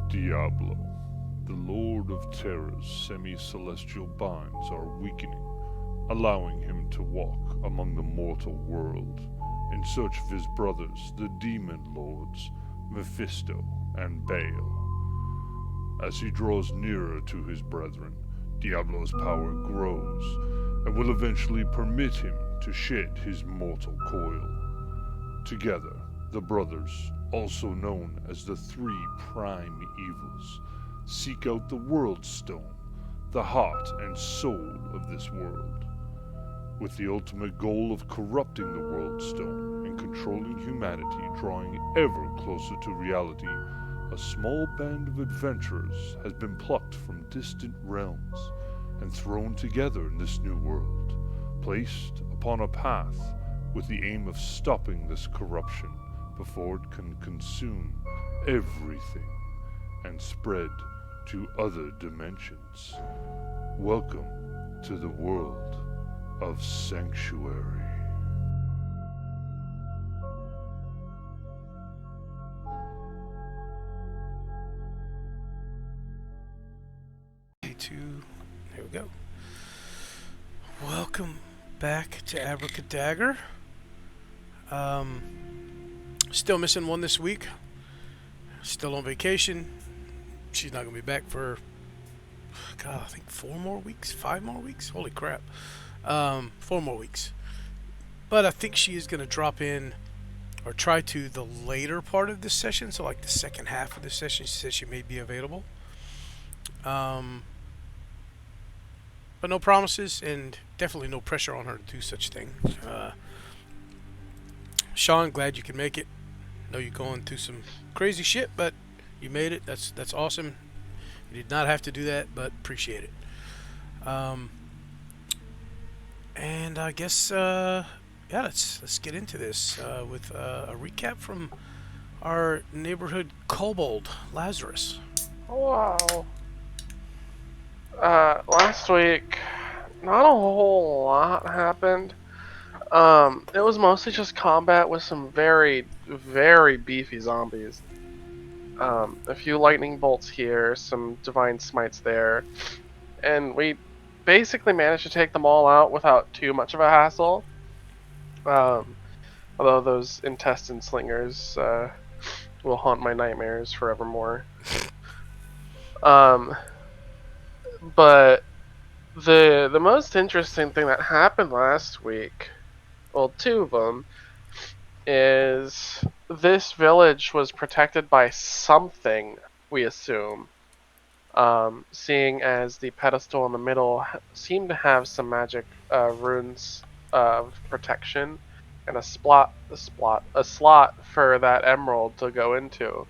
Diablo, the Lord of Terror's semi-celestial binds are weakening, allowing him to walk among the mortal world in search of his brothers, the demon lords, Mephisto and Baal. As he draws nearer to his brethren, Diablo's power grows and will eventually permit him to shed his mortal coil. Together, the brothers, also known as the Three Prime Evils, seek out the World Stone, the heart and soul of this world, with the ultimate goal of corrupting the World Stone and controlling humanity, drawing ever closer to reality. A small band of adventurers has been plucked from distant realms and thrown together in this new world, placed upon a path with the aim of stopping this corruption before it can consume everything and spread to other dimensions. Welcome to the world of Sanctuary. Here we go. Welcome back to Abracadagger. Still missing one this week. Still on vacation. She's not gonna be back for, God, I think 4 more weeks, 5 more weeks. Holy crap! 4 more weeks. But I think she is gonna drop in, or try to, the later part of this session. So like the second half of this session, she said she may be available. But no promises, and definitely no pressure on her to do such thing. Sean, glad you could make it. Know you're going through some crazy shit, but you made it. That's awesome. You did not have to do that, but appreciate it. And I guess yeah, let's get into this with a recap from our neighborhood kobold, Lazarus. Wow. Last week, not a whole lot happened. It was mostly just combat with some very, very beefy zombies. A few lightning bolts here, some divine smites there, and we basically managed to take them all out without too much of a hassle. Although those intestine slingers will haunt my nightmares forevermore. But the most interesting thing that happened last week, well, 2 of them, is this village was protected by something, we assume. Seeing as the pedestal in the middle seemed to have some magic runes of protection and a slot for that emerald to go into.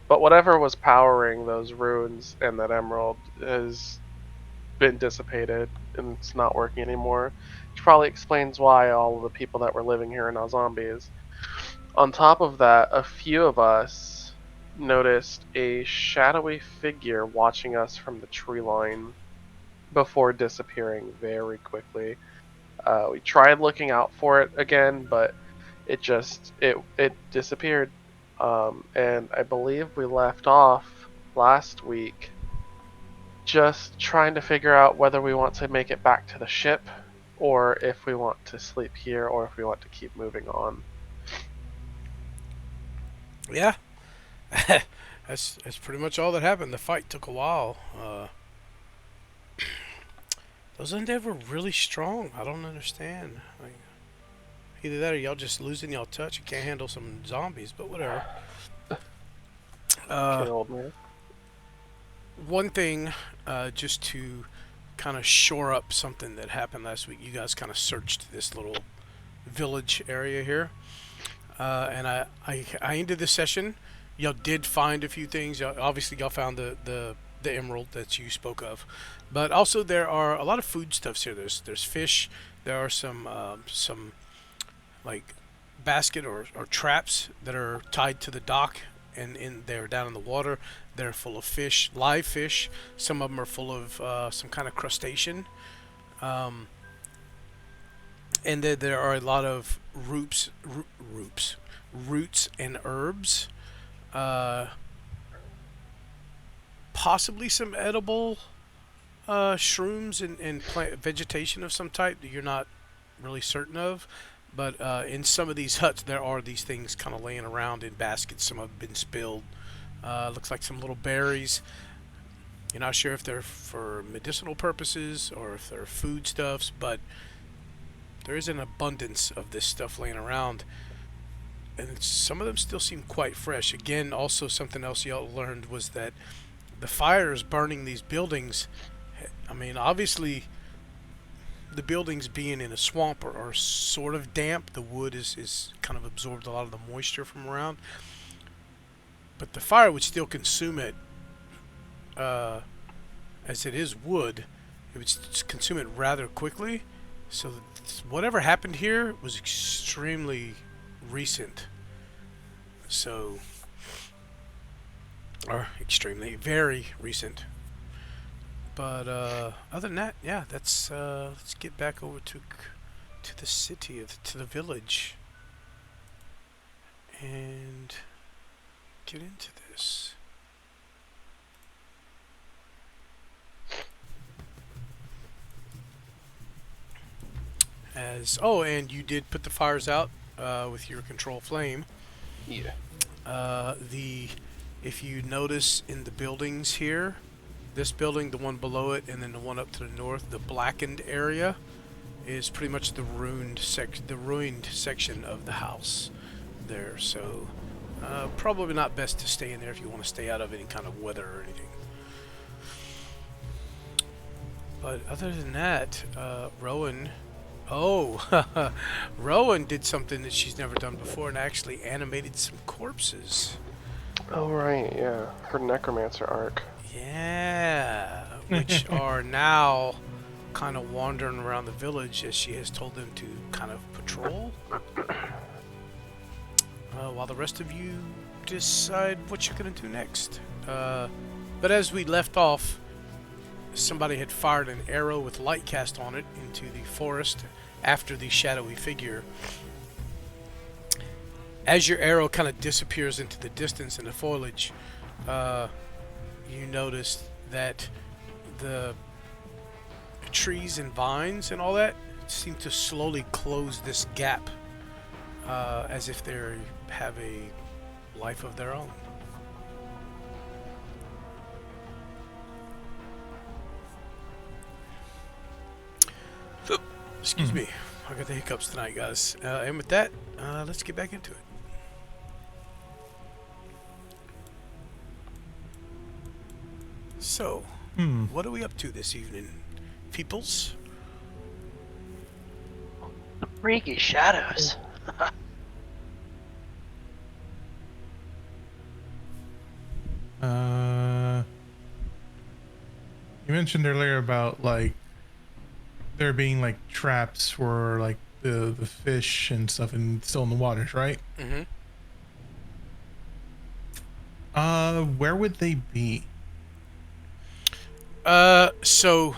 But whatever was powering those runes and that emerald has been dissipated and it's not working anymore, which probably explains why all of the people that were living here are now zombies. On top of that, a few of us noticed a shadowy figure watching us from the tree line before disappearing very quickly. We tried looking out for it again, but it disappeared. And I believe we left off last week just trying to figure out whether we want to make it back to the ship, or if we want to sleep here, or if we want to keep moving on. Yeah, that's pretty much all that happened. The fight took a while. Those undead were really strong. I don't understand. Like, either that or y'all just losing y'all touch. You can't handle some zombies, but whatever. One thing, just to kind of shore up something that happened last week. You guys kind of searched this little village area here, and I ended the session. Y'all did find a few things. Obviously, y'all found the emerald that you spoke of, but also there are a lot of foodstuffs here. There's fish. There are some like basket or traps that are tied to the dock, and they're down in the water. They're full of fish, live fish. Some of them are full of some kind of crustacean. And then there are a lot of roots and herbs. possibly some edible shrooms and plant vegetation of some type that you're not really certain of. But in some of these huts, there are these things kind of laying around in baskets. Some have been spilled. Looks like some little berries. You're not sure if they're for medicinal purposes or if they're foodstuffs, but there is an abundance of this stuff laying around. And some of them still seem quite fresh. Again, also something else y'all learned was that the fires burning these buildings, I mean, obviously the buildings being in a swamp are sort of damp. The wood is kind of absorbed a lot of the moisture from around. But the fire would still consume it, as it is wood. It would consume it rather quickly. So whatever happened here was extremely recent. So, or extremely, very recent. But other than that, yeah, that's let's get back over to the city, to the village, and get into this. And you did put the fires out with your control flame. Yeah. If you notice in the buildings here, this building, the one below it, and then the one up to the north, the blackened area is pretty much the ruined section of the house there. So probably not best to stay in there if you want to stay out of any kind of weather or anything. But other than that, Rowan. Oh, Rowan did something that she's never done before and actually animated some corpses. Oh, right, yeah. Her necromancer arc. Yeah, which are now kind of wandering around the village as she has told them to kind of patrol. While the rest of you decide what you're going to do next. But as we left off, somebody had fired an arrow with light cast on it into the forest after the shadowy figure. As your arrow kind of disappears into the distance in the foliage, you notice that the trees and vines and all that seem to slowly close this gap, as if they have a life of their own. Excuse me, I got the hiccups tonight, guys. And with that, let's get back into it. So, what are we up to this evening, peoples? Freaky shadows. You mentioned earlier about like there being like traps for like the fish and stuff and still in the waters, right? Mm-hmm. Where would they be? So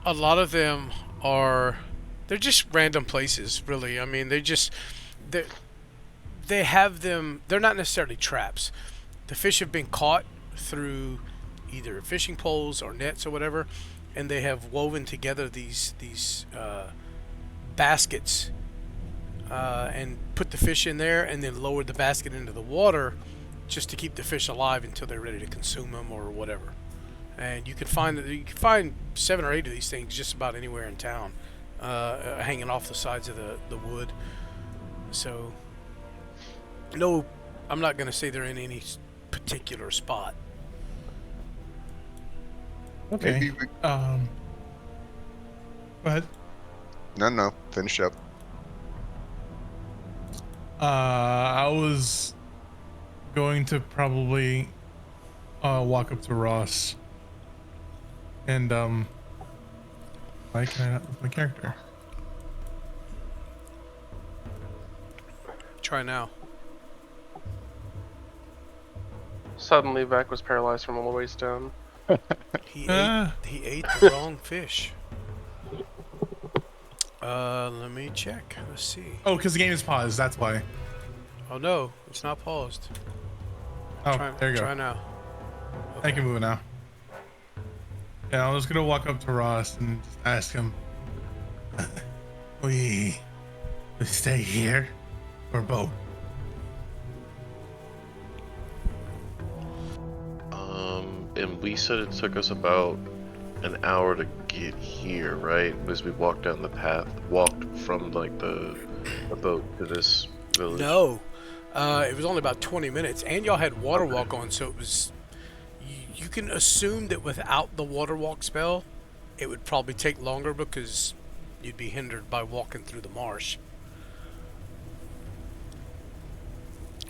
a lot of them they're just random places, really. I mean, they have them, they're not necessarily traps. The fish have been caught through either fishing poles or nets or whatever, and they have woven together these baskets and put the fish in there and then lowered the basket into the water just to keep the fish alive until they're ready to consume them or whatever. And you can find 7 or 8 of these things just about anywhere in town, hanging off the sides of the wood. So, no, I'm not going to say they're in any particular spot. Okay. Maybe we... Go ahead. No, finish up. I was going to probably walk up to Ross and why can I not with my character? Try now. Suddenly, Vec was paralyzed from all the waist down. He ate the wrong fish. Let me check. Let's see. Oh, because the game is paused. That's why. Oh no, it's not paused. Oh, there you go. Try now. I can move it now. Yeah, I was gonna walk up to Ross and just ask him, we stay here or boat? And we said it took us about an hour to get here, right? As we walked down the path, walked from like the boat to this village. No, it was only about 20 minutes, and y'all had water walk on, so it was. You can assume that without the water walk spell, it would probably take longer because you'd be hindered by walking through the marsh.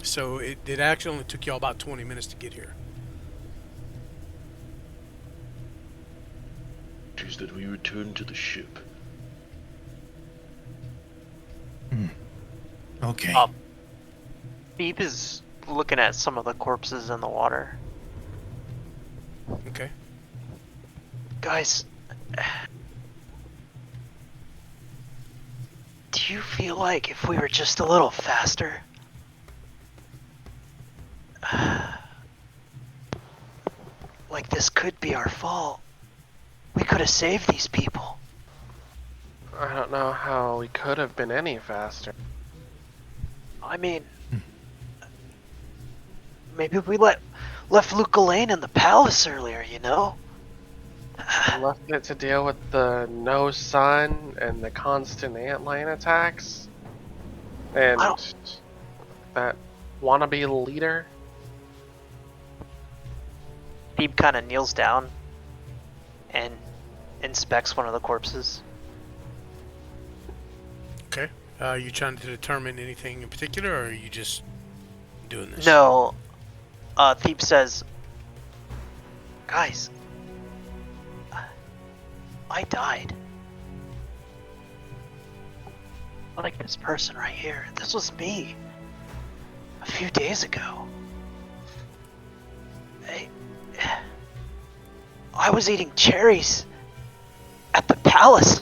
So it actually only took y'all about 20 minutes to get here. It is that we return to the ship. Okay. Beep is looking at some of the corpses in the water. Okay. Guys, do you feel like if we were just a little faster, like this could be our fault? We could have saved these people. I don't know how we could have been any faster. I mean, maybe we left Luke Lane in the palace earlier, you know? I left it to deal with the no sun and the constant antlion attacks. And that wannabe leader. Beep kind of kneels down and inspects one of the corpses. Okay. Are you trying to determine anything in particular, or are you just doing this? No, Thiep says, guys, I died. Like this person right here. This was me. A few days ago. I was eating cherries at the palace.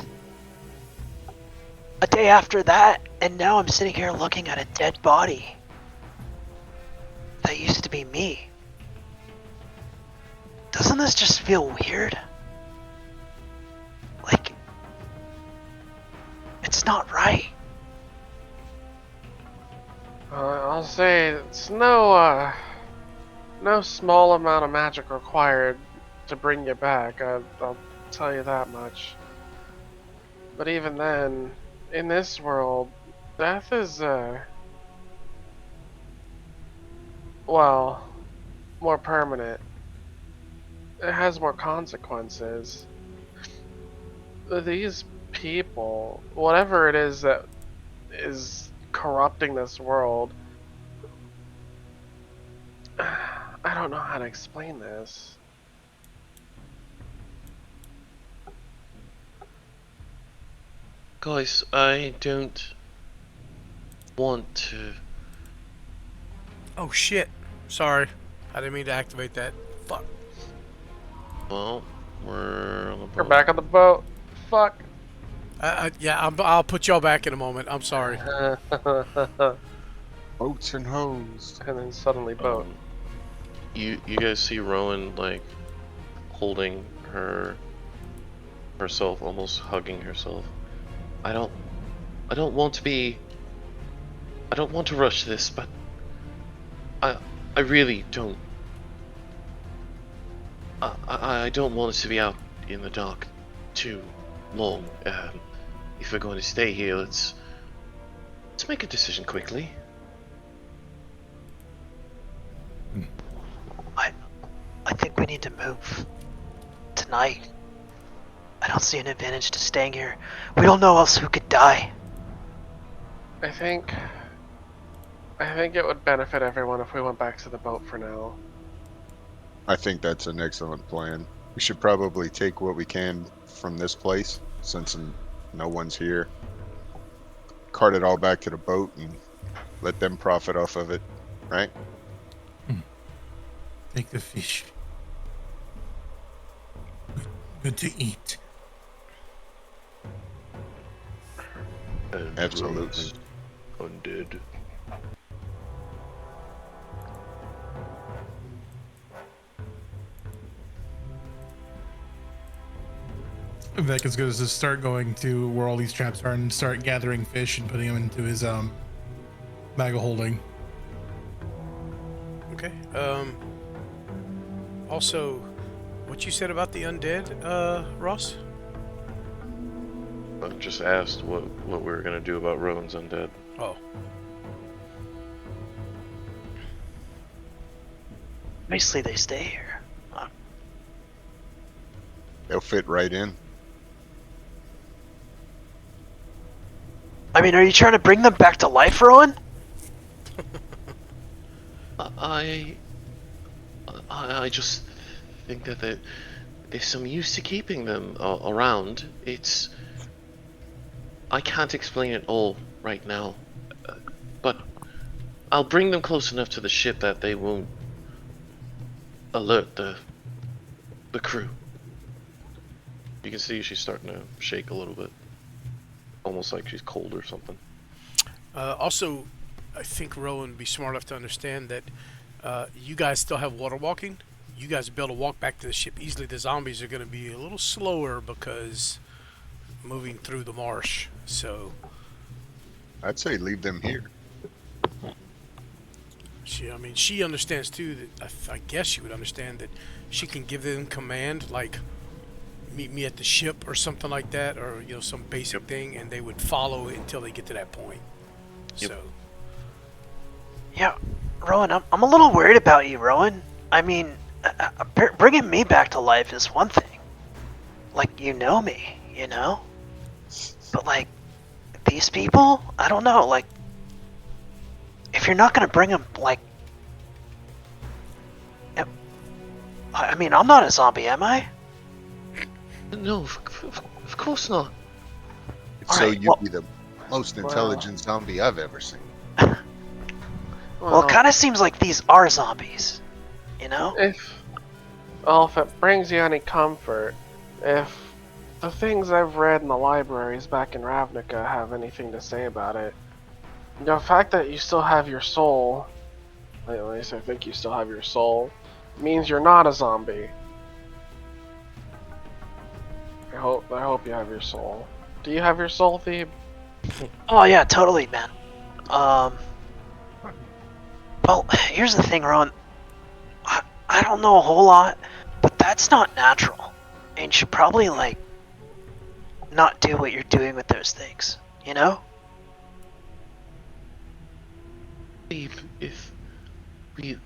A day after that, and now I'm sitting here looking at a dead body. That used to be me. Doesn't this just feel weird? Like, it's not right. I'll say it's no small amount of magic required to bring you back. I'll tell you that much. But even then, in this world, death is well, more permanent. It has more consequences. These people, whatever it is that is corrupting this world, I don't know how to explain this. Guys, I don't want to. Oh shit. Sorry. I didn't mean to activate that. Fuck. Well, we're on the boat. We're back on the boat. Fuck. Yeah, I'll put y'all back in a moment. I'm sorry. Boats and hoes. And then suddenly boat. You guys see Rowan like holding herself, almost hugging herself. I don't want to rush this, but I really don't. I don't want us to be out in the dark too long. If we're going to stay here, let's make a decision quickly. I think we need to move. Tonight. I don't see an advantage to staying here. We don't know else who could die. I think it would benefit everyone if we went back to the boat for now. I think that's an excellent plan. We should probably take what we can from this place, since no one's here. Cart it all back to the boat and let them profit off of it, right? Take the fish. Good to eat. And Absolutely. Rowan's undead. Vec is good as to start going to where all these traps are and start gathering fish and putting them into his bag of holding. Okay. Also, what you said about the undead, Ross? I just asked what we were gonna do about Rowan's undead. Oh. Mostly they stay here. They'll fit right in. I mean, are you trying to bring them back to life, Rowan? I just think that there's some use to keeping them around. I can't explain it all right now, but I'll bring them close enough to the ship that they won't alert the crew. You can see she's starting to shake a little bit, almost like she's cold or something. Also, I think Rowan would be smart enough to understand that you guys still have water walking. You guys will be able to walk back to the ship easily. The zombies are going to be a little slower because moving through the marsh. So I'd say leave them here. she understands too that I guess she would understand that she can give them command like meet me at the ship or something like that, or some basic thing, and they would follow it until they get to that point. Yep. So Yeah, Rowan, I'm a little worried about you, Rowan. I mean, bringing me back to life is one thing. Like, you know me, But, like, these people? I don't know, like, if you're not gonna bring them, like... I mean, I'm not a zombie, am I? No, of course not. If All so, right, you'd well- be the most intelligent zombie I've ever seen. Well, it kind of seems like these are zombies, If it brings you any comfort, if the things I've read in the libraries back in Ravnica have anything to say about it, the fact that you still have your soul, at least I think you still have your soul, means you're not a zombie. I hope you have your soul. Do you have your soul, Thebe? Oh yeah, totally, man. Well, here's the thing, Ron. I don't know a whole lot, but that's not natural. And you should probably, like, not do what you're doing with those things, If we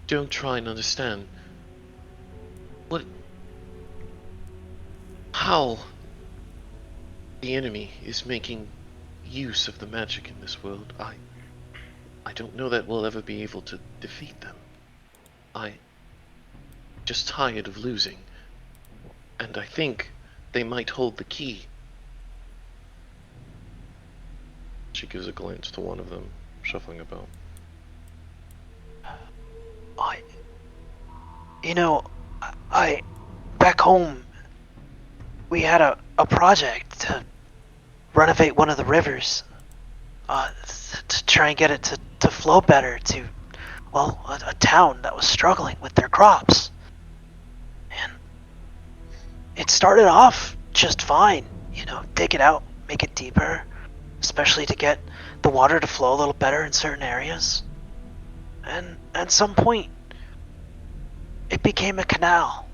don't try and understand how the enemy is making use of the magic in this world, I don't know that we'll ever be able to defeat them. I'm just tired of losing, and I think they might hold the key. She gives a glance to one of them, shuffling about. I back home, we had a project to renovate one of the rivers, to try and get it to flow better to, well, a town that was struggling with their crops. And it started off just fine, dig it out, make it deeper, especially to get the water to flow a little better in certain areas. And at some point, it became a canal.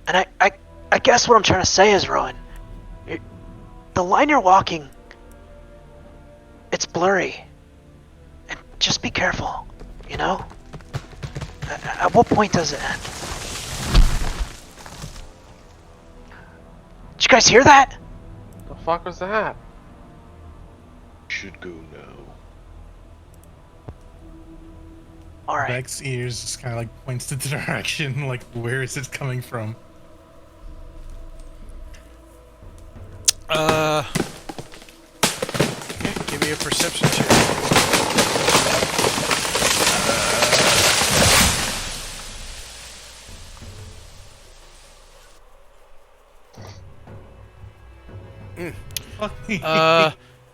And I guess what I'm trying to say is, Rowan, the line you're walking, it's blurry. And just be careful, At what point does it end? Did you guys hear that? The fuck was that? Should go now. Alright. Vec's ears just kind of like points to the direction, like where is it coming from? Yeah, give me a perception check.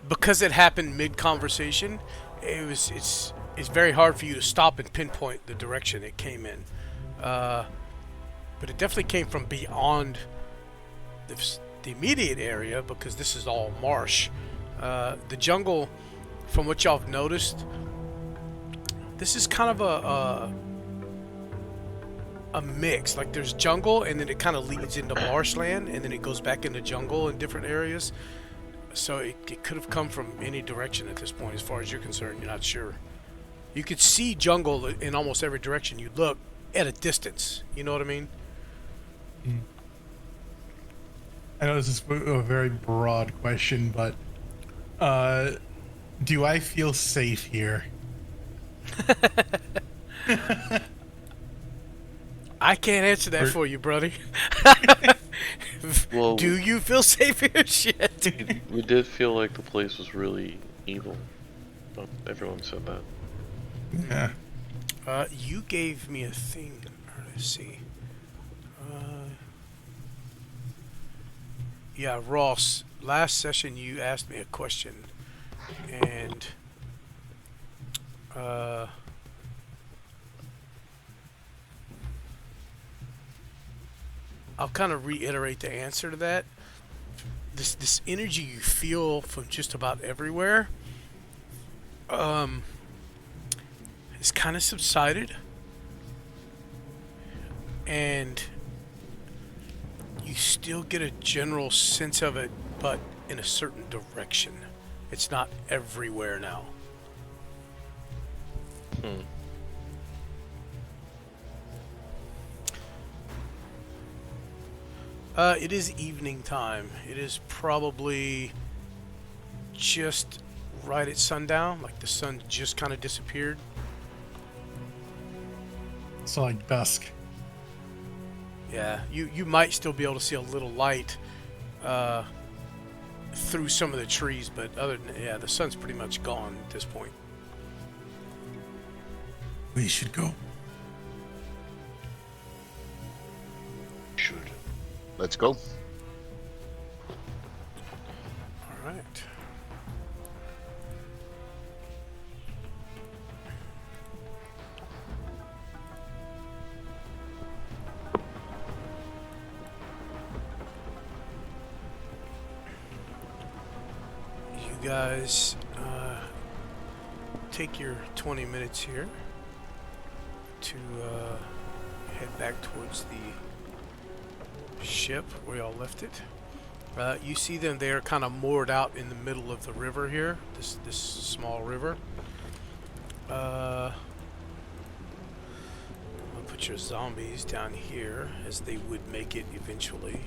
Because it happened mid-conversation, it's very hard for you to stop and pinpoint the direction it came in. But it definitely came from beyond the immediate area, because this is all marsh. The jungle, from what y'all have noticed, this is kind of a mix. Like there's jungle, and then it kind of leads into marshland, and then it goes back into jungle in different areas. So it could have come from any direction at this point, as far as you're concerned. You're not sure. You could see jungle in almost every direction you look at a distance. You know what I mean? I know this is a very broad question, but do I feel safe here? I can't answer that for you, buddy. Well, do you feel safe here? Shit. we did feel like the place was really evil. Everyone said that. Yeah. You gave me a thing. Let's see. Yeah, Ross. Last session you asked me a question, and I'll kind of reiterate the answer to that. This energy you feel from just about everywhere has kind of subsided, and you still get a general sense of it, but in a certain direction. It's not everywhere now. It is evening time. It is probably just right at sundown, like the sun just kind of disappeared. So like dusk. Yeah, you might still be able to see a little light through some of the trees, but other than yeah, the sun's pretty much gone at this point. We should go. Should. Let's go. All right. You guys take your 20 minutes here to head back towards the ship where y'all left it. You see them there kind of moored out in the middle of the river here, this small river. I'll put your zombies down here as they would make it eventually.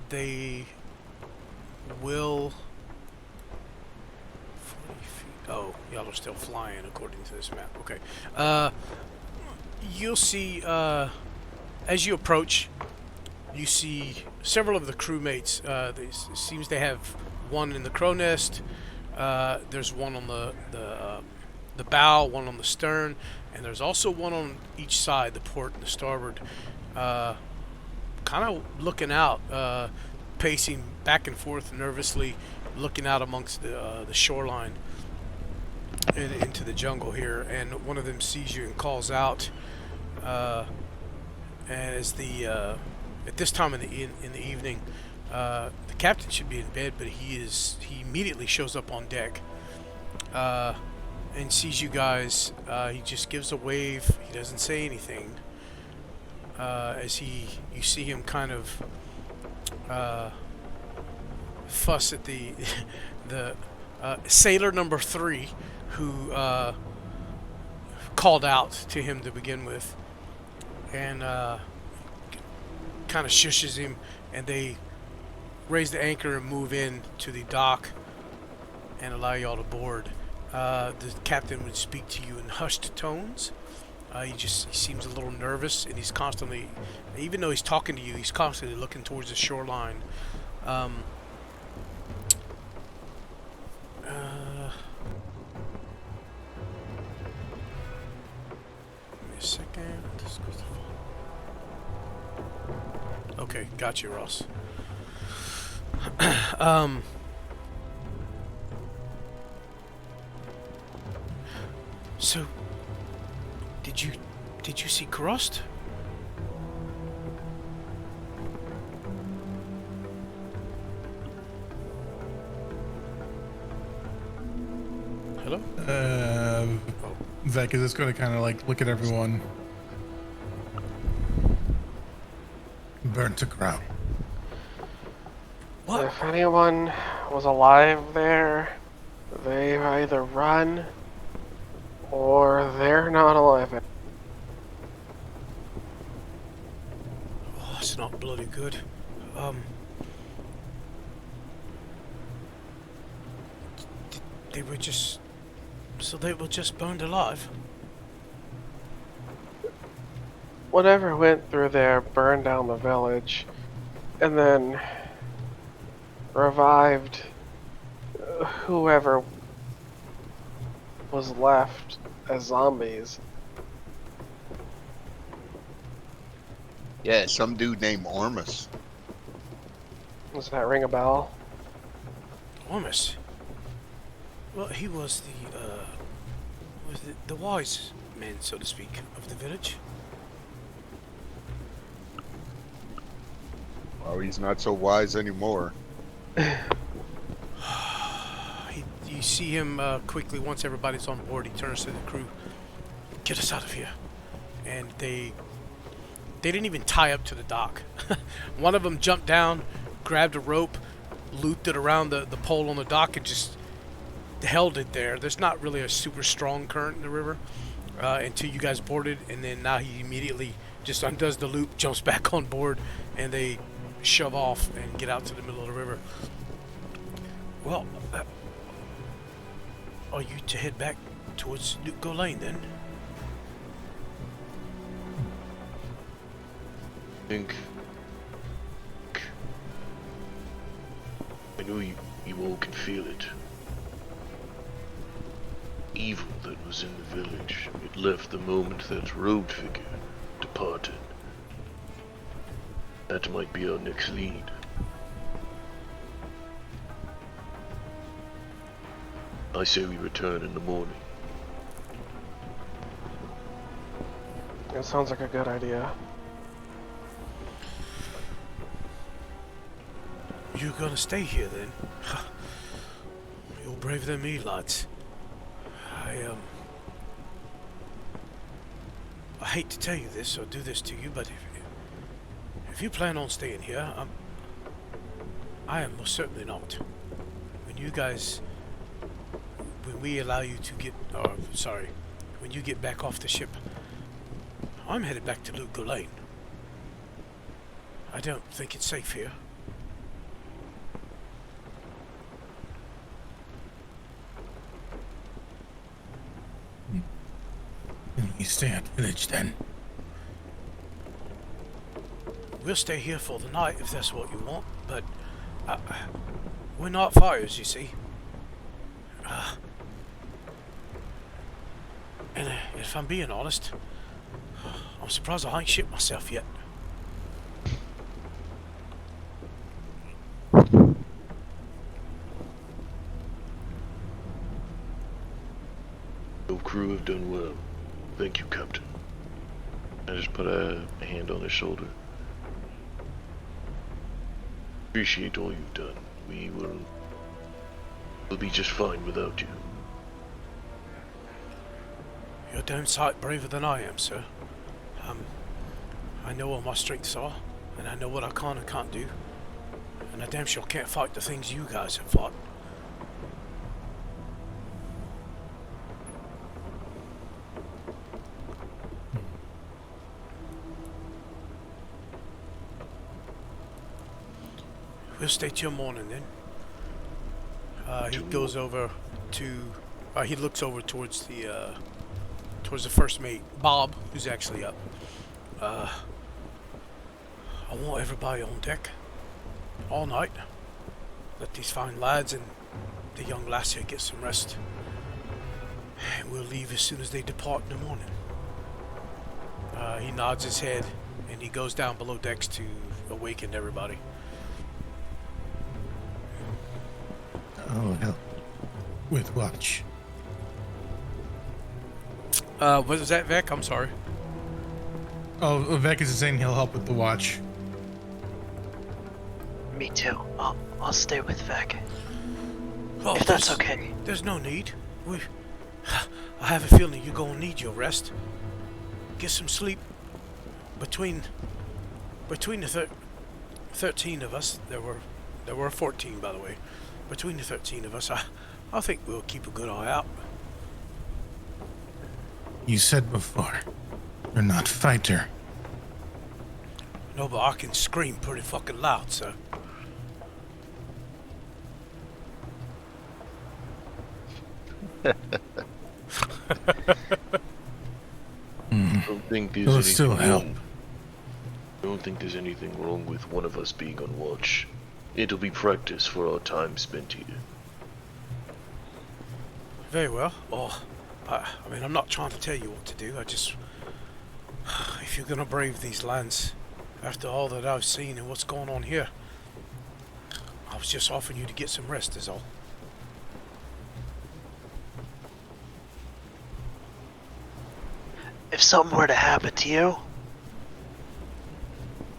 They will 40 feet. Oh, y'all are still flying according to this map. Okay. You'll see as you approach, you see several of the crewmates. It seems they have one in the crow nest. There's one on the bow, one on the stern, and there's also one on each side, the port and the starboard. Kind of looking out, pacing back and forth nervously, looking out amongst the shoreline and into the jungle here. And one of them sees you and calls out. As at this time in the evening, the captain should be in bed, but he immediately shows up on deck and sees you guys. He just gives a wave. He doesn't say anything. As you see him kind of fuss at the sailor number 3 who called out to him to begin with, and kind of shushes him, and they raise the anchor and move in to the dock and allow y'all to board. The captain would speak to you in hushed tones. He seems a little nervous, and he's constantly, even though he's talking to you, he's constantly looking towards the shoreline. Give me a second. Okay, got you, Ross. So Did you see Kurast? Hello? Vec is just going to kind of like look at everyone. Burnt to ground. What? If anyone was alive there, they've either run or they're not alive. Oh, it's not bloody good. They were just... So they were just burned alive? Whatever went through there burned down the village and then revived whoever was left as zombies. Yeah, some dude named Ormus. Does that ring a bell? Ormus? Well, he was the wise man, so to speak, of the village. Oh, he's not so wise anymore. You see him quickly, once everybody's on board, he turns to the crew. Get us out of here. And they didn't even tie up to the dock. One of them jumped down, grabbed a rope, looped it around the pole on the dock, and just held it there. There's not really a super strong current in the river until you guys boarded, and then now he immediately just undoes the loop, jumps back on board, and they shove off and get out to the middle of the river. Well, are you to head back towards Nuko Lane then? I know you all can feel it. Evil that was in the village, it left the moment that robed figure departed. That might be our next lead. I say we return in the morning. That sounds like a good idea. You're gonna stay here then? You're braver than me, lads. I hate to tell you this or do this to you, but if you plan on staying here, I am most certainly not. When we allow you to get, when you get back off the ship, I'm headed back to Nuko Lane. I don't think it's safe here. You stay at the village then. We'll stay here for the night if that's what you want, but we're not fires, you see. And if I'm being honest, I'm surprised I ain't shit myself yet. Your crew have done well. Thank you, Captain. I just put a hand on his shoulder. Appreciate all you've done. We'll be just fine without you. You're damn sight braver than I am, sir. I know what my strengths are, and I know what I can and can't do. And I damn sure can't fight the things you guys have fought. We'll stay till morning then. He goes over to, he looks over towards the first mate, Bob, who's actually up. I want everybody on deck all night. Let these fine lads and the young lass here get some rest. And we'll leave as soon as they depart in the morning. He nods his head and he goes down below decks to awaken everybody. Oh, hell. With watch. Was that Vec? I'm sorry. Oh, Vec is saying he'll help with the watch. Me too. I'll stay with Vec. Oh, If that's there's- okay. There's no need. I have a feeling you're gonna need your rest. Get some sleep. Between the 13 of us, there were 14, by the way. Between the 13 of us, I think we'll keep a good eye out. You said before, you're not fighter. No, but I can scream pretty fucking loud, so. I don't think there's It'll anything still help. wrong. I don't think there's anything wrong with one of us being on watch. It'll be practice for our time spent here. Very well. Oh, I mean, I'm not trying to tell you what to do. I just, if you're gonna brave these lands, after all that I've seen and what's going on here, I was just offering you to get some rest, is all. If something were to happen to you,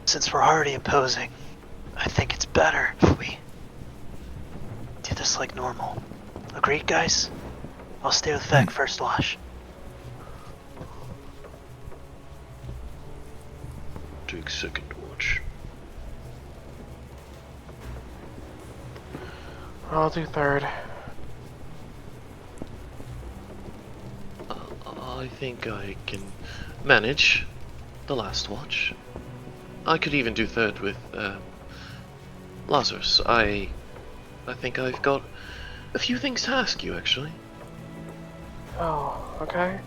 since we're already imposing, I think it's better if we do this like normal. Agreed, guys? I'll stay with Vec first watch. Take second watch. I'll do third. I think I can manage the last watch. I could even do third with Lazarus. I think I've got a few things to ask you, actually. Oh, okay.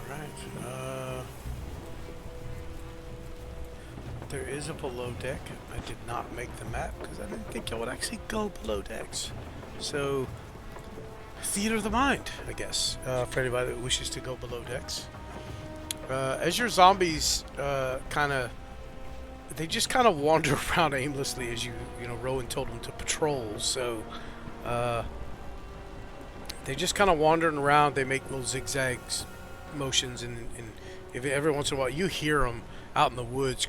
Alright, there is a below deck. I did not make the map because I didn't think y'all would actually go below decks. So, theater of the mind, I guess, for anybody that wishes to go below decks. As your zombies they just kind of wander around aimlessly as you know, Rowan told them to patrol, so they just kind of wandering around. They make little zigzags motions, and if every once in a while you hear them out in the woods,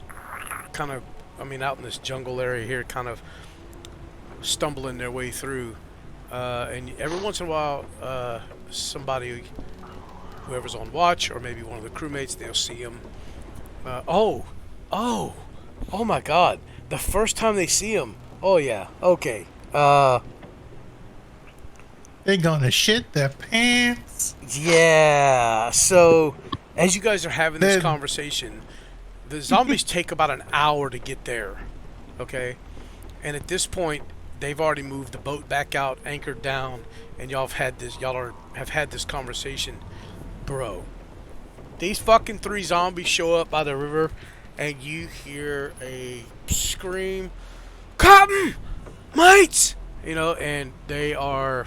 kind of, I mean, out in this jungle area here, kind of stumbling their way through, and every once in a while somebody, whoever's on watch, or maybe one of the crewmates, they'll see them. Oh my god, the first time they see him, oh yeah, okay, They gonna shit their pants. yeah, so as you guys are having this Then- conversation, the zombies take about an hour to get there, okay, and at this point they've already moved the boat back out, anchored down, and y'all have had this conversation. Bro, these fucking 3 zombies show up by the river, and you hear a scream, "Captain! Mates!" You know, and they are,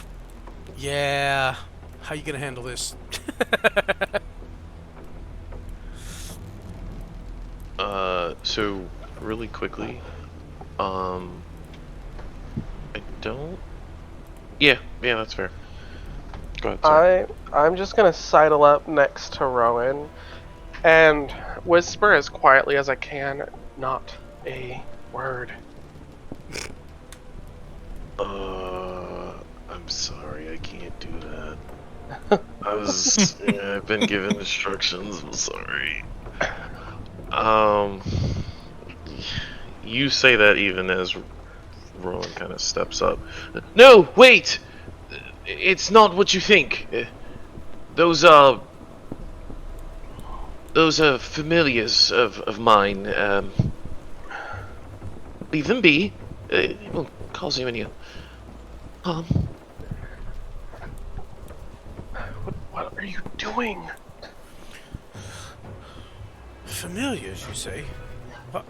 yeah, how you gonna handle this? So really quickly, I don't. Yeah, that's fair. Go ahead. Sorry. I'm just gonna sidle up next to Rowan and whisper as quietly as I can, not a word. I'm sorry, I can't do that. I've been given instructions. I'm sorry. You say that even as Rowan kind of steps up. No, wait! It's not what you think. Those are familiars of mine. Leave them be. It won't cause you any harm. What are you doing? Familiars, you say? What?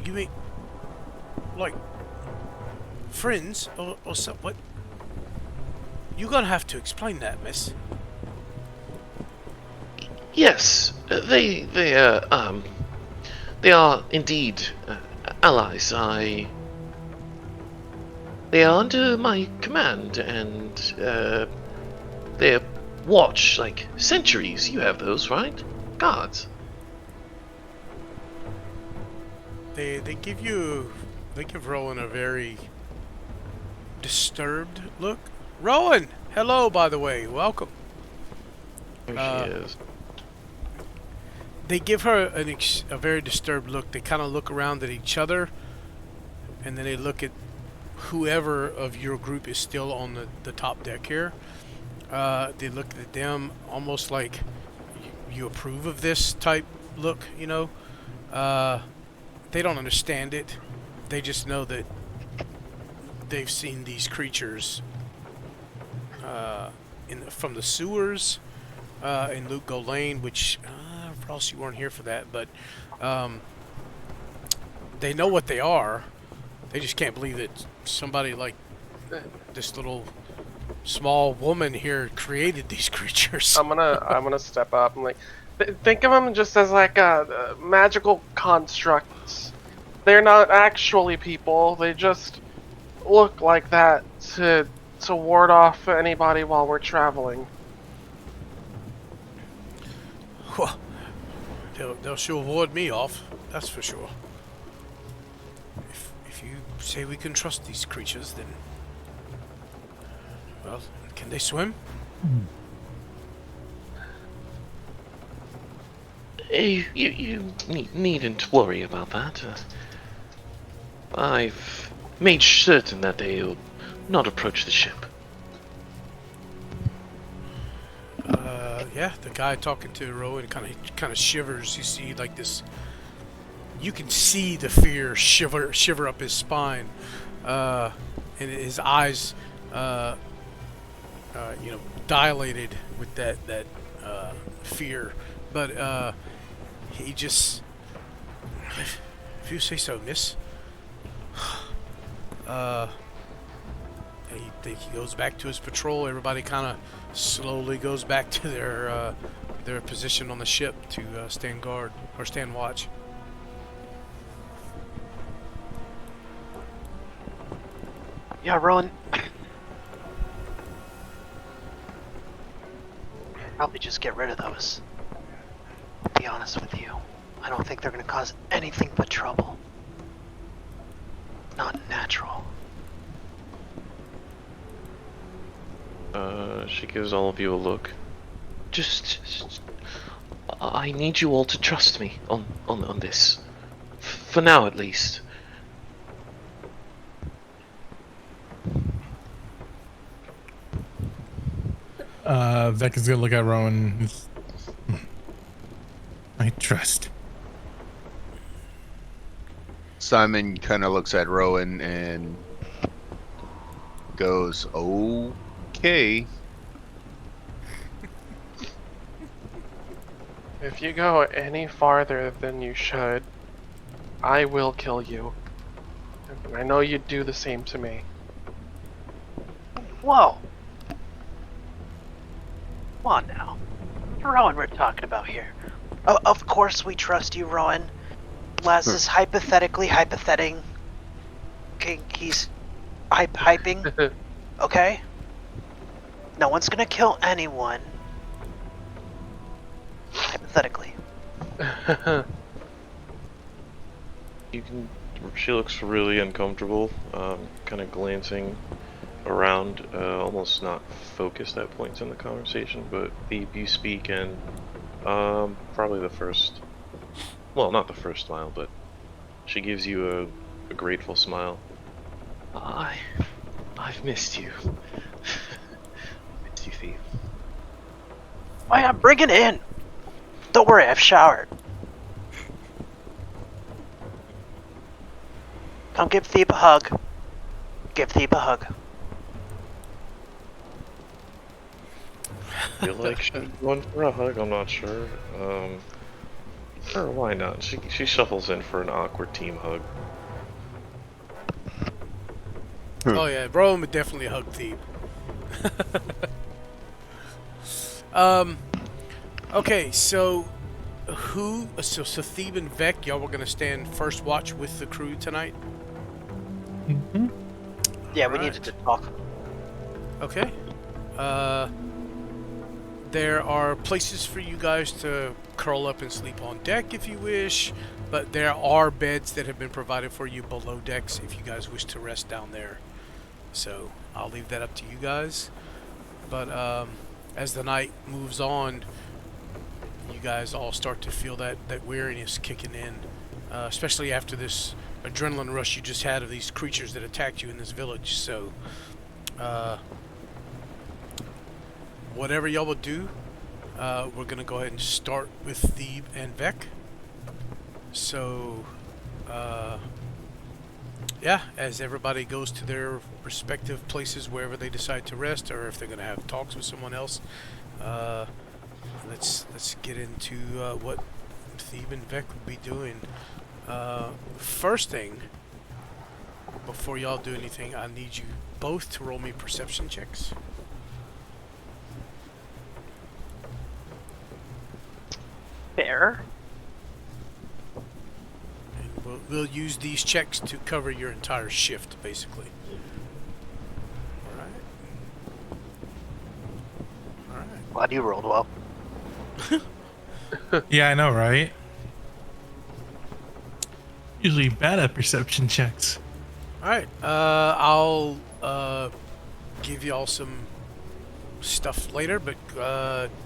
You mean like friends or something? What? You're gonna have to explain that, miss. Yes, they are indeed allies. I They are under my command, and they watch like sentries. You have those, right? Guards. They give Rowan a very disturbed look. Rowan, hello, by the way, welcome. There she is. They give her a very disturbed look. They kind of look around at each other, and then they look at whoever of your group is still on the top deck here. They look at them almost like you approve of this type look, you know. They don't understand it. They just know that they've seen these creatures from the sewers in Luke Go Lane, which Ross, you weren't here for that, but they know what they are. They just can't believe that somebody like this little small woman here created these creatures. I'm gonna step up and like think of them just as like magical constructs. They're not actually people. They just look like that to ward off anybody while we're traveling. Well, they'll sure ward me off, that's for sure. If you say we can trust these creatures, then... Well, can they swim? You needn't worry about that. I've made certain that they'll not approach the ship. Yeah, the guy talking to Rowan kind of shivers. You see, like this. You can see the fear shiver up his spine, and his eyes, dilated with that fear. But he just, if you say so, miss. He goes back to his patrol. Everybody kind of slowly goes back to their position on the ship to stand guard or stand watch. Yeah, Rowan. Probably just get rid of those. To be honest with you, I don't think they're gonna cause anything but trouble. Not natural. She gives all of you a look. Just I need you all to trust me on this. For now, at least. Vec is gonna look at Rowan. I trust. Simon kind of looks at Rowan and goes, "Okay." If you go any farther than you should, I will kill you. And I know you'd do the same to me. Whoa. Come on now. Rowan we're talking about here. Of course we trust you, Rowan. Les is hypotheting. Okay, he's hyping. Okay? No one's gonna kill anyone. Hypothetically. She looks really uncomfortable, kind of glancing around, almost not focused at points in the conversation, but you speak, and probably the first, well, not the first smile, but she gives you a grateful smile. I've missed you. Missed you, Thief. Oh yeah, bring it in. Don't worry, I've showered. Come give Thief a hug. Give Thief a hug. Feel like she's going for a hug, I'm not sure. Sure, why not? She shuffles in for an awkward team hug. Oh yeah, Rowan would definitely hug Thebe. Okay, so Thebe and Vec, y'all were gonna stand first watch with the crew tonight? Mm-hmm. Yeah, we Right. needed to talk. Okay. There are places for you guys to curl up and sleep on deck if you wish, but there are beds that have been provided for you below decks if you guys wish to rest down there. So I'll leave that up to you guys. But as the night moves on, you guys all start to feel that weariness kicking in, especially after this adrenaline rush you just had of these creatures that attacked you in this village. So whatever y'all will do, we're gonna go ahead and start with Thebe and Vec. So, yeah, as everybody goes to their respective places wherever they decide to rest, or if they're gonna have talks with someone else, let's get into what Thebe and Vec will be doing. First thing, before y'all do anything, I need you both to roll me perception checks. Fair. And we'll use these checks to cover your entire shift, basically. Alright. Glad you rolled well. Yeah, I know, right? Usually bad at perception checks. Alright, I'll give y'all some stuff later, but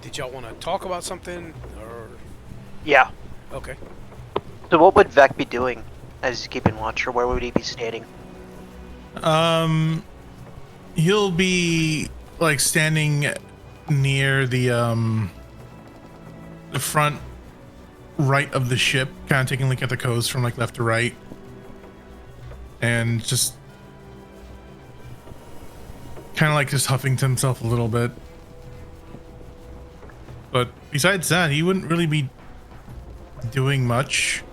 did y'all want to talk about something? Or Yeah. okay. So what would Vec be doing as he's keeping watch, or where would he be standing? He'll be like standing near the front right of the ship, kind of taking a look at the coast from like left to right, and just kind of like just huffing to himself a little bit. But besides that, he wouldn't really be doing much.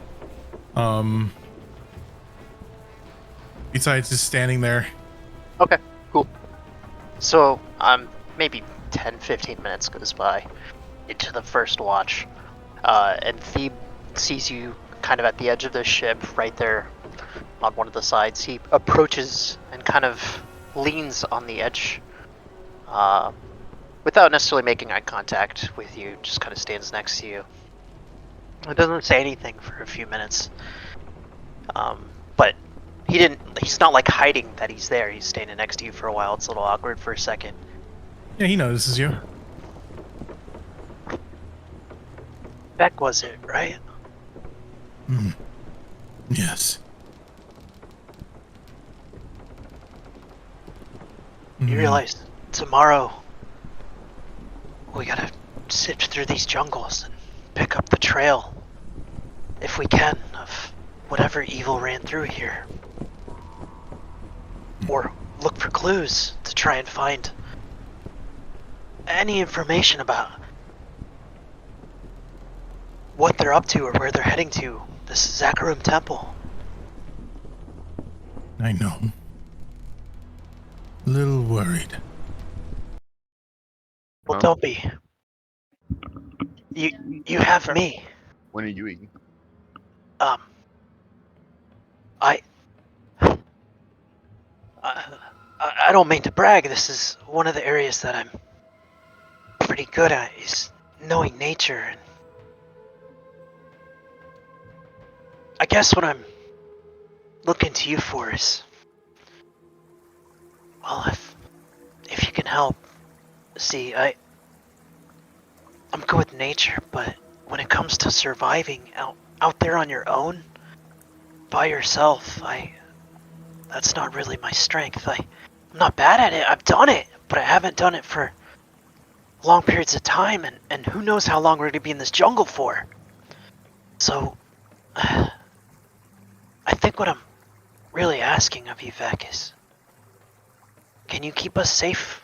Besides just standing there. Okay, cool. So, maybe 10-15 minutes goes by into the first watch, and Thebe sees you kind of at the edge of the ship, right there on one of the sides. He approaches and kind of leans on the edge, without necessarily making eye contact with you, just kind of stands next to you. It doesn't say anything for a few minutes, but he's not like hiding that he's there. He's standing next to you for a while. It's a little awkward for a second. Yeah, he notices you. Beck was it, right? Yes. You realize tomorrow we gotta sift through these jungles and pick up the trail, if we can, of whatever evil ran through here. Or look for clues to try and find any information about what they're up to or where they're heading to. This Zakarum temple. I know. A little worried. Well, don't be. You have me. When are you eating? I don't mean to brag. This is one of the areas that I'm pretty good at, is knowing nature. And I guess what I'm looking to you for is, well, if you can help. See, I'm good with nature, but when it comes to surviving out there on your own, by yourself, that's not really my strength. I'm not bad at it. I've done it, but I haven't done it for long periods of time, and who knows how long we're gonna be in this jungle for. So, I think what I'm really asking of you, Vec, is, can you keep us safe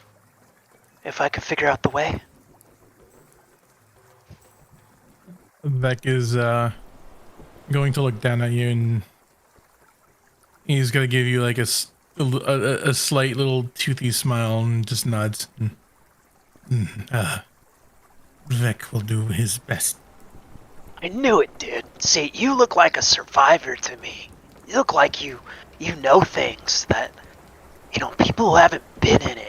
if I could figure out the way? Vec is going to look down at you, and he's gonna give you like a slight little toothy smile and just nods. Vec will do his best. I knew it, dude. See, you look like a survivor to me. You look like you know things that people who haven't been in it,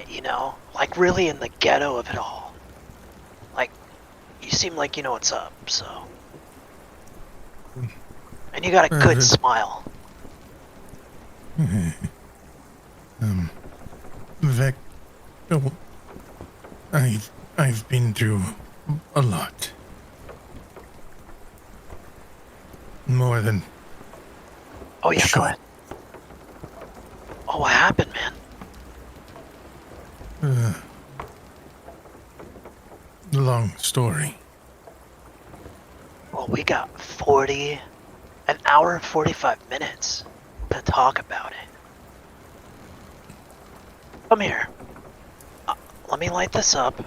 like really in the ghetto of it all. Like, you seem like you know what's up, so. And you got a good smile. Vec, oh, I've been through a lot. More than. Oh yeah, sure. go ahead. Oh, what happened, man? Long story. Well, we got an hour and 45 minutes to talk about it. Come here. Let me light this up,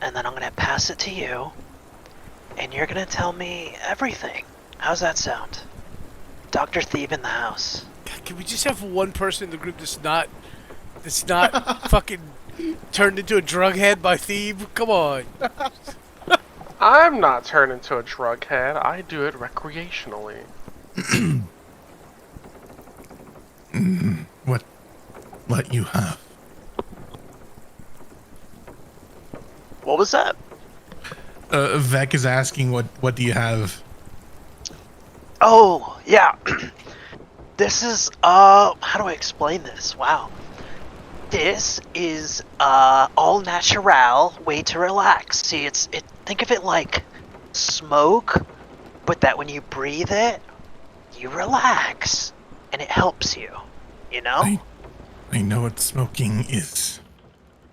and then I'm gonna pass it to you, and you're gonna tell me everything. How's that sound? Dr. Thebe in the house. God, can we just have one person in the group that's not fucking turned into a drug head by Thebe? Come on. I'm not turned into a drug head. I do it recreationally. What you have? What was that? Vec is asking what do you have? Oh, yeah. This is, how do I explain this? Wow. This is, all natural way to relax. See, think of it like smoke, but that when you breathe it, you relax, and it helps you, I know what smoking is.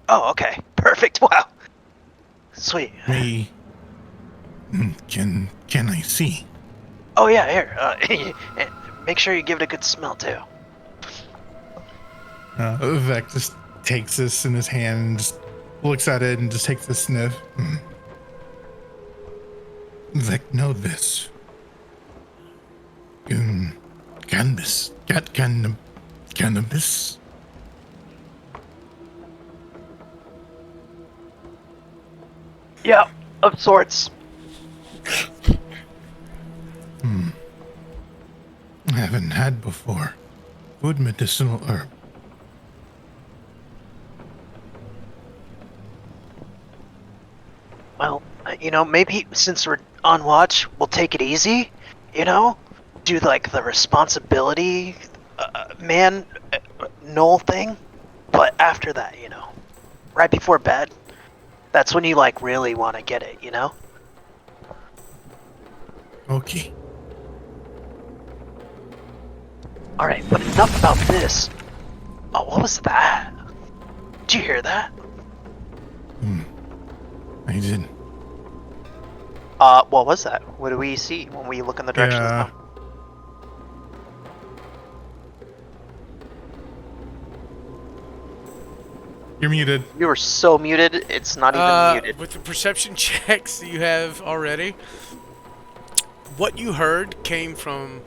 Oh, okay. Perfect. Wow. Sweet. Can I see? Oh, yeah, here. Make sure you give it a good smell, too. Vec just takes this in his hand and just looks at it and just takes a sniff. Vec, know this. Cannabis. Cannabis. Yeah, of sorts. I haven't had before. Good medicinal herb. Well, maybe since we're on watch, we'll take it easy, Do, like, the responsibility man Noel thing. But after that, right before bed, that's when you, like, really want to get it, Okay. Alright, but enough about this. Oh, what was that? Did you hear that? I did. What was that? What do we see when we look in the direction of the sound? You're muted. You were so muted, it's not even muted. With the perception checks that you have already, what you heard came from,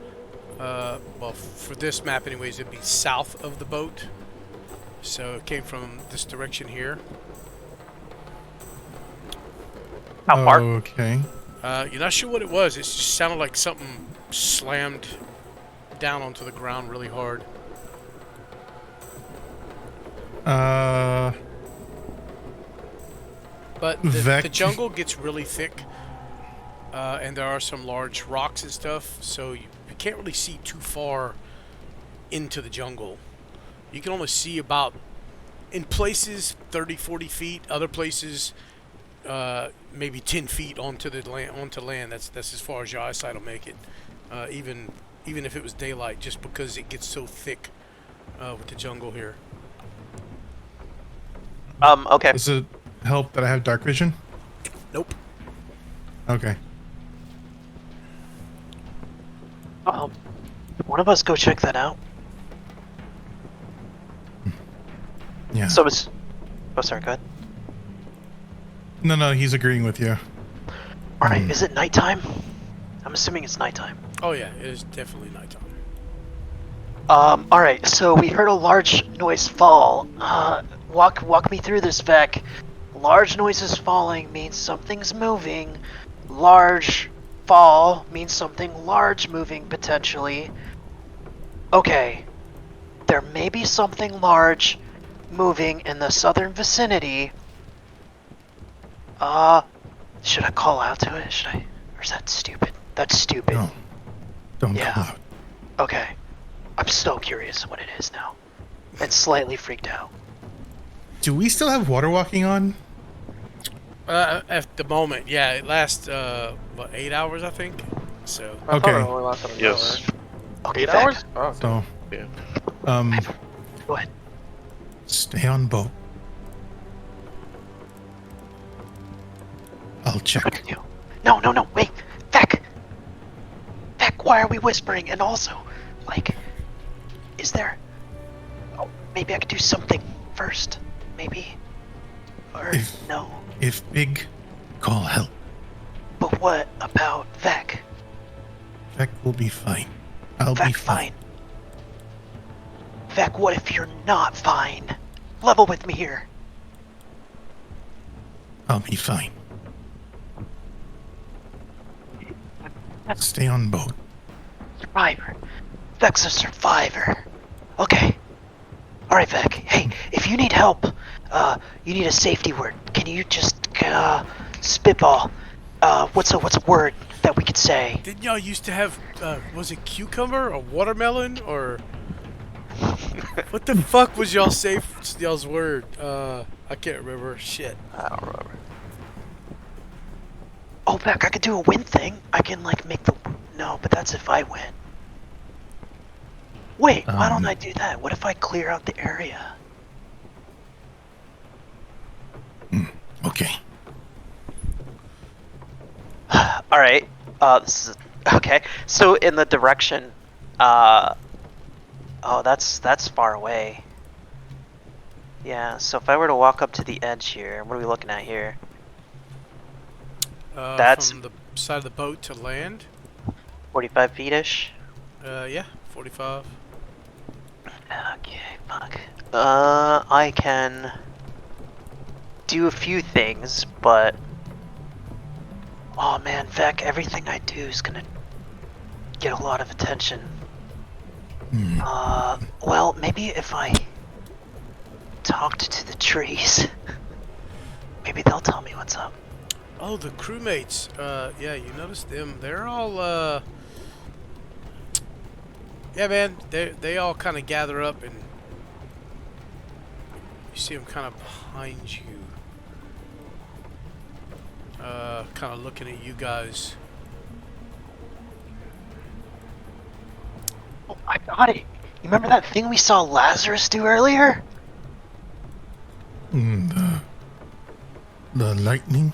well, for this map anyways, it'd be south of the boat. So it came from this direction here. How far? Okay. You're not sure what it was. It just sounded like something slammed down onto the ground really hard. But the jungle gets really thick, and there are some large rocks and stuff, so you can't really see too far into the jungle. You can only see about, in places, 30, 40 feet. Other places, maybe 10 feet onto land. That's as far as your eyesight will make it. Even if it was daylight, just because it gets so thick with the jungle here. Okay. Does it help that I have dark vision? Nope. Okay. One of us go check that out. Yeah. So it's... Oh, sorry, go ahead. No, he's agreeing with you. Alright, is it nighttime? I'm assuming it's nighttime. Oh yeah, it is definitely nighttime. Alright, so we heard a large noise fall. Walk me through this, Vec. Large noises falling means something's moving. Large fall means something large moving, potentially. Okay. there may be something large moving in the southern vicinity. Should I call out to it? Should I? Or is that stupid? That's stupid. No, don't Yeah. go out. Okay. I'm so curious what it is now. And slightly freaked out. Do we still have water walking on? At the moment, yeah, it lasts 8 hours, I think. So I thought Okay. it only lasted an Yes. hour. Okay, 8 Vec, hours? Oh, So, Yeah. go ahead. stay on boat. I'll check. No, wait. Vec! Vec, why are we whispering? And also, like, is there... Oh, maybe I could do something first. Maybe. Or no. If big, call help. But what about Vec? Vec will be fine. I'll be Vec, fine. Vec, what if you're not fine? Level with me here. I'll be fine. Stay on boat. Survivor. Vec's a survivor. Okay. Alright, Vec. Hey, if you need help, you need a safety word. Can you just, spitball? What's a word that we could say? didn't y'all used to have was it cucumber or watermelon or what the fuck was y'all's word? I can't remember. Shit. I don't remember. Oh, Vec, I could do a win thing. I can, like, make the... No, but that's if I win. Wait, why don't I do that? What if I clear out the area? Okay. Alright, this is... Okay, so in the direction, oh, that's far away. Yeah, so if I were to walk up to the edge here, what are we looking at here? That's- from the side of the boat to land. 45 feet-ish? Yeah, 45. Okay, fuck. I can do a few things, but... Oh man, Vec, everything I do is gonna get a lot of attention. Well, maybe if I talked to the trees, maybe they'll tell me what's up. Oh, the crewmates. Yeah, you noticed them. They're all, yeah, man. They all kind of gather up, and you see them kind of behind you, kind of looking at you guys. Oh, I got it. You remember that thing we saw Lazarus do earlier? The lightning?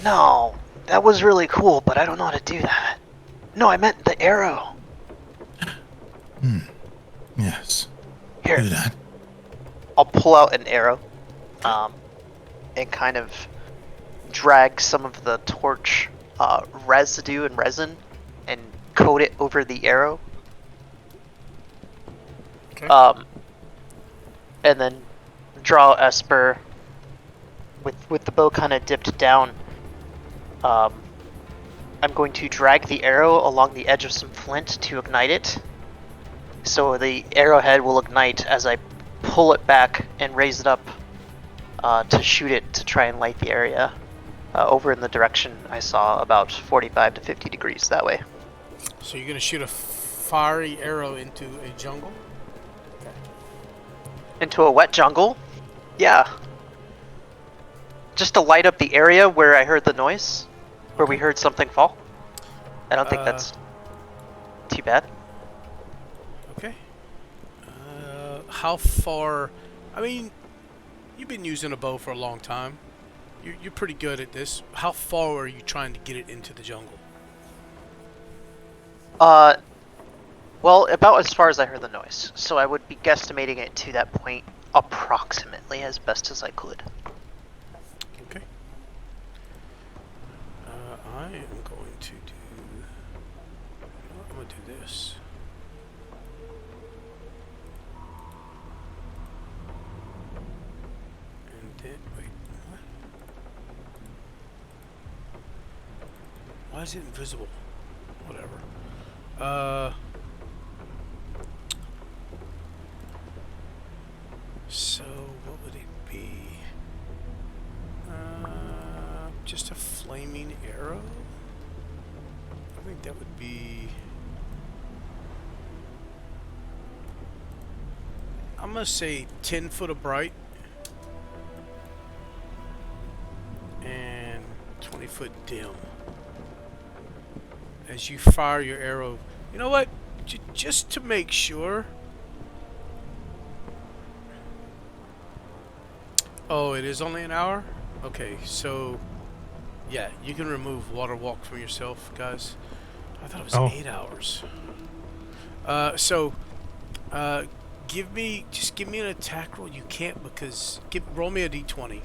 No, that was really cool, but I don't know how to do that. No, I meant the arrow. Yes. Here, Do that. I'll pull out an arrow, and kind of drag some of the torch residue and resin and coat it over the arrow. Okay. And then draw Esper with the bow kind of dipped down. I'm going to drag the arrow along the edge of some flint to ignite it. So the arrowhead will ignite as I pull it back and raise it up to shoot it to try and light the area over in the direction I saw, about 45 to 50 degrees that way. So you're gonna shoot a fiery arrow into a jungle? Into a wet jungle? Yeah. Just to light up the area where I heard the noise, where we heard something fall. I don't think that's too bad. Okay. How far? I mean, you've been using a bow for a long time. You're pretty good at this. How far are you trying to get it into the jungle? Well, about as far as I heard the noise. So I would be guesstimating it to that point approximately as best as I could. Okay. I am going to do. I'm gonna do this. And then wait. What? Why is it invisible? Whatever. So what would it be? Just a flaming arrow? I think that would be... I'm gonna say 10 foot of bright and 20 foot dim. As you fire your arrow, you know what? Just to make sure. Oh, it is only an hour? Okay, so yeah, you can remove water walk from yourself, guys. I thought it was 8 hours. Give me an attack roll. You can't because roll me a d20.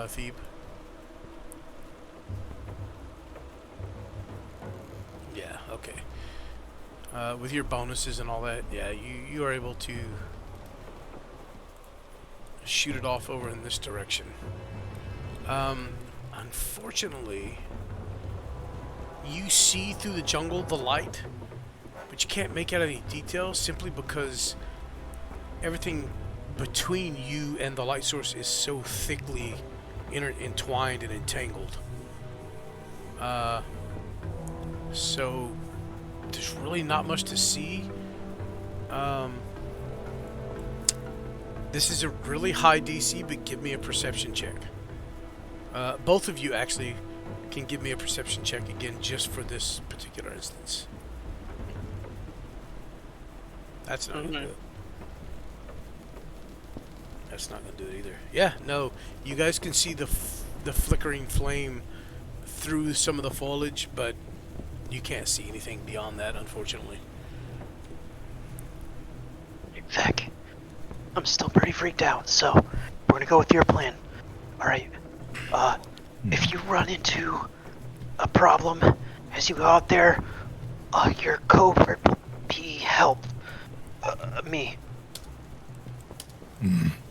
Thebe. Yeah, okay. With your bonuses and all that, yeah, you are able to shoot it off over in this direction. Unfortunately, you see through the jungle the light, but you can't make out any details simply because everything between you and the light source is so thickly entwined and entangled. So there's really not much to see. This is a really high DC, but give me a perception check. Both of you actually can give me a perception check again just for this particular instance. That's not gonna do it. That's not gonna do it either. Yeah, no, you guys can see the flickering flame through some of the foliage, but you can't see anything beyond that, unfortunately. Vec, I'm still pretty freaked out, so we're gonna go with your plan. Alright, if you run into a problem as you go out there, your covert P help me.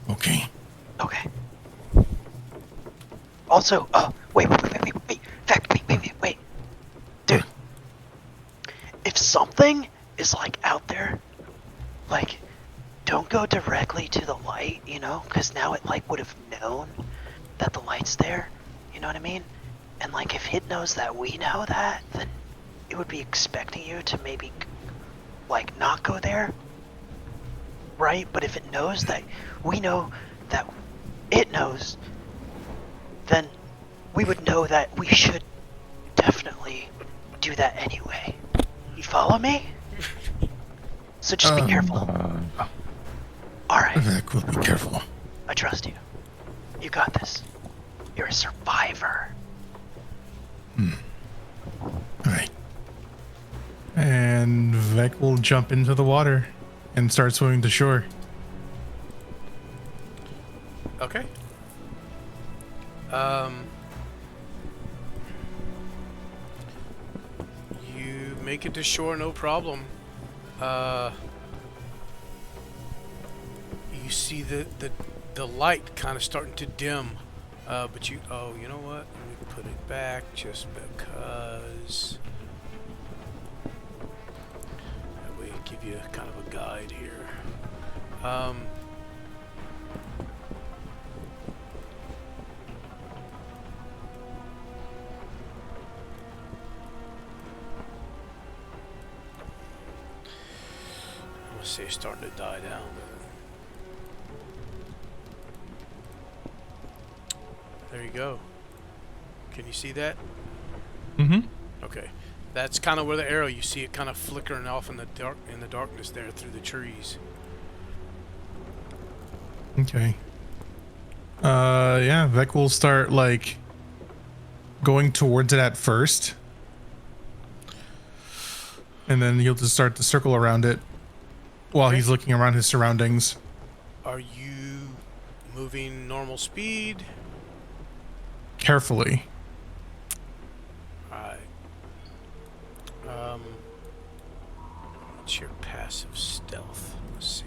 Okay. Okay. Also, wait. Vec, wait. Dude, if something is, like, out there, like, don't go directly to the light, you know? Because now it, like, would have known that the light's there, you know what I mean? And, like, if it knows that we know that, then it would be expecting you to maybe, like, not go there, right? But if it knows that we know that it knows, then we would know that we should definitely do that anyway. You follow me? So just be careful. Alright. Vec will be careful. I trust you. You got this. You're a survivor. Alright. And Vec will jump into the water and start swimming to shore. Okay. You make it to shore, no problem. You see the light kind of starting to dim, but you you know what? Let me put it back just because that way it give you kind of a guide here. See, it's starting to die down. There you go. Can you see that? Mm-hmm. Okay, that's kind of where the arrow. You see it kind of flickering off in the darkness there through the trees. Okay. Yeah, Vec will start, like, going towards it at first. And then he'll just start to circle around it while he's looking around his surroundings. Are you moving normal speed? Carefully. Alright. What's your passive stealth? Let's see.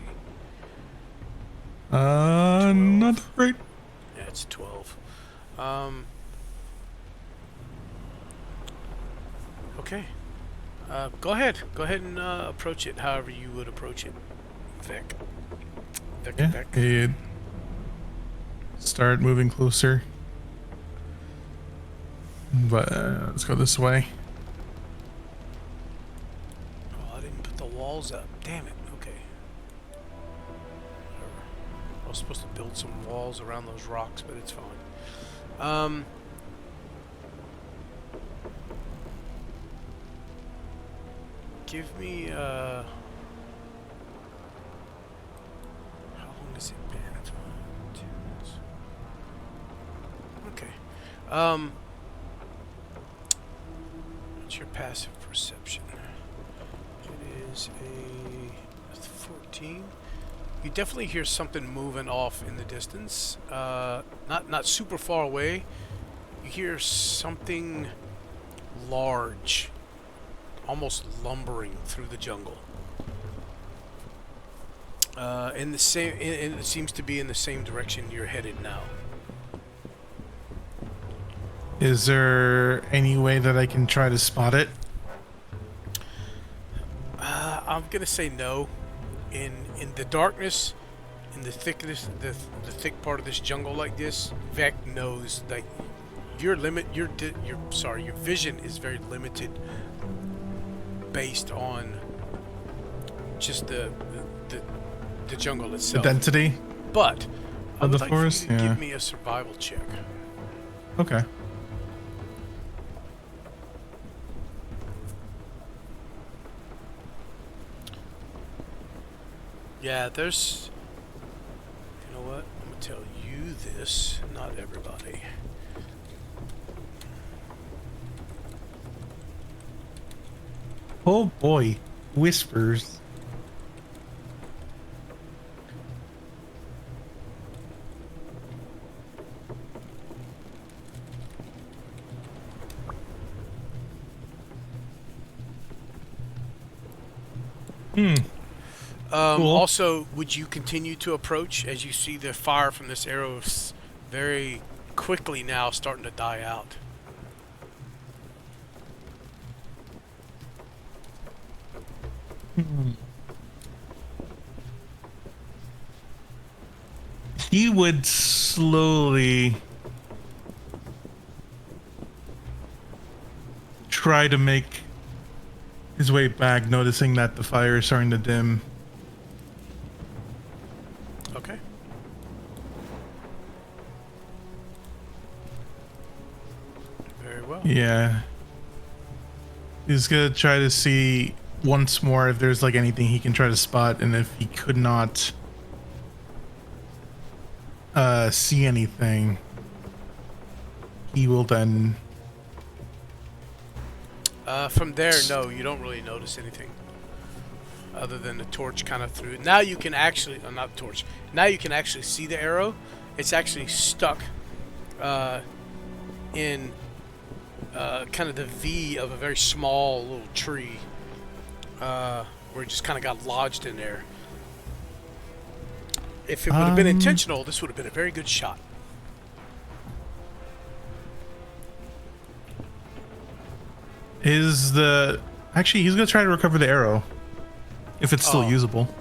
12. Not great. Yeah, it's 12. Okay. Go ahead and approach it however you would approach it. Vic. Vic, Yeah. Vic. It start moving closer. But let's go this way. Oh, I didn't put the walls up. Damn it. Okay. I was supposed to build some walls around those rocks, but it's fine. Give me, how long has it been? 2 minutes. Okay. What's your passive perception? It is a 14. You definitely hear something moving off in the distance. Not super far away. You hear something large, almost lumbering through the jungle. In the same, and it seems to be in the same direction you're headed now. Is there any way that I can try to spot it? I'm gonna say no. In the darkness, in the thickness, the thick part of this jungle like this, Vec knows like your vision is very limited based on just the jungle The itself. density But I of would the like forest? for you to Yeah. give me a survival check. Okay. Yeah, there's. You know what? I'm gonna tell you this, not everybody. Oh boy, whispers. Cool. Also, would you continue to approach as you see the fire from this arrow very quickly now starting to die out? He would slowly try to make his way back, noticing that the fire is starting to dim. Okay. Very well. Yeah. He's gonna try to see once more if there's like anything he can try to spot, and if he could not see anything, he will then. From there, no, you don't really notice anything other than the torch kind of through. Now you can actually, not torch. Now you can actually see the arrow. It's actually stuck in kind of the V of a very small little tree, where it just kind of got lodged in there. If it would have been intentional, this would have been a very good shot. Actually, he's gonna try to recover the arrow if it's still Oh. usable.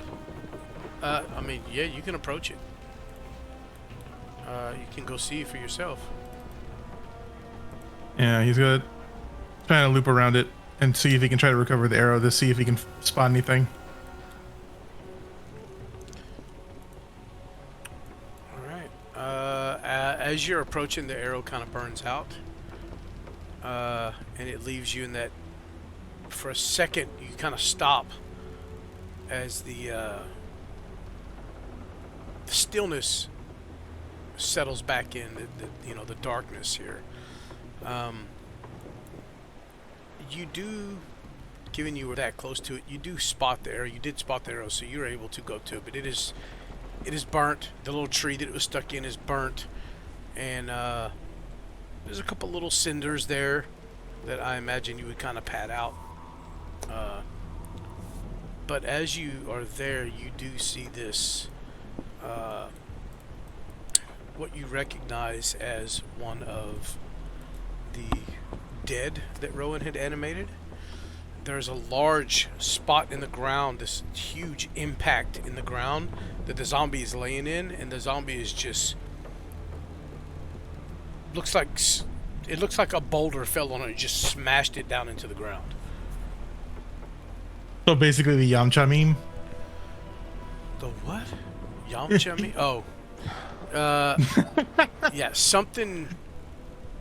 I mean, yeah, you can approach it. You can go see for yourself. Yeah, he's gonna try to loop around it and see if he can try to recover the arrow to see if he can spot anything. All right. As you're approaching, the arrow kind of burns out, and it leaves you in that. For a second, you kind of stop as the stillness settles back in. The darkness here. You do, given you were that close to it, you do spot the arrow. You did spot the arrow, so you're able to go to it. But it is burnt. The little tree that it was stuck in is burnt, and there's a couple little cinders there that I imagine you would kind of pat out. But as you are there, you do see this, what you recognize as one of the dead that Rowan had animated. there's a large spot in the ground, this huge impact in the ground that the zombie is laying in, and the zombie is just looks like a boulder fell on it and just smashed it down into the ground. So basically the Yamcha meme. The what? Yamcha me? Oh. Yeah, something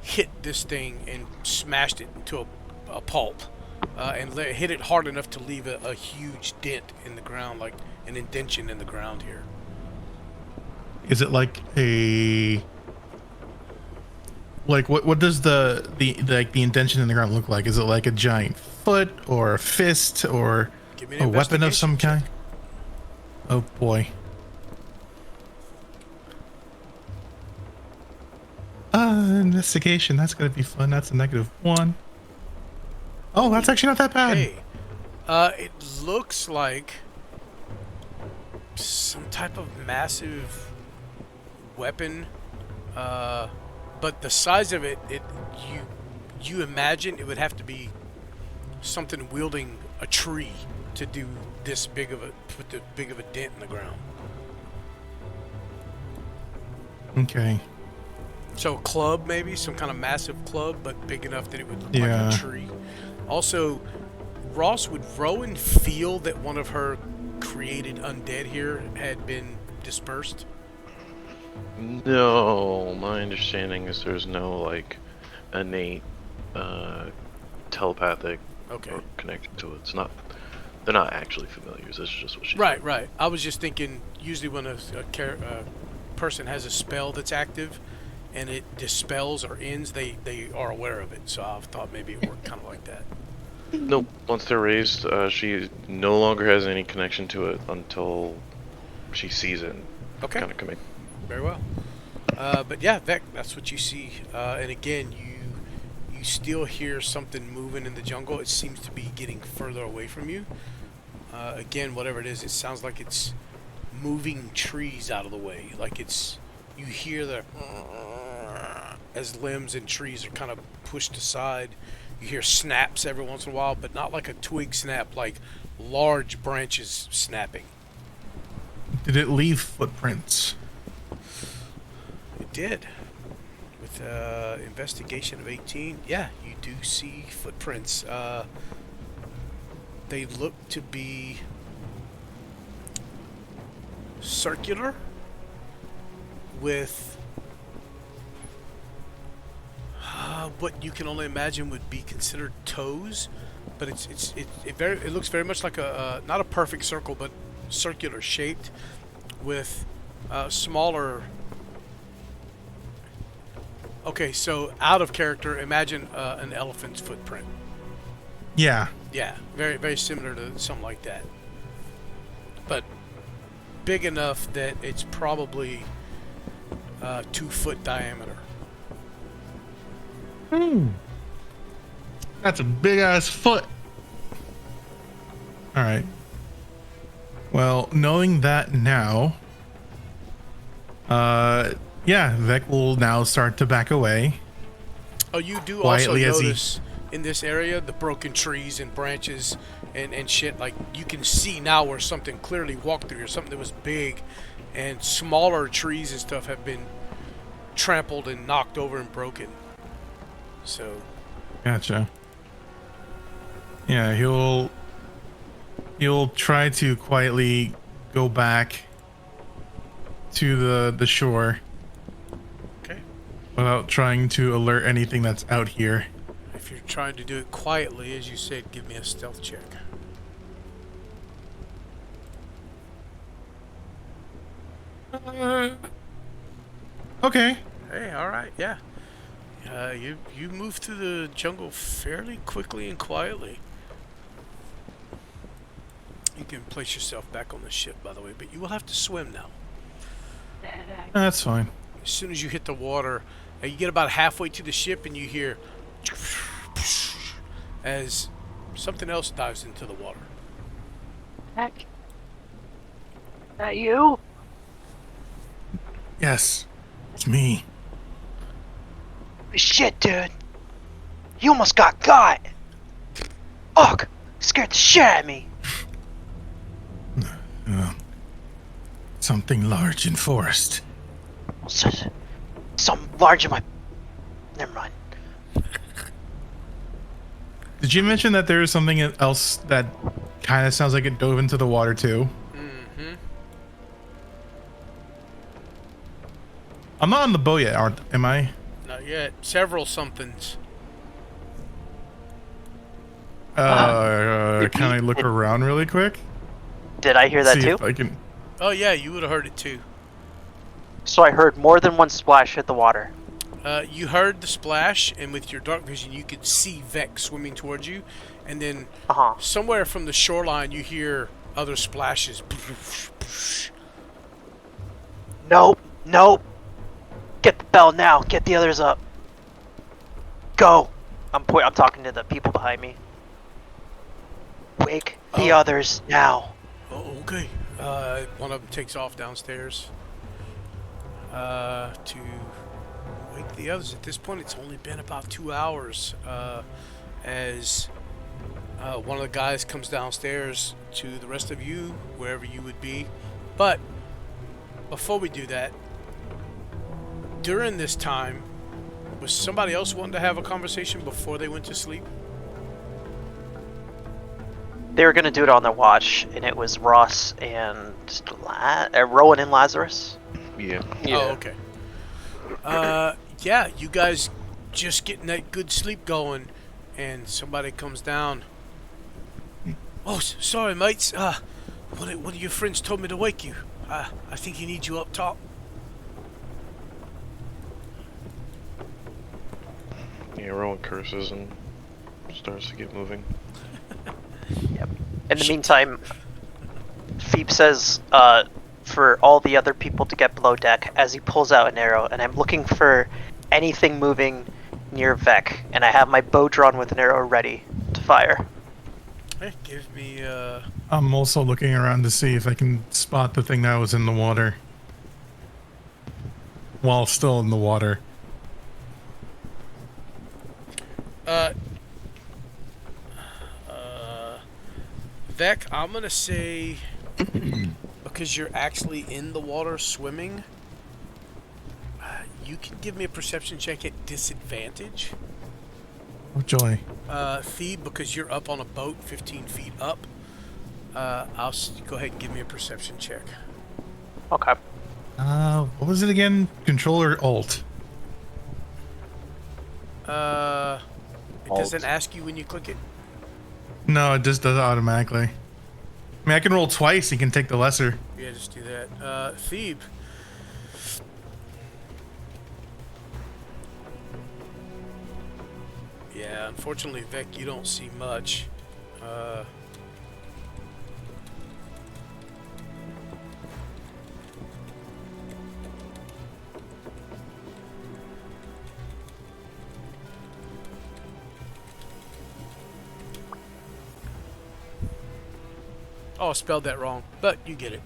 hit this thing and smashed it into a pulp. And hit it hard enough to leave a huge dent in the ground, like an indention in the ground here. Is it like a... Like, what does the indention in the ground look like? Is it like a giant foot or a fist or a weapon of some kind? Oh boy. Investigation. That's gonna be fun. That's a -1. Oh, that's actually not that bad. Hey, it looks like some type of massive weapon. But the size of it, you imagine it would have to be something wielding a tree to do this big of a dent in the ground. Okay. So a club, maybe some kind of massive club, but big enough that it would look Yeah. like a tree. Also, Ross, would Rowan feel that one of her created undead here had been dispersed? No, my understanding is there's no like innate telepathic Okay. or connection to it. It's not. They're not actually familiars. That's just what she. Right. I was just thinking, usually when a person has a spell that's active and it dispels or ends, they are aware of it. So I thought maybe it worked kind of like that. Nope. Once they're raised, she no longer has any connection to it until she sees it. Okay. Kind of commit. Very well. But yeah, Vec, that's what you see. And again, you still hear something moving in the jungle. It seems to be getting further away from you. Again, whatever it is, it sounds like it's moving trees out of the way. Like you hear the as limbs and trees are kind of pushed aside. You hear snaps every once in a while, but not like a twig snap, like large branches snapping. Did it leave footprints? It did. With investigation of 18, yeah, you do see footprints. They look to be circular with what you can only imagine would be considered toes, but it looks very much like a not a perfect circle, but circular shaped with smaller. Okay, so out of character, imagine an elephant's footprint. Yeah. Yeah, very, very similar to something like that. But big enough that it's probably 2 foot diameter. That's a big ass foot. All right. Well, knowing that now, yeah, Vec will now start to back away. Oh, you do Quietly also as he- notice in this area the broken trees and branches and shit. Like you can see now where something clearly walked through here, something that was big, and smaller trees and stuff have been trampled and knocked over and broken. So Gotcha. Yeah, he'll try to quietly go back to the shore. okay, Without trying to alert anything that's out here. if you're trying to do it quietly, as you said, give me a stealth check. Okay. Hey, all right, yeah. You move through the jungle fairly quickly and quietly. You can place yourself back on the ship, by the way, but you will have to swim now. That's fine. As soon as you hit the water, you get about halfway to the ship and you hear as something else dives into the water. Heck. That you? Yes. It's me. Shit, dude. You almost got. Ugh. scared the shit out of me. Something large in forest. Something large in my... Never mind. Did you mention that there is something else that kind of sounds like it dove into the water too? Mm-hmm. I'm not on the boat yet, am I? Not yet. Several somethings. Did Can I look around really quick? Did I hear that See too? if I can. Oh yeah, you would have heard it too. So I heard more than one splash hit the water. You heard the splash, and with your dark vision, you could see Vec swimming towards you, and then Uh-huh. somewhere from the shoreline, you hear other splashes. Nope. Nope. Get the bell now. Get the others up. Go. I'm talking to the people behind me. Wake the Oh. others now. Oh, okay. One of them takes off downstairs to wake the others. At this point, it's only been about 2 hours as one of the guys comes downstairs to the rest of you, wherever you would be. But before we do that, during this time, was somebody else wanting to have a conversation before they went to sleep? They were gonna do it on their watch, and it was Ross and Rowan and Lazarus. Yeah. Oh, okay. Yeah, you guys just getting that good sleep going, and somebody comes down. Oh, sorry, mates. One of your friends told me to wake you. I think he needs you up top. Yeah, Rowan curses and starts to get moving. Yep. In the meantime, Phoebe says for all the other people to get below deck as he pulls out an arrow, and I'm looking for anything moving near Vec, and I have my bow drawn with an arrow ready to fire. Hey, give me I'm also looking around to see if I can spot the thing that was in the water. While still in the water. Vec, I'm gonna say because you're actually in the water swimming, you can give me a perception check at disadvantage. Oh joy. Phoebe, because you're up on a boat 15 feet up, go ahead and give me a perception check. Okay. What was it again? Control or Alt? It doesn't ask you when you click it. No, it just does it automatically. I mean, I can roll twice. You can take the lesser. Yeah, just do that. Phoebe. Yeah, unfortunately, Vec, you don't see much. Oh, I spelled that wrong, but you get it.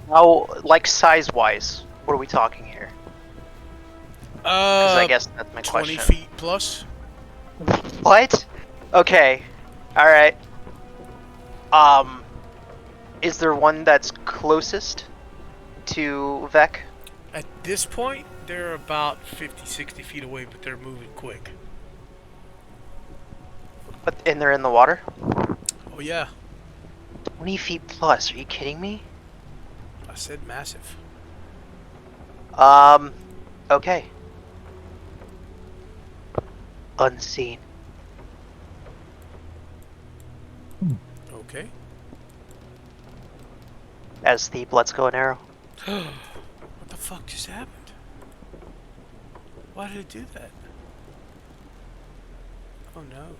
How, like, size-wise, what are we talking here? Because I guess that's my 20 question. feet plus. What? Okay. Alright. Is there one that's closest to Vec? At this point, they're about 50, 60 feet away, but they're moving quick. And they're in the water? Oh, yeah. 20 feet plus, are you kidding me? I said massive. Okay. Unseen. Okay. As the let's go an arrow. What the fuck just happened? Why did it do that? Oh no.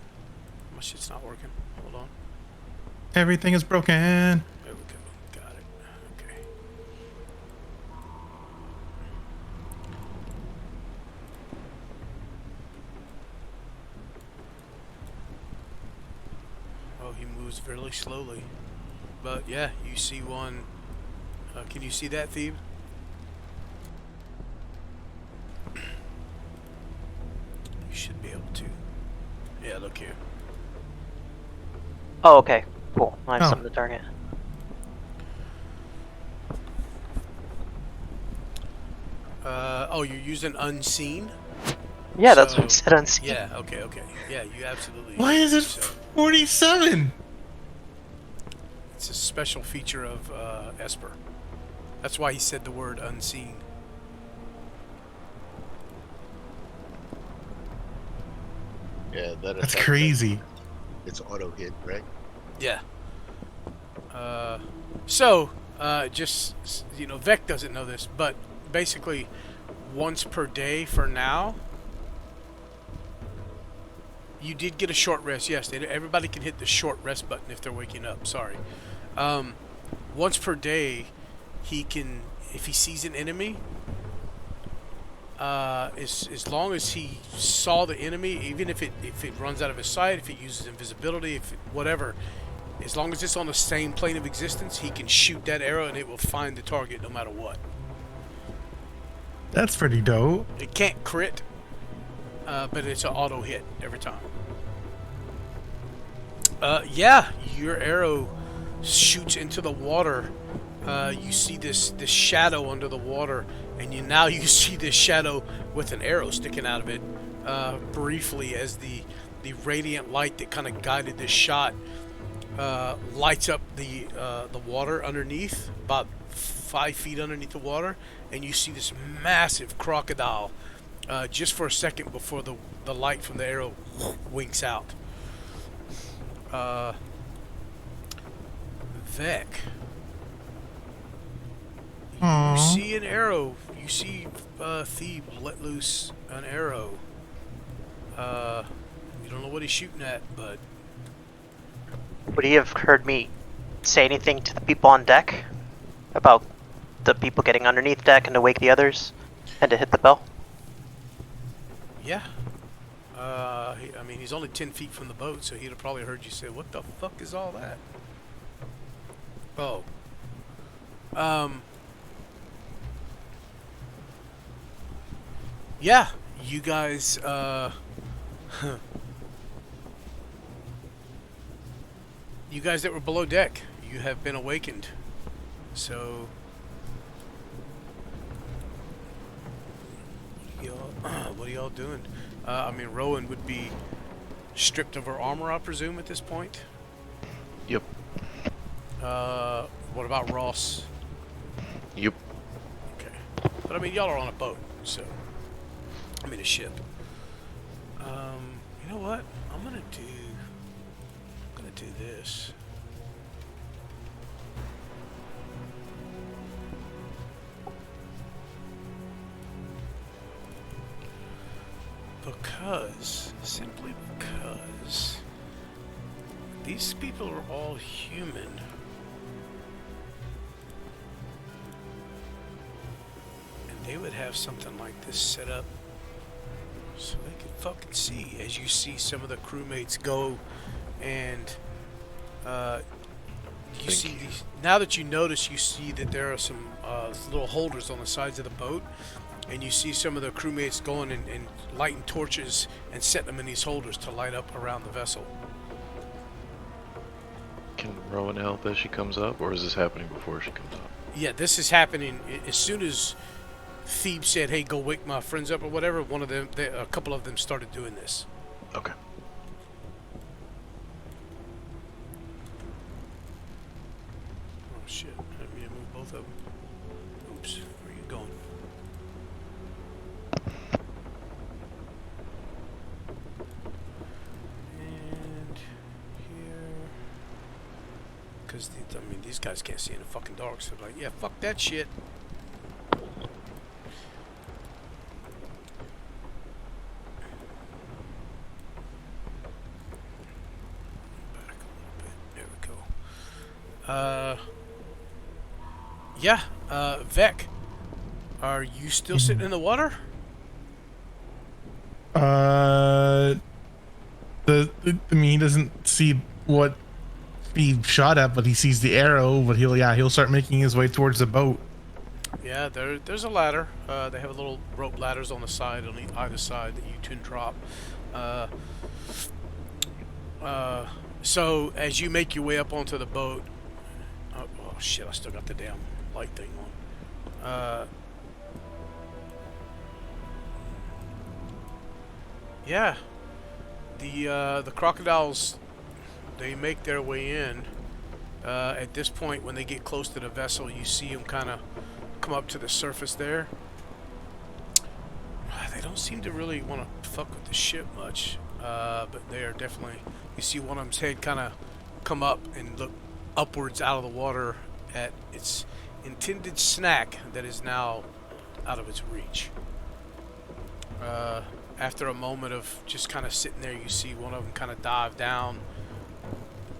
My shit's not working. Hold on. Everything is broken. There we go. Got it. Okay. Oh, he moves really slowly. But yeah, you see one. Can you see that, Thebe? You should be back here. Oh, okay. Cool. I have Oh. something to target. Oh, you're using unseen? Yeah, that's what I So- said unseen. Yeah, okay. Yeah, you absolutely. Why is it so 47? it's a special feature of Esper. That's why he said the word unseen. Yeah, that That's attack, crazy. it's auto hit, right? Yeah. Just, Vec doesn't know this, but basically, once per day for now, you did get a short rest. Yes, everybody can hit the short rest button if they're waking up. Sorry. Once per day, he can, if he sees an enemy, as long as he saw the enemy, even if it runs out of his sight, if it uses invisibility, whatever, as long as it's on the same plane of existence, he can shoot that arrow and it will find the target no matter what. That's pretty dope. It can't crit, but it's an auto hit every time. Yeah, your arrow shoots into the water. You see this shadow under the water, and now you see this shadow with an arrow sticking out of it. Briefly, as the radiant light that kind of guided this shot lights up the water underneath, about 5 feet underneath the water, and you see this massive crocodile just for a second before the light from the arrow winks out. Vec, you Aww. see an arrow. You see Thebe let loose an arrow. You don't know what he's shooting at, but Would he have heard me say anything to the people on deck about the people getting underneath deck and to wake the others and to hit the bell? yeah. He's only 10 feet from the boat, so he'd have probably heard you say, "What the fuck is all that?" Oh. Yeah, you guys, you guys that were below deck, you have been awakened. So, what are y'all doing? Rowan would be stripped of her armor, I presume, at this point. Yep. What about Ross? Yep. Okay. But y'all are on a boat, so a ship. You know what? I'm gonna do this. Simply because these people are all human. And they would have something like this set up so they could fucking see. As you see some of the crewmates go and you see these, now that you notice, you see that there are some little holders on the sides of the boat, and you see some of the crewmates going and lighting torches and setting them in these holders to light up around the vessel. Can Rowan help as she comes up, or is this happening before she comes up? Yeah, this is happening as soon as Thebe said, "Hey, go wake my friends up," or whatever. A couple of them started doing this. Okay. Oh shit! I didn't mean to move both of them. Oops, where are you going? And here, because these guys can't see in the fucking dark, so they're like, yeah, fuck that shit. Back a little bit. There we go. Yeah, Vec, are you still sitting in the water? He doesn't see what he shot at, but he sees the arrow. But he'll start making his way towards the boat. Yeah, there's a ladder. They have little rope ladders on the side, on either side that you can drop. So as you make your way up onto the boat, oh shit! I still got the damn light thing on. Yeah, the crocodiles, they make their way in. At this point, when they get close to the vessel, you see them kind of come up to the surface there. They don't seem to really want to fuck with the ship much, but they are definitely. You see one of them's head kind of come up and look upwards out of the water at its intended snack that is now out of its reach. After a moment of just kind of sitting there, you see one of them kind of dive down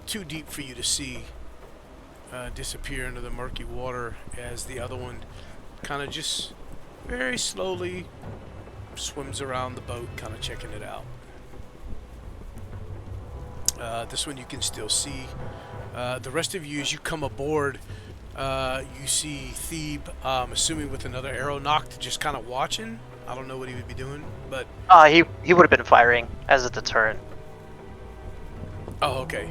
too deep for you to see, disappear into the murky water, as the other one kind of just very slowly swims around the boat, kind of checking it out. This one you can still see. The rest of you, as you come aboard, you see Thebe, assuming with another arrow knocked, just kind of watching. I don't know what he would be doing, but... He would have been firing as a deterrent. Oh, okay.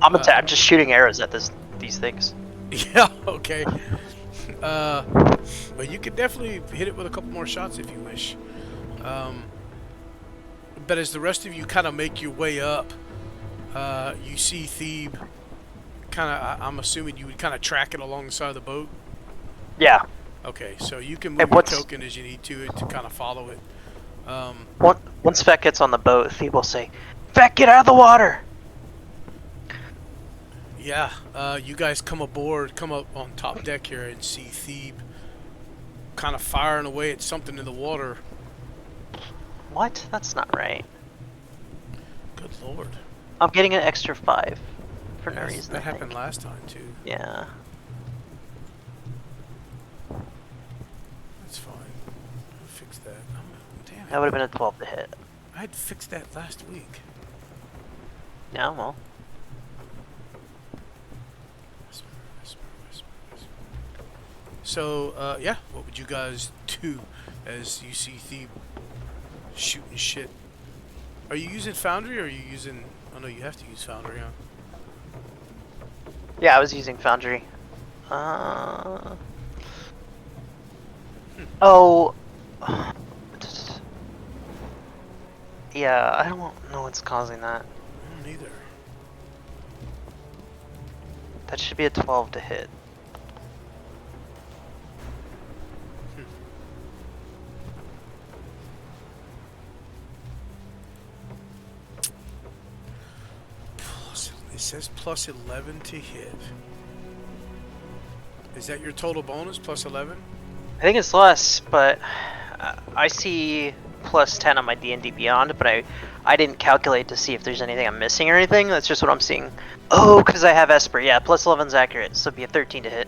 I'm just shooting arrows at these things. Yeah, okay. But you could definitely hit it with a couple more shots if you wish. But as the rest of you kind of make your way up, you see Thebe kind of, I'm assuming you would kind of track it along the side of the boat? Yeah. Okay, so you can move your token as you need to kind of follow it. Once Vec gets on the boat, Thebe will say, "Vec, get out of the water!" Yeah, you guys come aboard, come up on top deck here and see Thebe kind of firing away at something in the water. What? That's not right. Good lord. I'm getting an extra 5 for no reason. That happened last time too. Yeah. That's fine. I'll fix that. Damn it. That would have been a 12 to hit. I had fixed that last week. Yeah, well. So, yeah, what would you guys do as you see Thebe shooting shit? Are you using Foundry or are you using... Oh no, you have to use Foundry, huh? Yeah, I was using Foundry. Oh. Yeah, I don't know what's causing that. Neither. That should be a 12 to hit. It says plus 11 to hit. Is that your total bonus, plus 11? I think it's less, but I see plus 10 on my DnD Beyond, but I didn't calculate to see if there's anything I'm missing or anything. That's just what I'm seeing. Oh, because I have Esper. Yeah, plus 11's accurate, so it'd be a 13 to hit.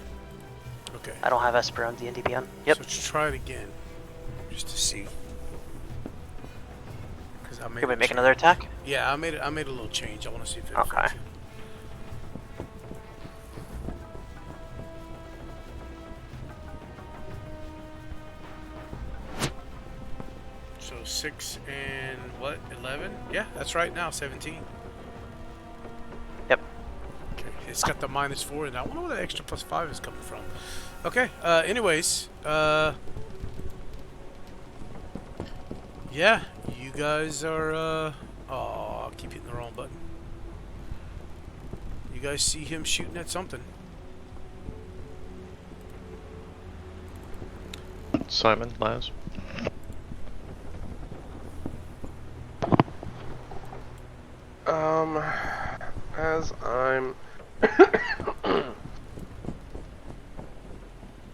Okay. I don't have Esper on DnD Beyond. Yep. So let's try it again, just to see. Can we make another attack? Yeah, I made a little change. I want to see if it Okay. affects it. So 6 and what? 11? Yeah, that's right now. 17. Yep. Okay, it's got the -4, and I wonder where the extra +5 is coming from. Okay. Anyways, yeah, you guys are. Oh, I keep hitting the wrong button. You guys see him shooting at something. Simon, Laz. As I'm...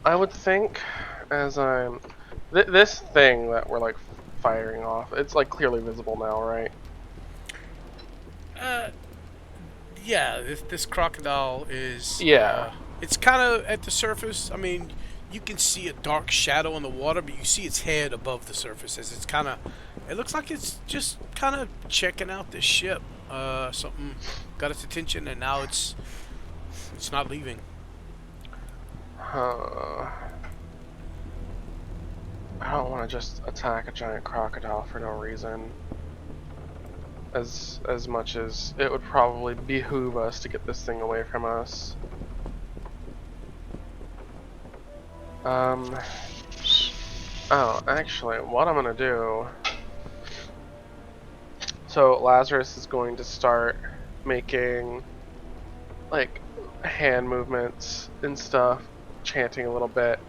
I would think, as I'm... this thing that we're, like, firing off, it's, like, clearly visible now, right? Yeah, this crocodile is... Yeah. It's kind of at the surface. I mean, you can see a dark shadow in the water, but you see its head above the surface as it's kind of... It looks like it's just kind of checking out the ship. Something got its attention, and now it's not leaving. I don't want to just attack a giant crocodile for no reason. as much as it would probably behoove us to get this thing away from us. Oh, actually, what I'm gonna do. So Lazarus is going to start making like hand movements and stuff, chanting a little bit.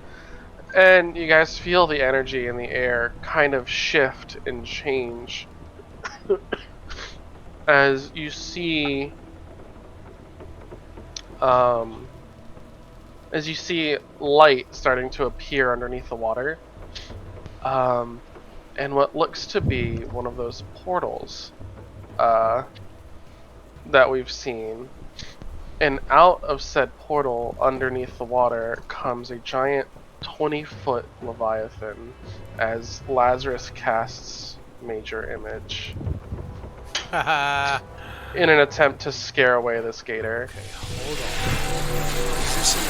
And you guys feel the energy in the air kind of shift and change as you see light starting to appear underneath the water. And what looks to be one of those portals that we've seen. And out of said portal, underneath the water, comes a giant 20-foot Leviathan as Lazarus casts Major Image Haha. in an attempt to scare away this gator. Okay, hold on. Is this an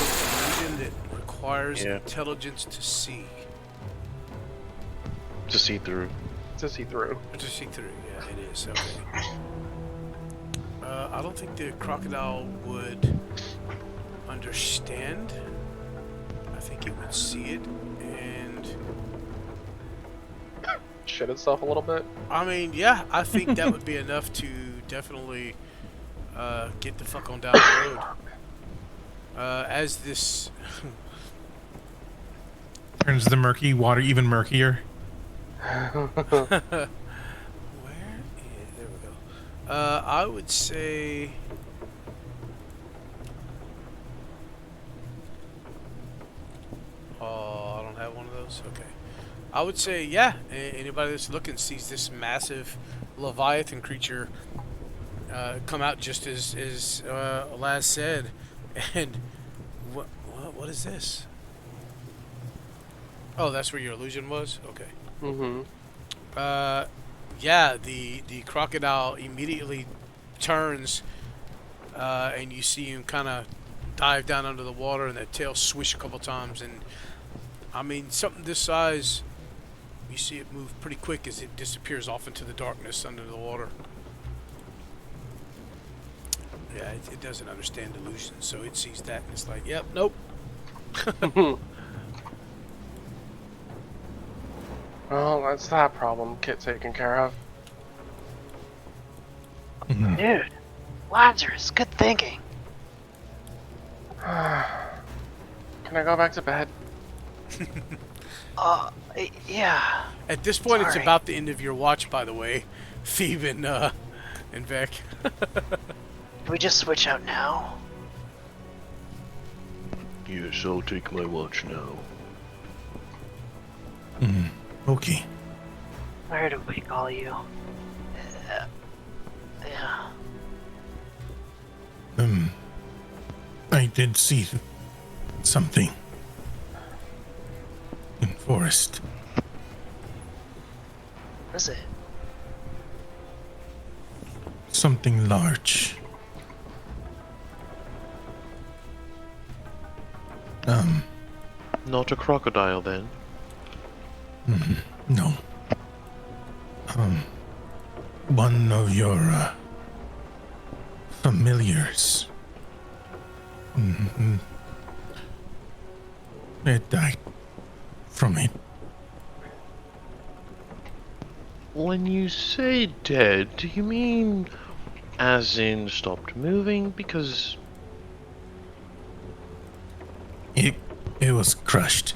illusion that requires Yeah. intelligence to see? To see through. To see through. Or to see through, yeah, it is. Okay. I don't think the crocodile would understand. I think it would see it and... Shit itself a little bit. I mean, yeah, I think that would be enough to definitely get the fuck on down the road. As this... Turns the murky water even murkier. Where is... There we go. I would say... Oh, I don't have one of those? Okay. I would say, yeah, anybody that's looking sees this massive Leviathan creature come out just as Laz said. And what is this? Oh, that's where your illusion was? Okay. Mm-hmm. Yeah, the crocodile immediately turns, and you see him kind of dive down under the water, and that tail swish a couple times. And I mean, something this size, you see it move pretty quick as it disappears off into the darkness under the water. Yeah, it doesn't understand illusions, so it sees that and it's like, yep, nope. Well, that's that problem. Kit taken care of. Dude, Lazarus, good thinking. Can I go back to bed? Yeah. At this point, it's Sorry. about the end of your watch, by the way, Phoebe and Vec. Can we just switch out now? Yes, I'll take my watch now. Okay. Where do we call you? Yeah. I did see something in forest. What is it? Something large. Not a crocodile then. No. One of your familiars. It died from it. When you say dead, do you mean as in stopped moving? Because It was crushed.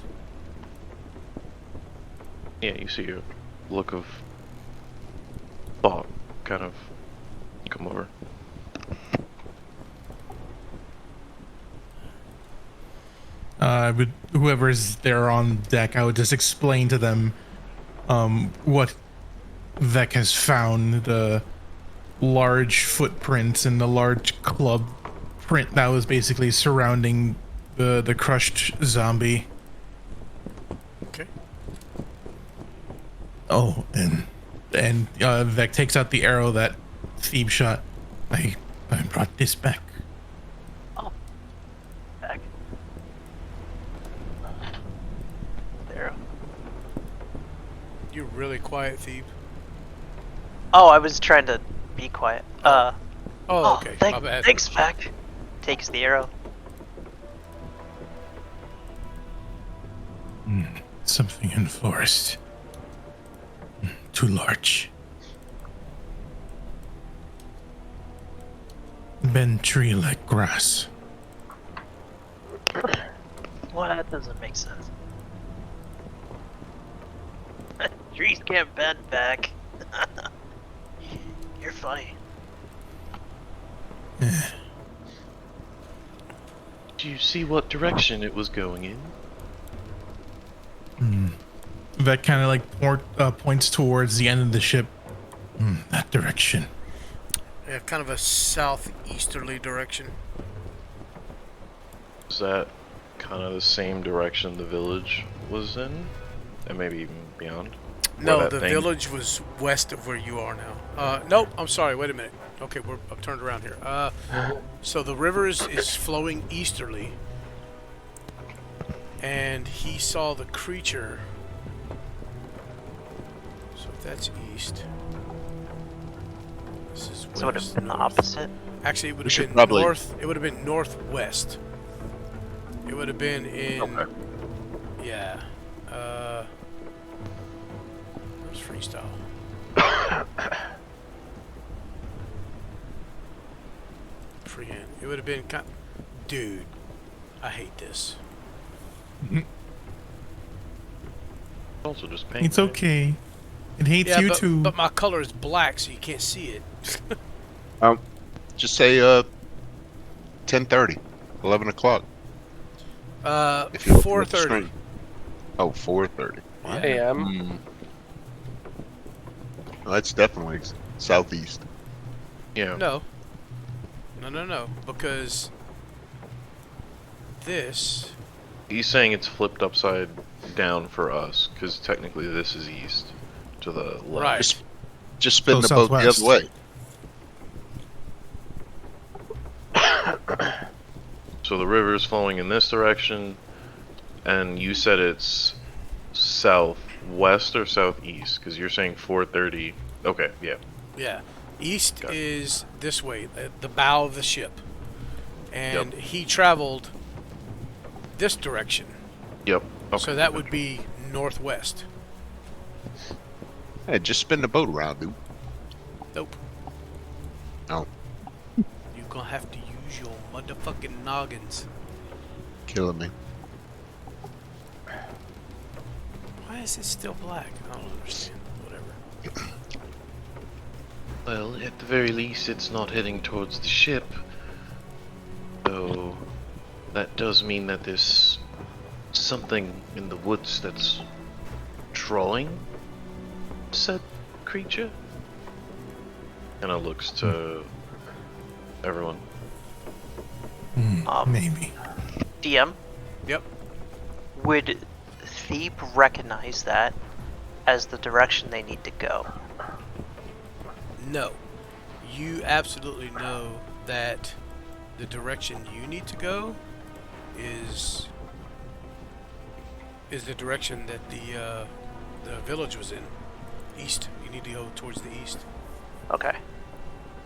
yeah, you see a look of thought kind of come over. Whoever's there on deck, I would just explain to them what Vec has found, the large footprints and the large club print that was basically surrounding the crushed zombie. Okay. Oh, and Vec takes out the arrow that Thebe shot. I brought this back. Back. There. You're really quiet, Thebe. Oh, I was trying to be quiet. Oh, okay. My bad. Thanks, Mac. Takes the arrow. Something in forest. Too large. Bend tree like grass. Well, that doesn't make sense. Trees can't bend back. You're funny. Do you see what direction it was going in? That kind of like points towards the end of the ship. That direction. Yeah, kind of a southeasterly direction. Is that kind of the same direction the village was in? And maybe even beyond? No, Where the that thing- village was west of where you are now. Nope, I'm sorry, wait a minute. Okay, I'm turned around here. So the river is flowing easterly. And he saw the creature. So if that's east. This is west. So it would have been the north. opposite. Actually, it would We have should been probably- north. It would have been northwest. It would have been in. Okay. Yeah. That's freestyle. Freehand. It would have been kind. Dude, I hate this. Also just paint. It's okay. It hates Yeah, you but, too. but my color is black, so you can't see it. Just say 10:30, 11 o'clock. If you look at the 4:30. screen. Oh, 4:30. AM. Well, that's definitely southeast. Yeah. No, because this. He's saying it's flipped upside down for us, because technically this is east to the left. Right. Just spin So the boat the southwest. other way. So the river is flowing in this direction, and you said it's southwest or southeast, because you're saying 4:30. Okay, yeah. Yeah, east Got it. is this way, the bow of the ship, and Yep. he traveled this direction, Yep. Okay. so that would be northwest. Hey, just spin the boat around, dude. Nope. No, You're gonna have to use your motherfucking noggins. killing me. Why is it still black? I don't understand. Whatever. Well, at the very least, it's not heading towards the ship. So that does mean that there's something in the woods that's drawing said creature. Kind of looks to everyone. Maybe. DM, Yep. would Thebe recognize that as the direction they need to go? No. You absolutely know that the direction you need to go is the direction that the village was in. East. You need to go towards the east. Okay.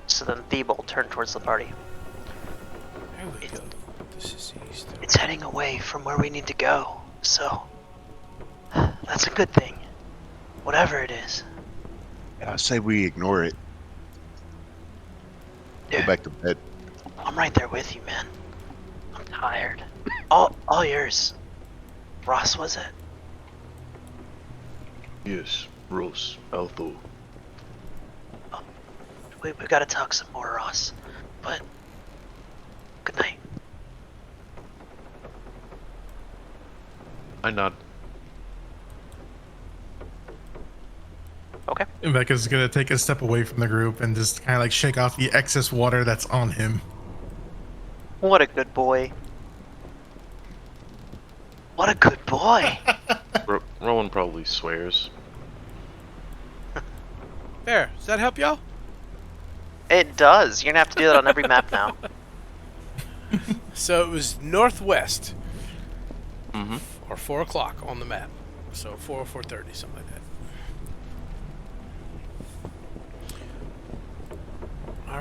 So then Thebe will turn towards the party. There we go. This is east. It's heading away from where we need to go, so that's a good thing. Whatever it is. I say we ignore it. Go Yeah. back to bed. I'm right there with you, man. I'm tired. All yours. Ross, was it? Yes, Ross, Alto. We gotta talk some more, Ross. But good night. I nod. Okay. Becca's gonna take a step away from the group and just kind of like shake off the excess water that's on him. What a good boy. What a good boy. Rowan probably swears. There. Does that help y'all? It does. You're gonna have to do that on every map now. So it was northwest, Mm-hmm. or 4 o'clock on the map. So 4 or 4:30, something like that.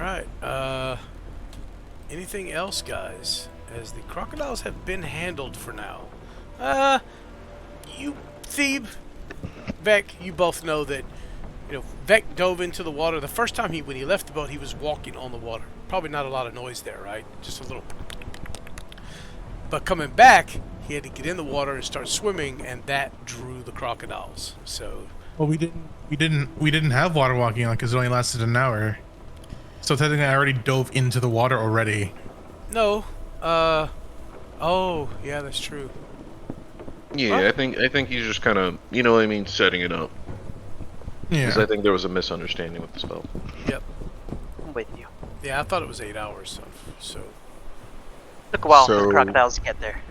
right. Anything else, guys? As the crocodiles have been handled for now. You, Thebe, Vec, you both know that, Vec dove into the water. The first time when he left the boat, he was walking on the water. Probably not a lot of noise there, right? Just a little. But coming back, he had to get in the water and start swimming, and that drew the crocodiles. So. Well, we didn't have water walking on because it only lasted an hour. So technically, I already dove into the water already. No. Oh, yeah, that's true. Yeah, Huh? I think he's just kind of, you know what I mean, setting it up. Because Yeah. I think there was a misunderstanding with the spell. Yep. I'm with you. Yeah, I thought it was 8 hours. So. Took a while for So- the crocodiles to get there.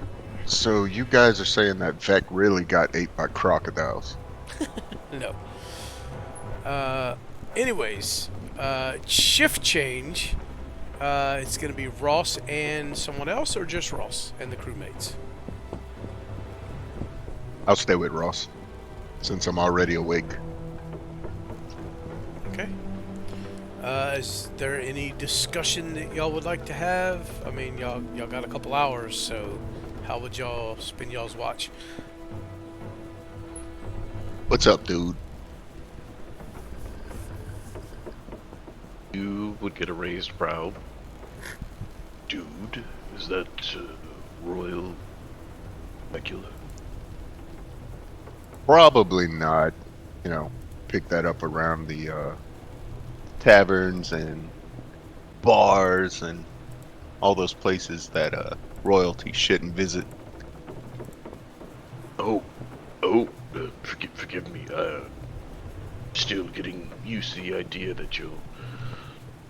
So you guys are saying that Vec really got ate by crocodiles? No. Anyways, shift change. It's going to be Ross and someone else, or just Ross and the crewmates? I'll stay with Ross, since I'm already awake. Okay. Is there any discussion that y'all would like to have? I mean, y'all got a couple hours, so how would y'all spend y'all's watch? What's up, dude? You would get a raised brow. Dude, is that royal macula? Probably not. You know, pick that up around the taverns and bars and all those places that royalty shouldn't visit. Oh, forgive me. Still getting used to the idea that you're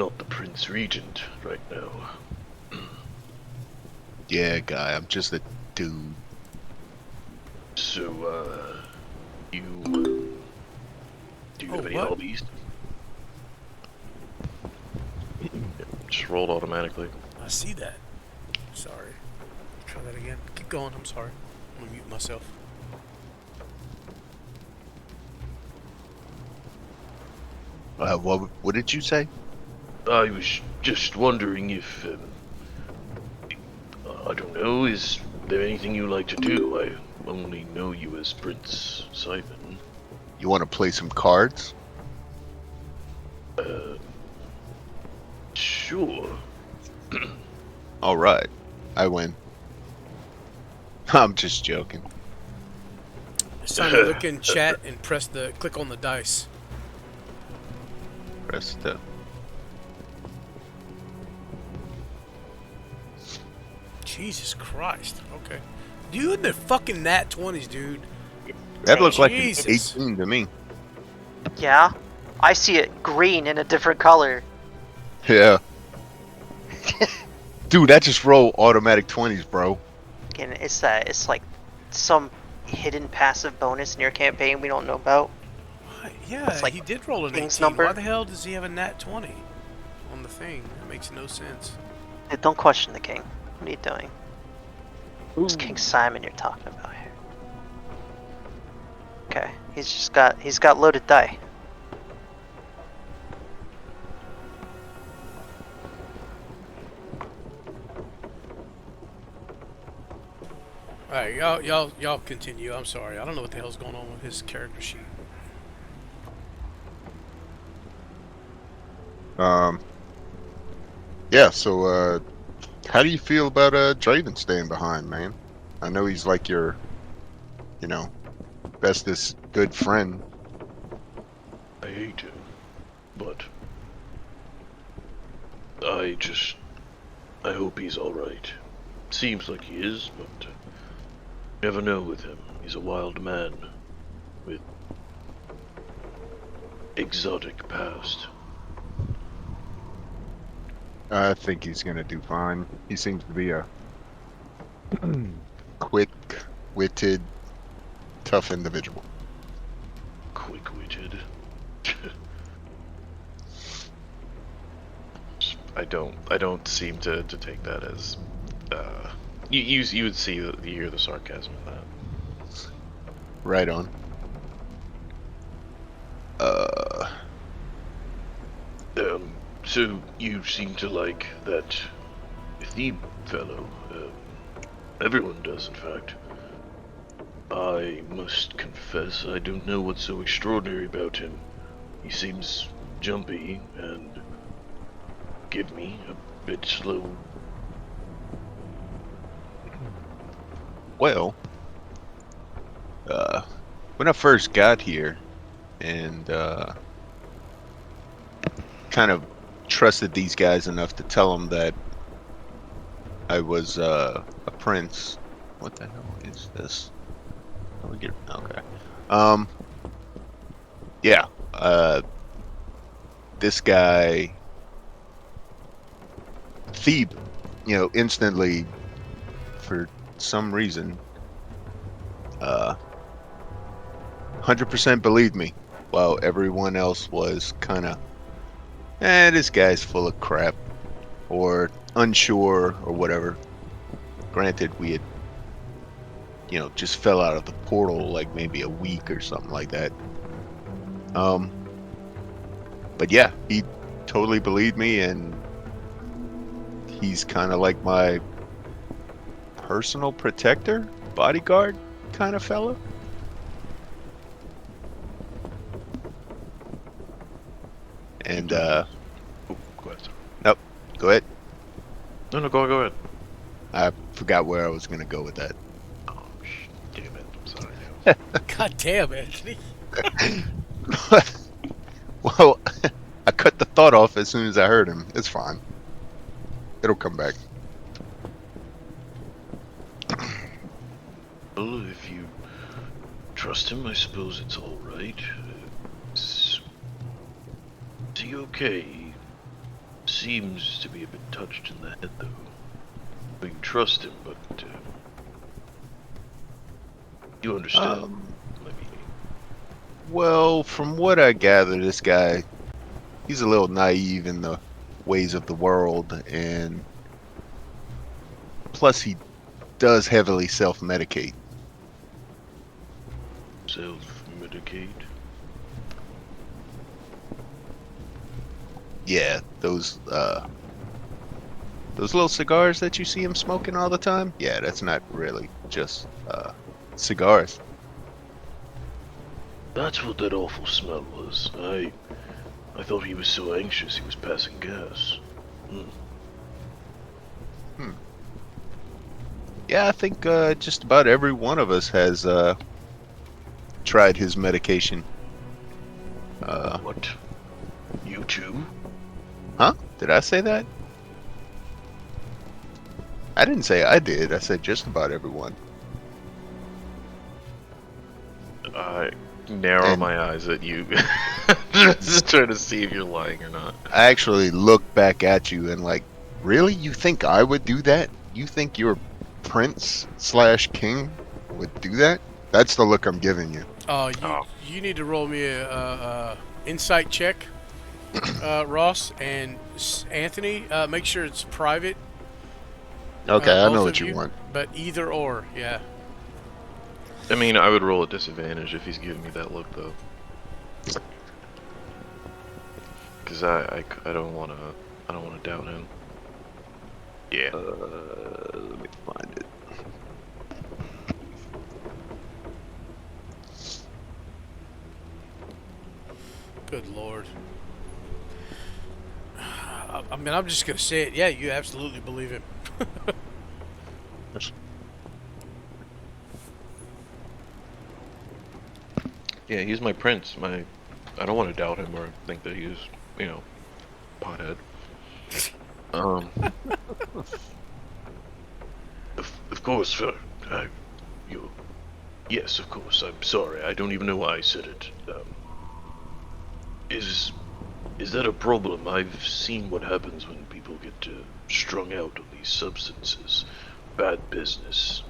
not the Prince Regent right now. Yeah, guy, I'm just a dude. So, do you have any what? hobbies? Just rolled automatically. I see that. Sorry. Try that again. Keep going. I'm sorry. I'm gonna mute myself. What did you say? I was just wondering if, I don't know, is there anything you like to do? I only know you as Prince Simon. You want to play some cards? Sure. All right, I win. I'm just joking. It's time to look in chat and click on the dice. Press the. Jesus Christ. Okay. Dude, the fucking nat 20s, dude. That looks like an Jesus. 18 to me. Yeah, I see it green in a different color. Yeah. Dude, that just roll automatic 20s, bro. And it's like some hidden passive bonus in your campaign we don't know about. Yeah, It's like he did roll an King's 18. number. Why the hell does he have a nat 20 on the thing? That makes no sense. Dude, don't question the king. What are you doing? It's King Simon you're talking about here. Okay, he's got loaded die. Alright, y'all continue. I'm sorry. I don't know what the hell's going on with his character sheet. Yeah, so, how do you feel about, Draven staying behind, man? I know he's like your, bestest good friend. I hate him, but I hope he's alright. Seems like he is, but never know with him. He's a wild man with exotic past. I think he's gonna do fine. He seems to be a quick-witted, tough individual. Quick-witted. I don't seem to take that as you would see you hear the sarcasm in that. Right on. So you seem to like that Thebe fellow. Everyone does, in fact. I must confess, I don't know what's so extraordinary about him. He seems jumpy and, give me, a bit slow. Well, when I first got here and kind of trusted these guys enough to tell them that I was a prince. What the hell is this? How do we get okay? Yeah. This guy, Thebe, instantly, for some reason, 100% believed me, while everyone else was kind of, this guy's full of crap, or unsure, or whatever. Granted, we had, just fell out of the portal like maybe a week or something like that. But yeah, he totally believed me, and he's kind of like my personal protector, bodyguard kind of fella. And Oh, go ahead. nope, go ahead. No, go ahead. I forgot where I was gonna go with that. Oh, damn it. I'm sorry. God damn, Anthony. Well, I cut the thought off as soon as I heard him. It's fine. It'll come back. Well, if you trust him, I suppose it's all right. Is he okay? He seems to be a bit touched in the head, though. We can trust him, but you understand my meaning. Well, from what I gather, this guy, he's a little naive in the ways of the world, and plus he does heavily self-medicate. Self-medicate? Yeah, those little cigars that you see him smoking all the time, yeah, that's not really just cigars. That's what that awful smell was. I thought he was so anxious he was passing gas. Yeah, I think just about every one of us has tried his medication. What? You too? Huh? Did I say that? I didn't say I did. I said just about everyone. I narrow And- my eyes at you. Just trying to see if you're lying or not. I actually looked back at you and like, really? You think I would do that? You think your prince/king would do that? That's the look I'm giving you. You need to roll me a insight check, Ross, and Anthony. Make sure it's private. Okay, I both know of what you want. But either or, yeah. I mean, I would roll at disadvantage if he's giving me that look, though. Because I don't want to doubt him. Yeah. Let me find it. Good lord. I mean, I'm just gonna say it. Yeah, you absolutely believe him. Yeah, he's my prince. I don't want to doubt him or think that he's, pothead. Of course, sir. Yes, of course. I'm sorry. I don't even know why I said it. Is that a problem? I've seen what happens when people get strung out on these substances. Bad business.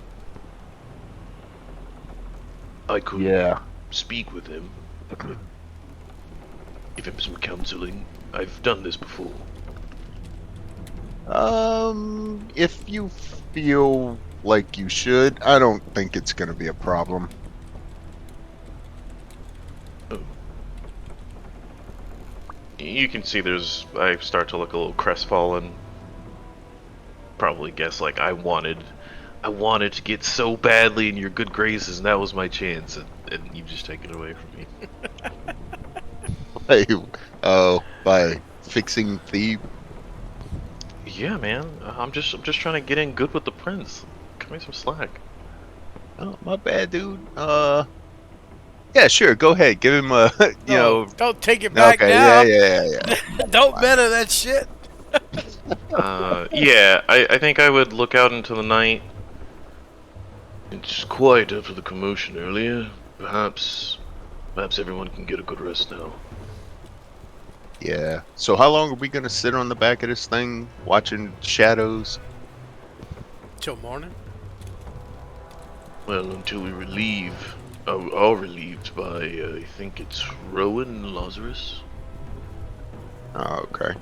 I could speak with him, give him some counseling. I've done this before. If you feel like you should, I don't think it's gonna be a problem. Oh. You can see I start to look a little crestfallen. Probably guess like I wanted to get so badly in your good graces, and that was my chance, and you just take it away from me. Hey, oh, by fixing Thebe? Yeah, man. I'm just trying to get in good with the prince. Cut me some slack. Oh, my bad, dude. Yeah, sure. Go ahead. Give him a, you No, know. don't take it back Okay, now. yeah. Don't meta that shit. Yeah, I think I would look out into the night. It's quiet after the commotion earlier. Perhaps everyone can get a good rest now. Yeah. So how long are we gonna sit on the back of this thing watching shadows? Till morning. Well, until we relieve, are relieved by, I think it's Rowan and Lazarus. Oh, okay.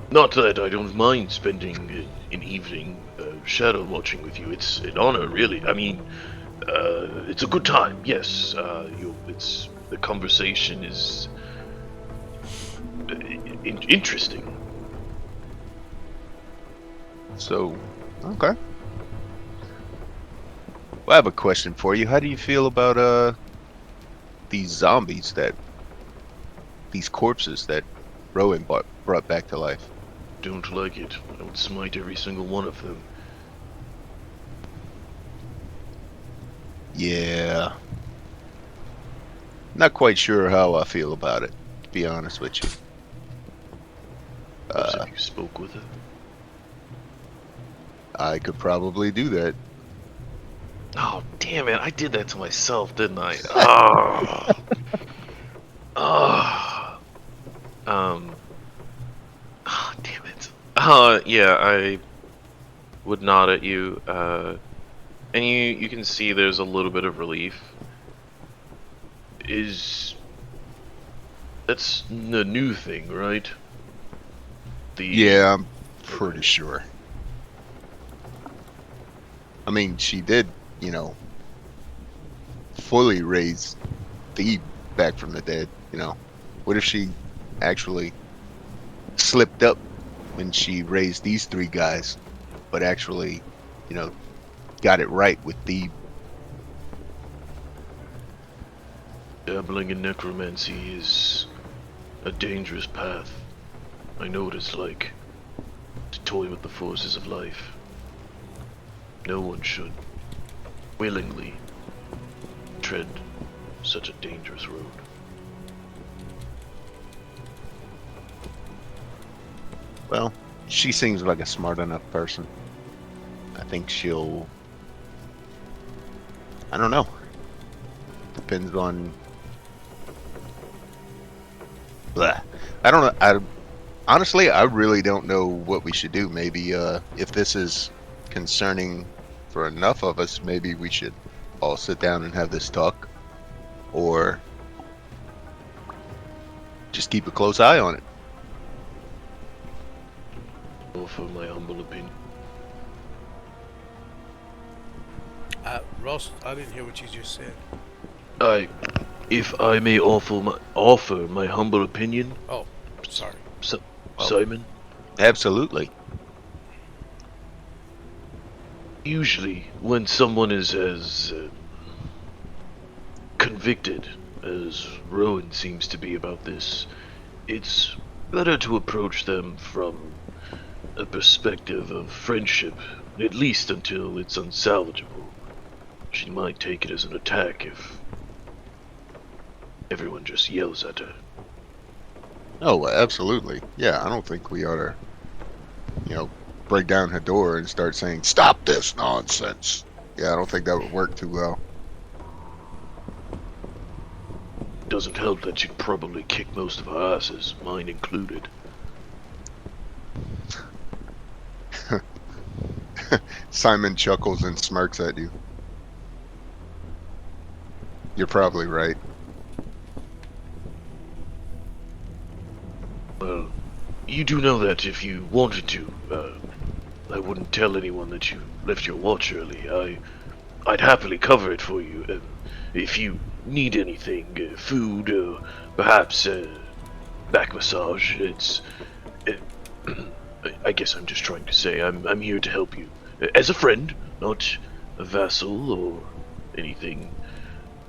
Not that I don't mind spending an evening shadow watching with you. It's an honor, really. I mean, it's a good time. Yes, it's the conversation is interesting. So, okay. Well, I have a question for you. How do you feel about these these corpses that Rowan brought back to life? Don't like it. I would smite every single one of them. Yeah. Not quite sure how I feel about it, to be honest with you. Perhaps if you spoke with her. I could probably do that. Oh, damn it. I did that to myself, didn't I? Oh. Oh. Oh, damn it. Yeah, I would nod at you, and you can see there's a little bit of relief. That's the new thing, right? Yeah, I'm pretty sure. I mean, she did, you know, fully raise Thebe back from the dead, you know. What if she actually slipped up when she raised these three guys, but actually, you know, got it right with Thebe? Dabbling in necromancy is a dangerous path. I know what it's like to toy with the forces of life. No one should willingly tread such a dangerous road. Well, she seems like a smart enough person. I think she'll... I don't know. Depends on... Blah. I don't know. Honestly, I really don't know what we should do. Maybe if this is concerning for enough of us, maybe we should all sit down and have this talk. Or just keep a close eye on it. For my humble opinion. Ross, I didn't hear what you just said. If I may offer my humble opinion. Oh, sorry. Simon? Absolutely. Usually, when someone is as convicted as Rowan seems to be about this, it's better to approach them from a perspective of friendship, at least until it's unsalvageable. She might take it as an attack if everyone just yells at her. Oh, absolutely. Yeah, I don't think we ought to, you know, break down her door and start saying, "Stop this nonsense." Yeah, I don't think that would work too well. Doesn't help that she'd probably kick most of our asses, mine included. Simon chuckles and smirks at you. You're probably right. Well, you do know that if you wanted to, I wouldn't tell anyone that you left your watch early. I'd happily cover it for you. If you need anything, food, or perhaps back massage. I guess I'm just trying to say I'm here to help you as a friend, not a vassal or anything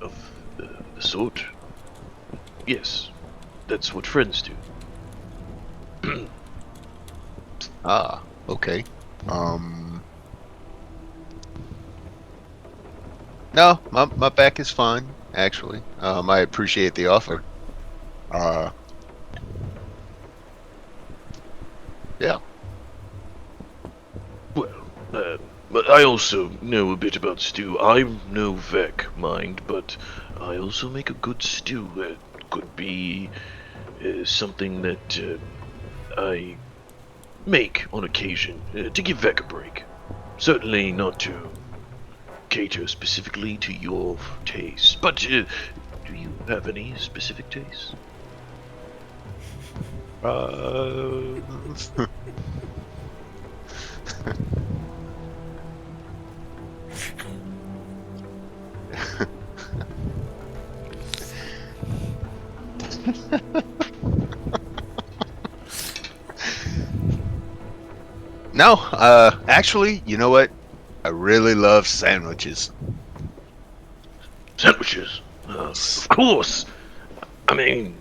of the sort. Yes, that's what friends do. Ah, okay. No, my back is fine, actually. I appreciate the offer. Uh, yeah. Well, but I also know a bit about stew. I'm no Vec, mind, but I also make a good stew. It could be something that I make on occasion to give Vec a break. Certainly not to cater specifically to your taste. But do you have any specific tastes? Uh, no, actually, you know what? I really love sandwiches. Sandwiches. Of course. I mean,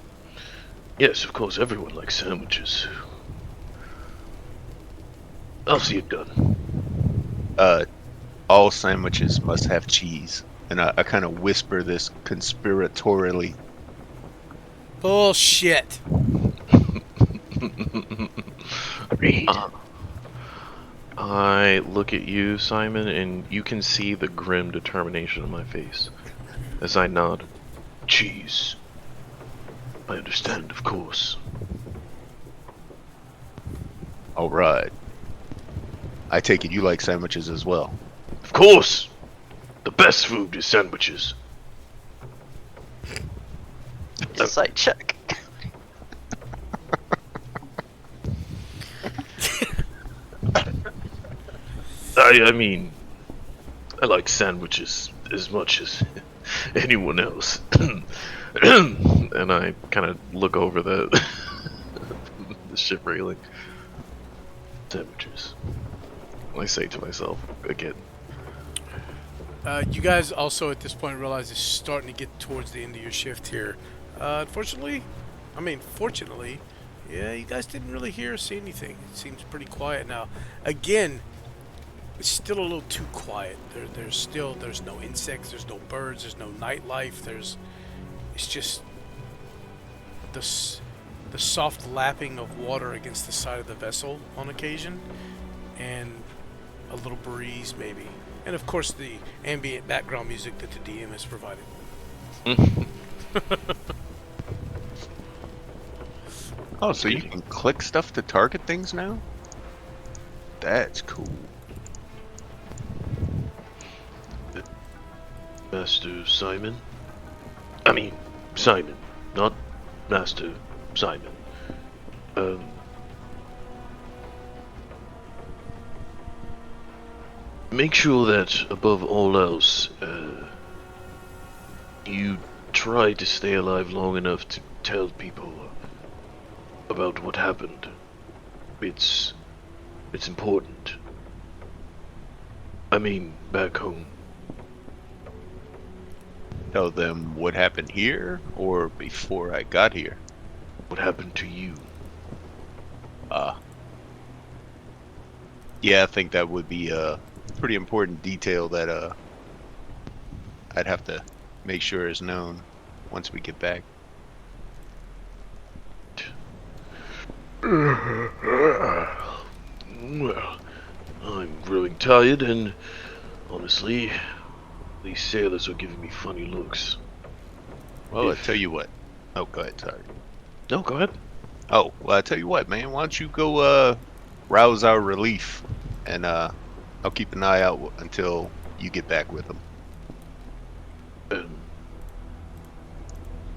yes, of course, everyone likes sandwiches. I'll see it done. All sandwiches must have cheese. And I kind of whisper this conspiratorially. Bullshit. Read. I look at you, Simon, and you can see the grim determination on my face as I nod. Cheese. I understand, of course. All right. I take it you like sandwiches as well. Of course! The best food is sandwiches. Just like check. I mean, I like sandwiches as much as anyone else. And I kind of look over the the ship railing. Sandwiches. I say to myself again. You guys also at this point realize it's starting to get towards the end of your shift here. Fortunately, yeah, you guys didn't really hear or see anything. It seems pretty quiet now. Again, it's still a little too quiet. There's no insects, there's no birds, there's no nightlife. It's just the soft lapping of water against the side of the vessel on occasion, and a little breeze maybe. And of course the ambient background music that the DM has provided. Oh, so you can click stuff to target things now? That's cool. Master Simon? I mean, Simon, not Master Simon. Make sure that, above all else, you try to stay alive long enough to tell people about what happened. It's important. I mean, back home. Tell them what happened here or before I got here. What happened to you? Yeah, I think that would be a pretty important detail that I'd have to make sure is known once we get back. Well, I'm growing tired, and honestly, these sailors are giving me funny looks. Well, I tell you what. Oh, go ahead. Sorry. No, go ahead. Oh, well, I tell you what, man. Why don't you go rouse our relief, and I'll keep an eye out until you get back with them.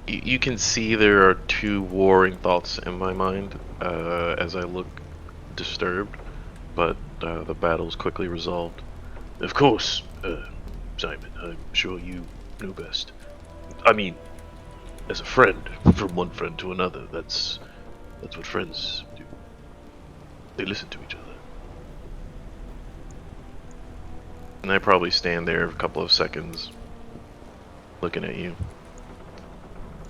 You can see there are two warring thoughts in my mind as I look disturbed, but the battle's quickly resolved. Of course, Simon, I'm sure you know best. I mean, as a friend, from one friend to another, that's That's what friends do. They listen to each other. And I probably stand there a couple of seconds, looking at you.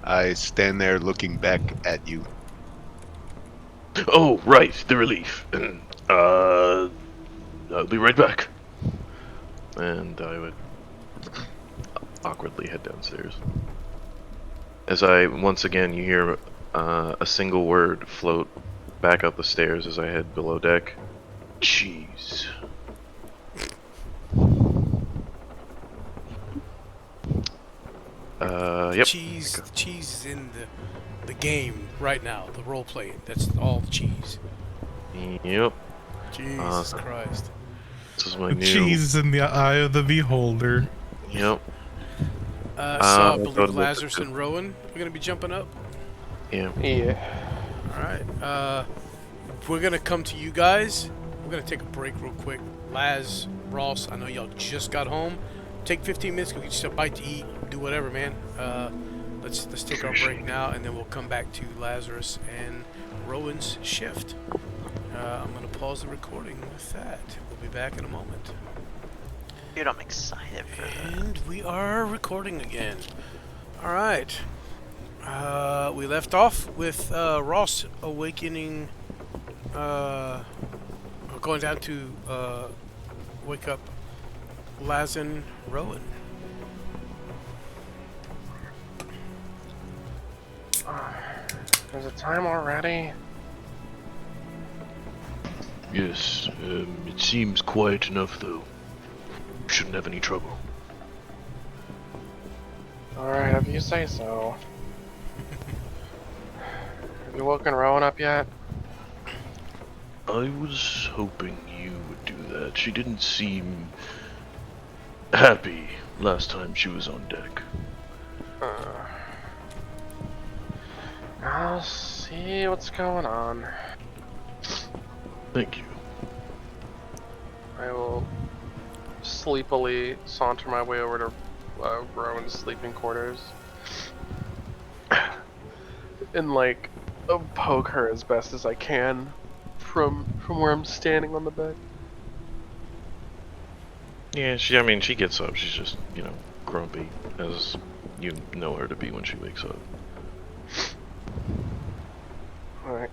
I stand there looking back at you. Oh, right, the relief. I'll be right back. And I would awkwardly head downstairs. As once again, you hear a single word float back up the stairs as I head below deck. Cheese. Yep. Cheese is in the game right now. The role playing. That's all the cheese. Yep. Jesus Christ. This is my The new. cheese is in the eye of the beholder. Yep. So I let's go believe to Lazarus the- and Rowan are gonna be jumping up. Yeah. Yeah. All right. We're gonna come to you guys. We're gonna take a break real quick. Laz, Ross, I know y'all just got home. Take 15 minutes, go get yourself a bite to eat, do whatever, man. Let's take our break now, and then we'll come back to Lazarus and Rowan's shift. I'm gonna pause the recording with that. We'll be back in a moment. Dude, I'm excited for that. And we are recording again. All right. We left off with Ross awakening, going down to wake up Laz and Rowan. Is it time already? Yes. It seems quiet enough, though. Shouldn't have any trouble. Alright, if you say so. Have you woken Rowan up yet? I was hoping you would do that. She didn't seem happy last time she was on deck. I'll see what's going on. Thank you. I will sleepily saunter my way over to Rowan's sleeping quarters. And like poke her as best as I can from where I'm standing on the bed. Yeah, she gets up. She's just, grumpy, as you know her to be when she wakes up. Alright,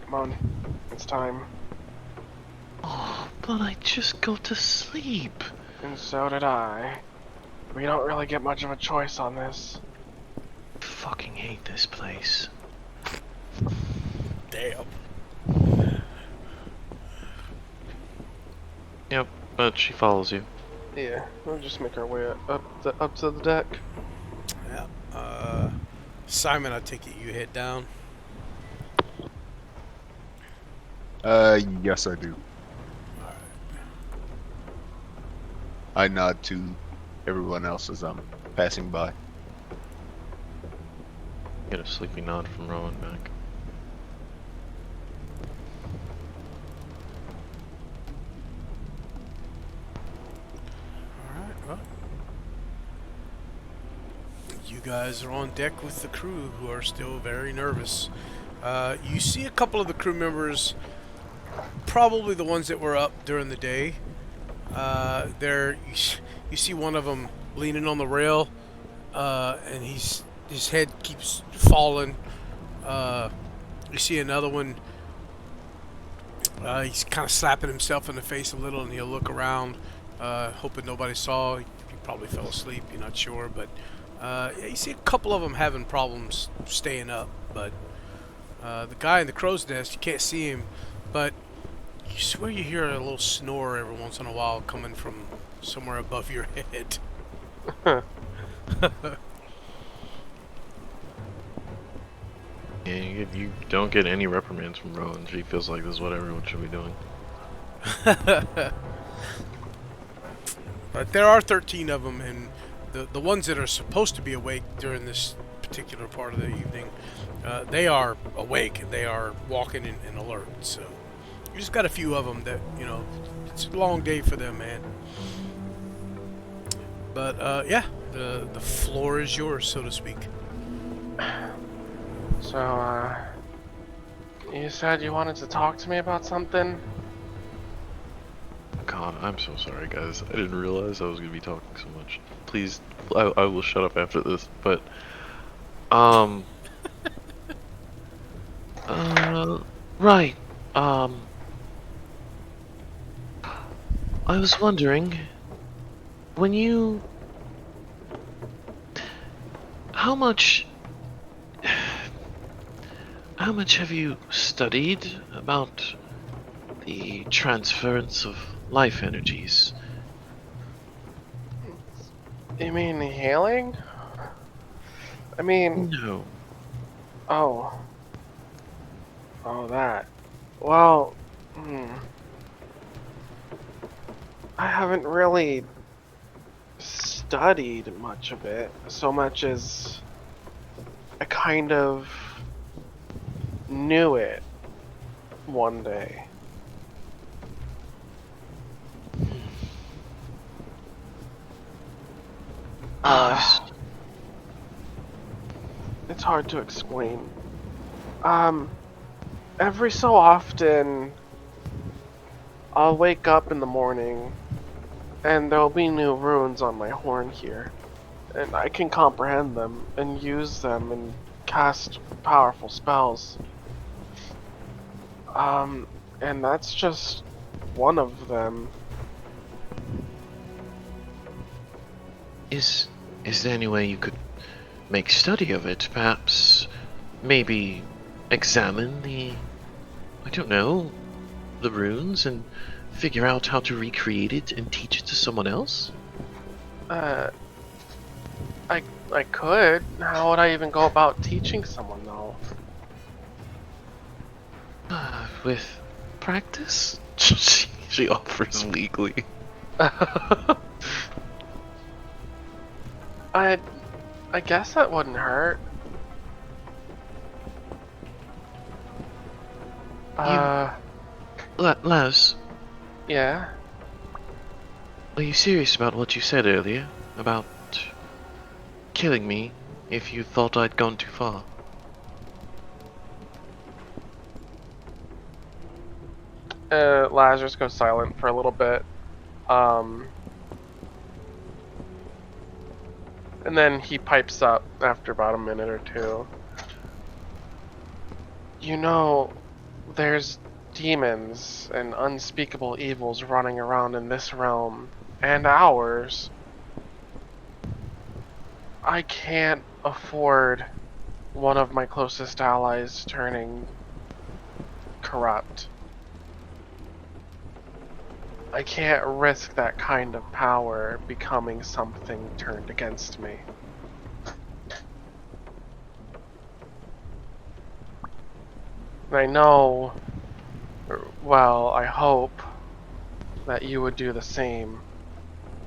come on. It's time. Oh, but I just go to sleep. And so did I. We don't really get much of a choice on this. Fucking hate this place. Damn. Yep, but she follows you. Yeah, we'll just make our way up to the deck. Yeah. Simon, I take it you head down. Yes, I do. I nod to everyone else as I'm passing by. Get a sleepy nod from Rowan back. Alright, well. You guys are on deck with the crew who are still very nervous. You see a couple of the crew members, probably the ones that were up during the day. You see one of them leaning on the rail, and his head keeps falling. You see another one, he's kind of slapping himself in the face a little, and he'll look around, hoping nobody saw. He probably fell asleep, you're not sure, but yeah, you see a couple of them having problems staying up. But the guy in the crow's nest, you can't see him, but you swear you hear a little snore every once in a while coming from somewhere above your head. Yeah, you don't get any reprimands from Rowan. She feels like this is what everyone should be doing. But there are 13 of them, and the ones that are supposed to be awake during this particular part of the evening, they are awake and they are walking and alert. So you just got a few of them that, it's a long day for them, man. But yeah, the floor is yours, so to speak. So, You said you wanted to talk to me about something? God, I'm so sorry, guys. I didn't realize I was gonna be talking so much. Please, I will shut up after this. But, um, right. Um, I was wondering, when you, how much, how much have you studied about the transference of life energies? You mean healing? I mean, No. oh. Oh, that. Well, hmm. I haven't really studied much of it, so much as I kind of knew it one day. Ah, It's hard to explain. Every so often, I'll wake up in the morning, and there'll be new runes on my horn here, and I can comprehend them and use them and cast powerful spells. And that's just one of them. is there any way you could make study of it? Perhaps, maybe examine the, I don't know, the runes and figure out how to recreate it and teach it to someone else? Uh, I could. How would I even go about teaching someone though? With practice? She offers weakly. I guess that wouldn't hurt. Laz, Yeah. are you serious about what you said earlier? About killing me if you thought I'd gone too far? Lazarus goes silent for a little bit. And then he pipes up after about a minute or two. You know, there's demons and unspeakable evils running around in this realm and ours. I can't afford one of my closest allies turning corrupt. I can't risk that kind of power becoming something turned against me. And I know, well, I hope that you would do the same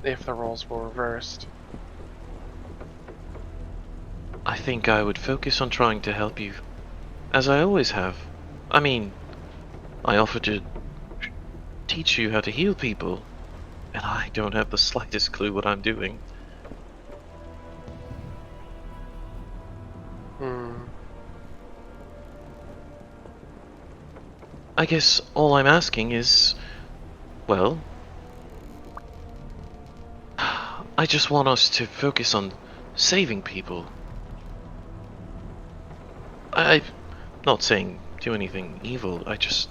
if the roles were reversed. I think I would focus on trying to help you, as I always have. I mean, I offered to teach you how to heal people, and I don't have the slightest clue what I'm doing. I guess all I'm asking is, well, I just want us to focus on saving people. I'm not saying do anything evil, I just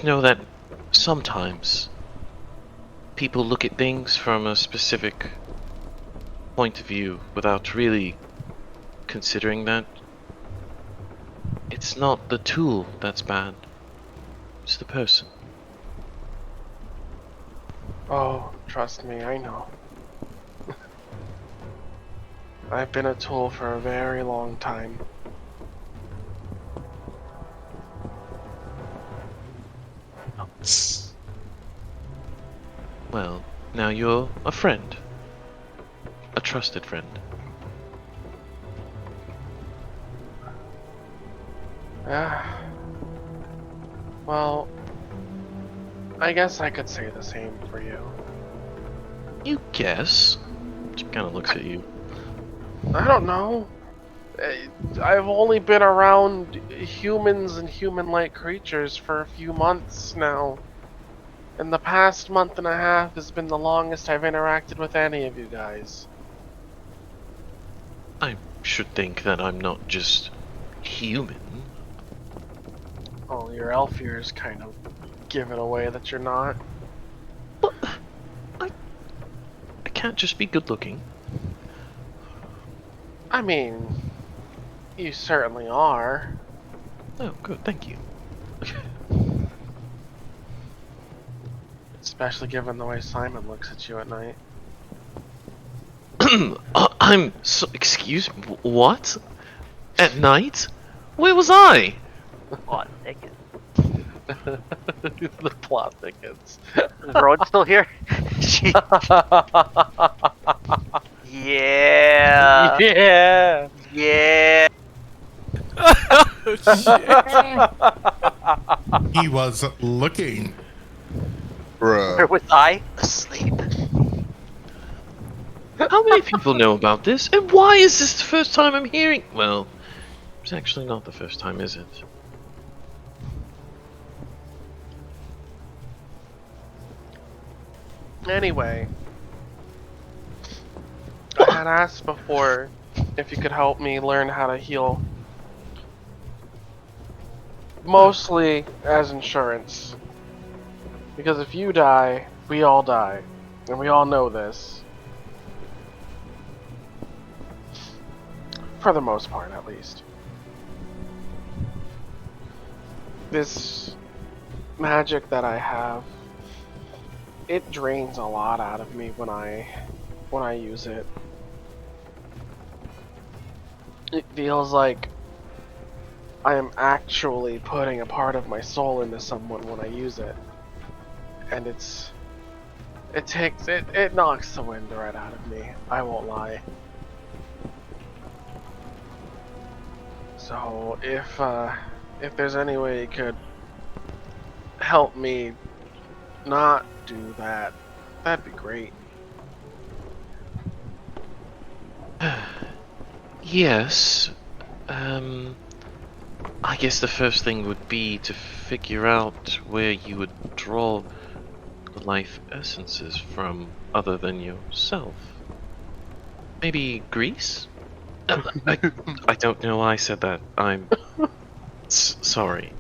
know that sometimes people look at things from a specific point of view without really considering that it's not the tool that's bad, it's the person. Oh, trust me, I know. I've been a tool for a very long time. Well, now you're a friend. A trusted friend. Well, I guess I could say the same for you. You guess? She kind of looks at you. I don't know. I've only been around humans and human-like creatures for a few months now. And the past month and a half has been the longest I've interacted with any of you guys. I should think that I'm not just human. Oh, your elf ears kind of give it away that you're not. But I can't just be good looking. I mean, you certainly are. Oh, good, thank you. Especially given the way Simon looks at you at night. I'm so, excuse me, what? At night? Where was I? What? Naked. The plot thickens. Is Rowan still here? She- yeah. Yeah. Yeah. Oh, shit. He was looking. Bruh. Where was I? Asleep. How many people know about this? And why is this the first time I'm hearing? Well, it's actually not the first time, is it? Anyway, I had asked before if you could help me learn how to heal. Mostly as insurance. Because if you die, we all die. And we all know this. For the most part, at least. This magic that I have, it drains a lot out of me when I use it. It feels like I am actually putting a part of my soul into someone when I use it. And it knocks the wind right out of me. I won't lie. So if there's any way you could help me not do that, that'd be great. Yes. I guess the first thing would be to figure out where you would draw the life essences from other than yourself. Maybe Greece? I don't know why I said that. I'm sorry.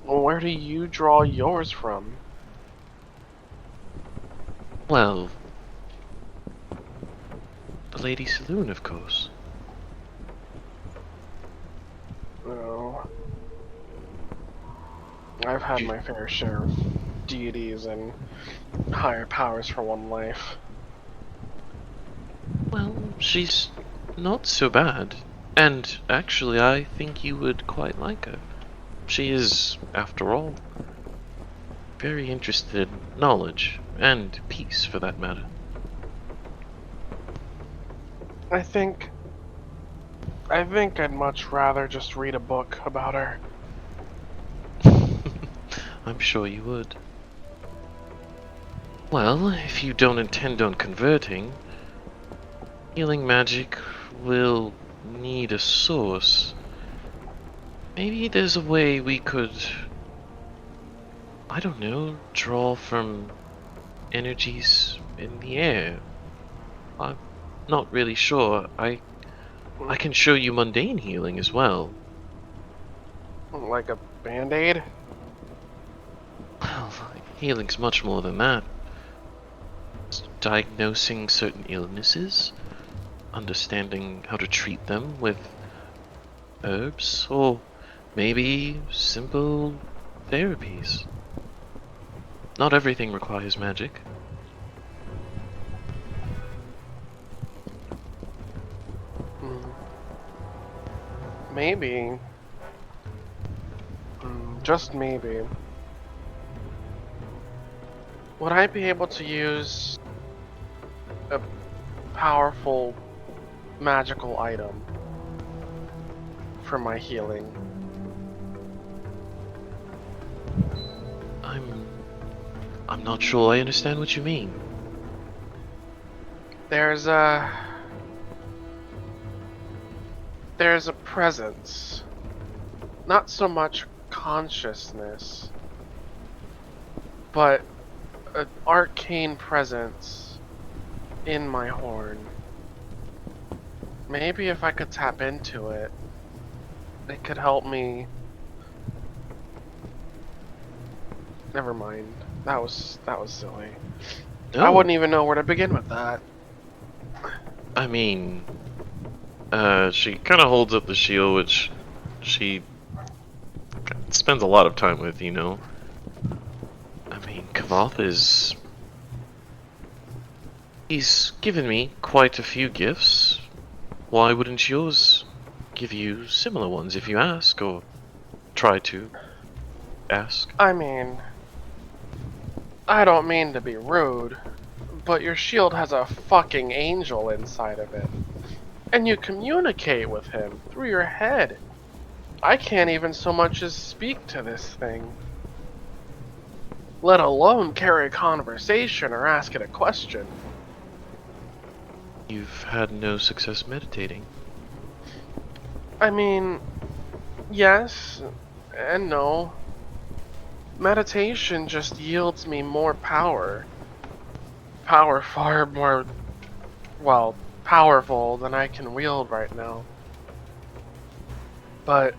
Where do you draw yours from? Well, the Lady Saloon, of course. Oh. I've had my fair share of deities and higher powers for one life. Well, she's not so bad. And actually, I think you would quite like her. She is, after all, very interested in knowledge, and peace for that matter. I think I'd much rather just read a book about her. I'm sure you would. Well, if you don't intend on converting, healing magic will need a source. Maybe there's a way we could, I don't know, draw from energies in the air. I'm not really sure. I can show you mundane healing as well. Like a band-aid? Well, healing's much more than that. It's diagnosing certain illnesses, understanding how to treat them with herbs, or maybe simple therapies. Not everything requires magic. Maybe. Just maybe. Would I be able to use a powerful magical item for my healing? I'm not sure I understand what you mean. There's there's a presence. Not so much consciousness, but an arcane presence in my horn. Maybe if I could tap into it, it could help me. Never mind. That was silly. I No, wouldn't even know where to begin with that. I mean, she kind of holds up the shield, which she spends a lot of time with, you know. I mean, Kavoth is... He's given me quite a few gifts. Why wouldn't yours give you similar ones if you ask, or try to ask? I mean, I don't mean to be rude, but your shield has a fucking angel inside of it. And you communicate with him through your head. I can't even so much as speak to this thing, let alone carry a conversation or ask it a question. You've had no success meditating. I mean, yes and no. Meditation just yields me more power. Power far more, well, powerful than I can wield right now. But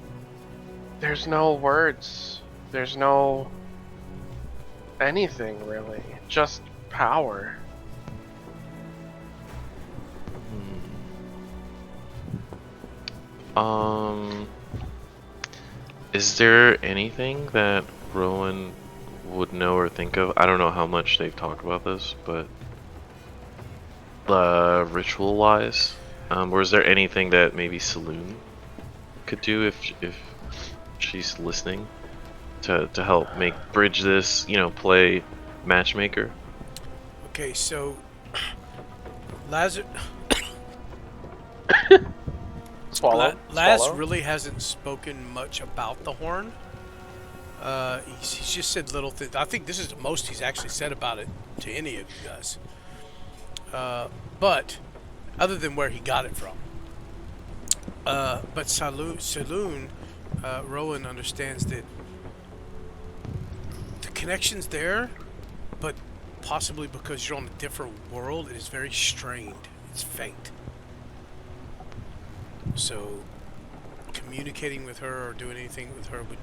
there's no words. There's no anything really. Just power. Is there anything that Rowan would know or think of? I don't know how much they've talked about this, but ritual-wise, or is there anything that maybe Saloon could do if she's listening to help bridge this, you know, play matchmaker? Okay, so Lazar. Swallow. Laz Swallow. really hasn't spoken much about the horn. He's just said little things. I think this is the most he's actually said about it to any of you guys. But other than where he got it from. But Saloon, Rowan understands that the connection's there, but possibly because you're on a different world, it is very strained. It's faint. So communicating with her or doing anything with her would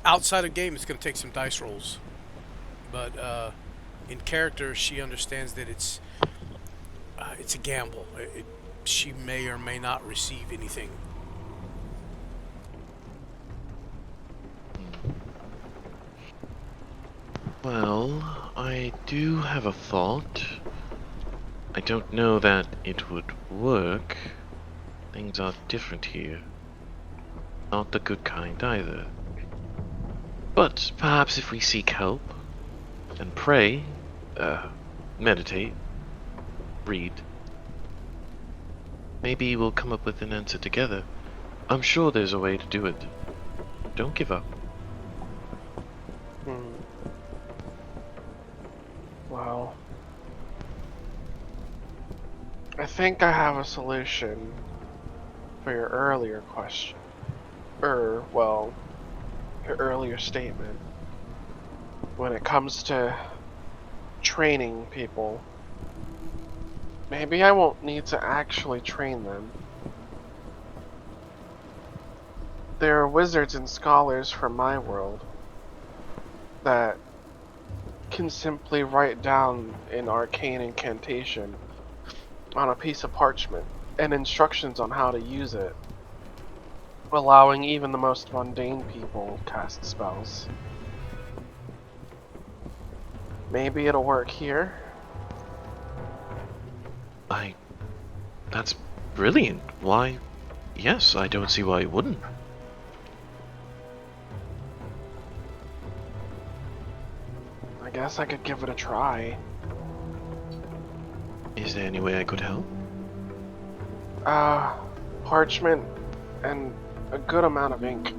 outside of game, it's going to take some dice rolls, but in character she understands that it's a gamble. She may or may not receive anything. Well, I do have a thought. I don't know that it would work. Things are different here. Not the good kind either. But perhaps if we seek help and pray, meditate, read, maybe we'll come up with an answer together. I'm sure there's a way to do it. Don't give up. Well, I think I have a solution for your earlier question. Well, your earlier statement. When it comes to training people, maybe I won't need to actually train them. There are wizards and scholars from my world that can simply write down an arcane incantation on a piece of parchment and instructions on how to use it, allowing even the most mundane people cast spells. Maybe it'll work here. That's brilliant. Why? Yes, I don't see why it wouldn't. I guess I could give it a try. Is there any way I could help? Parchment and a good amount of ink.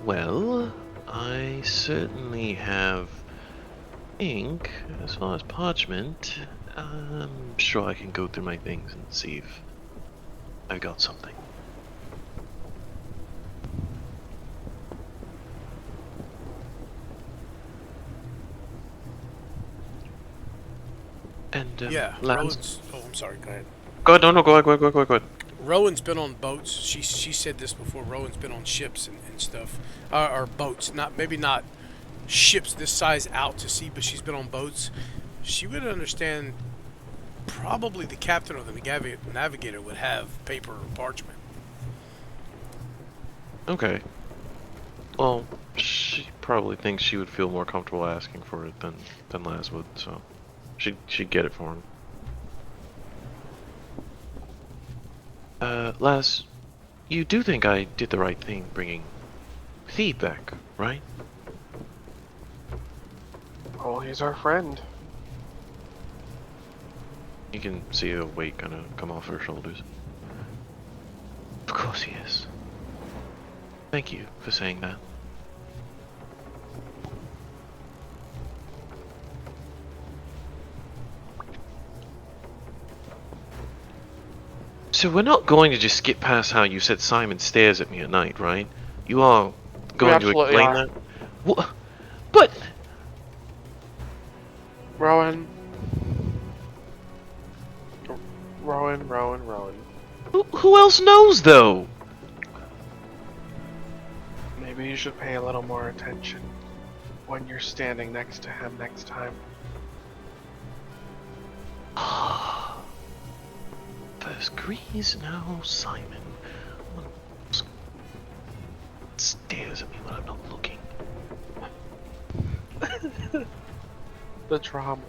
Well, I certainly have think, as far as parchment, I'm sure I can go through my things and see if I got something. And Yeah, Lance. Rowan's. Oh, I'm sorry. Go ahead. Go ahead. No, go ahead. Go ahead. Rowan's been on boats. She said this before. Rowan's been on ships and stuff, or boats. Maybe not ships this size out to sea, but she's been on boats. She would understand. Probably the captain or the navigator would have paper or parchment. Okay. Well, she probably thinks she would feel more comfortable asking for it than Laz would, so she'd get it for him. Laz, you do think I did the right thing bringing Thebe back, right? Oh, he's our friend. You can see a weight kind of come off her shoulders. Of course he is. Thank you for saying that. So we're not going to just skip past how you said Simon stares at me at night, right? You are going to absolutely explain are. that? What? But Rowan. who else knows though? Maybe you should pay a little more attention when you're standing next to him next time. First Grease, now Simon. Stares at me when I'm not looking. The trauma.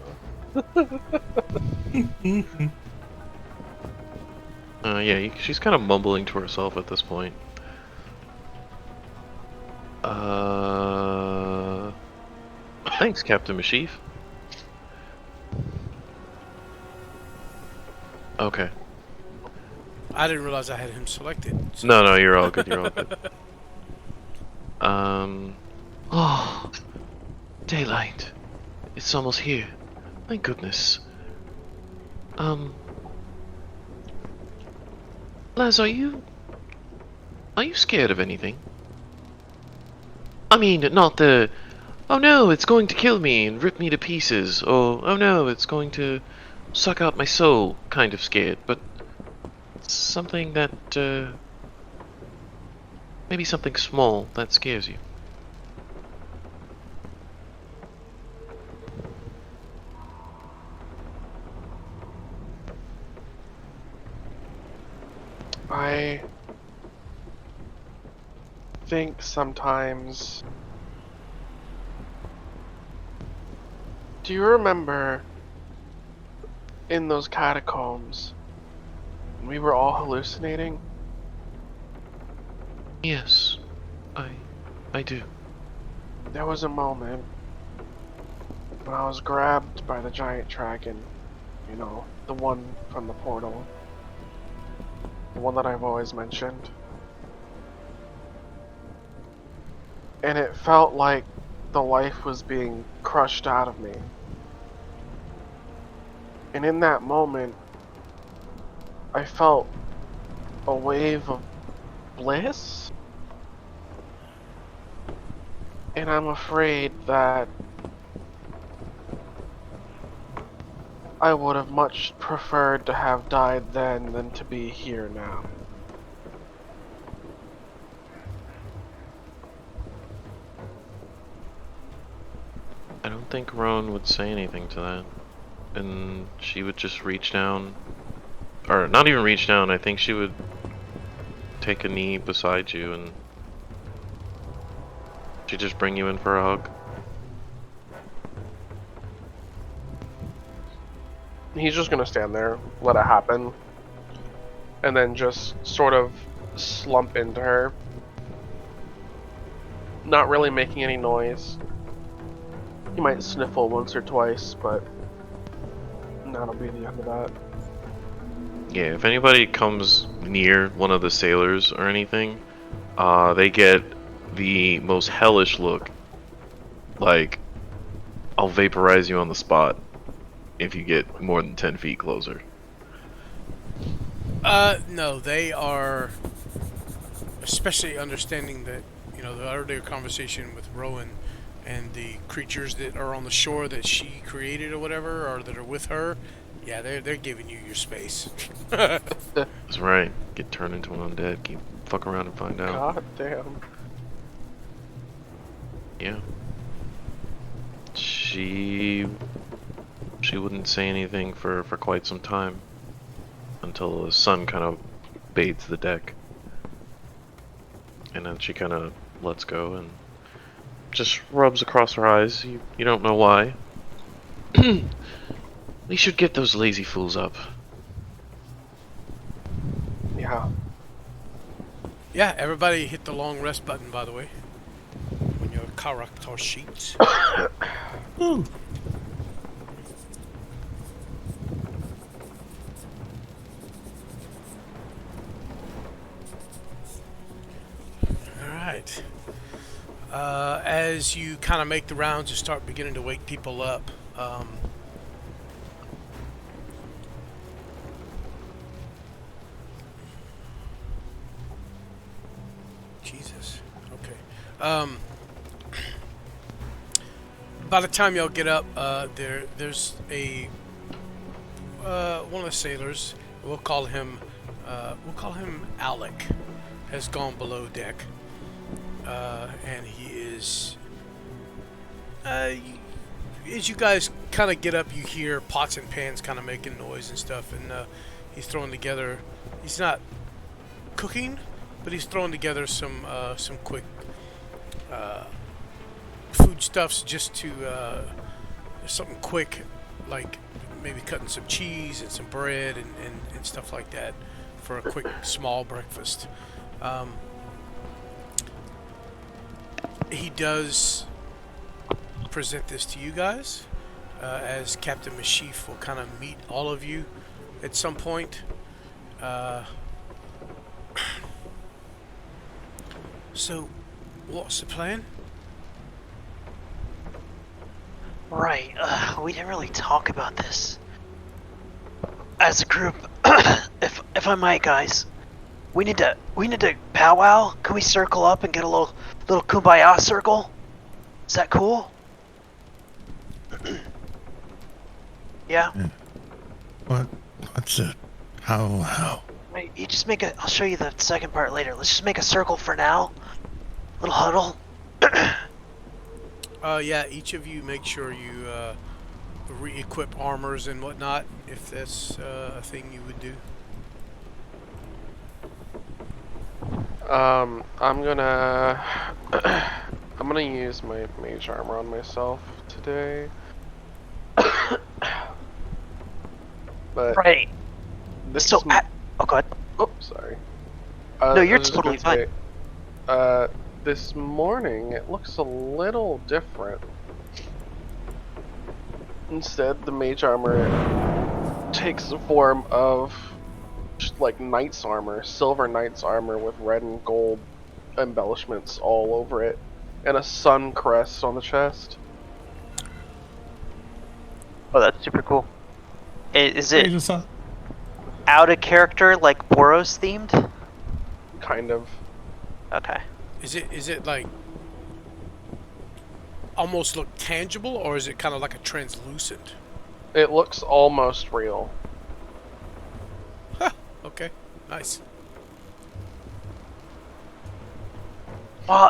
Yeah, she's kind of mumbling to herself at this point. Thanks, Captain Mashif. Okay. I didn't realize I had him selected. So. No, you're all good. You're all good. Oh, daylight. It's almost here. My goodness. Laz, are you scared of anything? I mean, not the, oh no, it's going to kill me and rip me to pieces, or oh no, it's going to suck out my soul kind of scared, but something that, maybe something small that scares you. I think sometimes. Do you remember in those catacombs when we were all hallucinating? Yes, I do. There was a moment when I was grabbed by the giant dragon. You know, the one from the portal. The one that I've always mentioned. And it felt like the life was being crushed out of me. And in that moment, I felt a wave of bliss. And I'm afraid that I would have much preferred to have died then than to be here now. I don't think Roan would say anything to that. And she would just reach down, or not even reach down, I think she would take a knee beside you and she'd just bring you in for a hug. He's just gonna stand there, let it happen, and then just sort of slump into her. Not really making any noise. He might sniffle once or twice, but that'll be the end of that. Yeah, if anybody comes near one of the sailors or anything, they get the most hellish look. Like, I'll vaporize you on the spot if you get more than 10 feet closer. No, they are, especially understanding that, the earlier conversation with Rowan and the creatures that are on the shore that she created or whatever, or that are with her. Yeah, they're giving you your space. That's right. Get turned into an undead. Keep fuck around and find out. God damn. Yeah. She wouldn't say anything for quite some time until the sun kind of bathes the deck, and then she kind of lets go and just rubs across her eyes. You don't know why. We should get those lazy fools up. Yeah. Yeah, everybody hit the long rest button, by the way, on your character sheets. Woo. Alright. As you kind of make the rounds and start beginning to wake people up, Jesus. Okay. By the time y'all get up, there's a one of the sailors. We'll call him Alec. Has gone below deck, and he is. As you guys kind of get up, you hear pots and pans kind of making noise and stuff, and he's throwing together. He's not cooking, but he's throwing together some quick foodstuffs just to something quick, like maybe cutting some cheese and some bread and stuff like that for a quick small breakfast. He does present this to you guys, as Captain Mashif will kind of meet all of you at some point. So, what's the plan? Right, we didn't really talk about this. As a group, if I might, guys, we need to powwow. Can we circle up and get a little kumbaya circle? Is that cool? Yeah? What's it? How? Wait, you just I'll show you the second part later. Let's just make a circle for now. Little huddle. Yeah, each of you make sure you re-equip armors and whatnot, if that's a thing you would do. I'm gonna use my mage armor on myself today. But Right. this So, is oh, go ahead. oh, sorry. No, you're I was just totally gonna say, this morning it looks a little different. Instead, the mage armor takes the form of just like knight's armor, silver knight's armor with red and gold embellishments all over it, and a sun crest on the chest. Oh, that's super cool. Is it Just, out of character, like Boros themed? Kind of. Okay. Is it like almost look tangible, or is it kind of like a translucent? It looks almost real. Huh, okay, nice.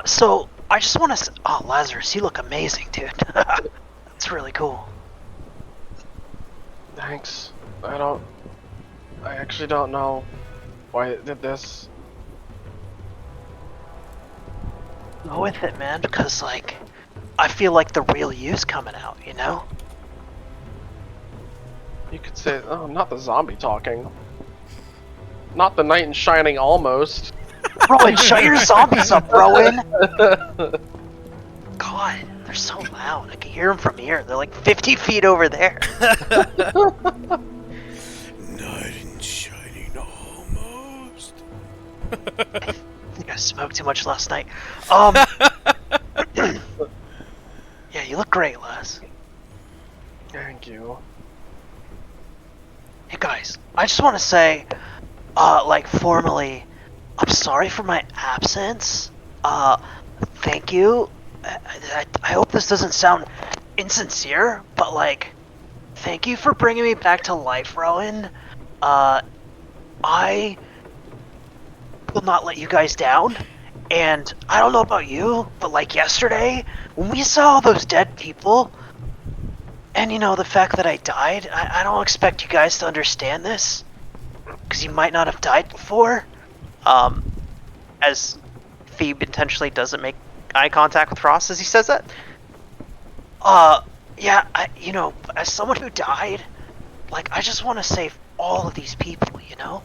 So I just want to. Oh, Lazarus, you look amazing, dude. That's really cool. Thanks. I actually don't know why it did this. Go with it, man, because like, I feel like the real you's coming out, you know? You could say, oh, not the zombie talking. Not the knight in shining almost. Rowan, shut your zombies up, Rowan! God, they're so loud. I can hear them from here. They're like 50 feet over there. Knight in shining almost. I think I smoked too much last night. Yeah, you look great, Les. Thank you. Hey guys, I just want to say, like formally, I'm sorry for my absence. Thank you. I hope this doesn't sound insincere, but like, thank you for bringing me back to life, Rowan. I will not let you guys down. And I don't know about you, but like yesterday, when we saw all those dead people, and you know, the fact that I died, I don't expect you guys to understand this, because you might not have died before. As Phoebe intentionally doesn't make eye contact with Ross as he says that. Yeah, you know, as someone who died, like, I just want to save all of these people, you know?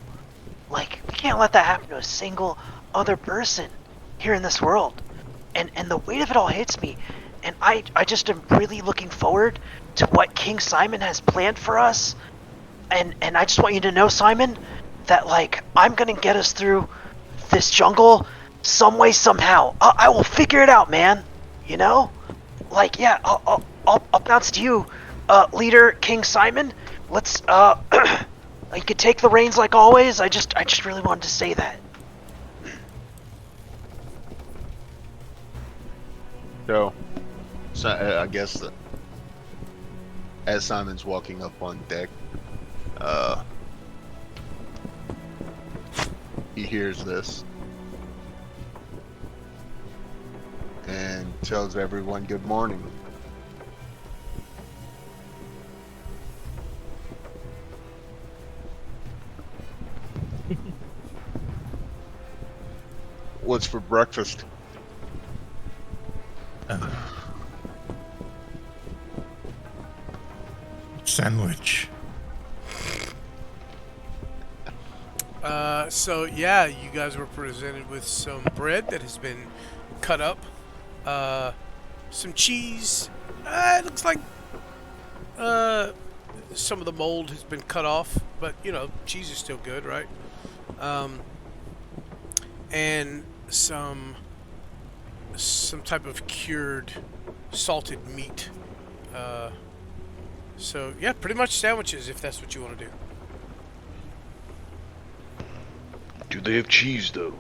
Like, we can't let that happen to a single other person here in this world. And the weight of it all hits me, and I just am really looking forward to what King Simon has planned for us. And I just want you to know, Simon, that, like, I'm gonna get us through this jungle some way, somehow. I will figure it out, man. You know? Like, yeah, I'll bounce to you, leader King Simon. Let's, you could take the reins like always. I just really wanted to say that. So I guess as Simon's walking up on deck, he hears this and tells everyone good morning. What's for breakfast? Sandwich. So yeah, you guys were presented with some bread that has been cut up, some cheese. It looks like some of the mold has been cut off, but you know, cheese is still good, right? And some type of cured salted meat. So yeah, pretty much sandwiches if that's what you want to do. Do they have cheese though?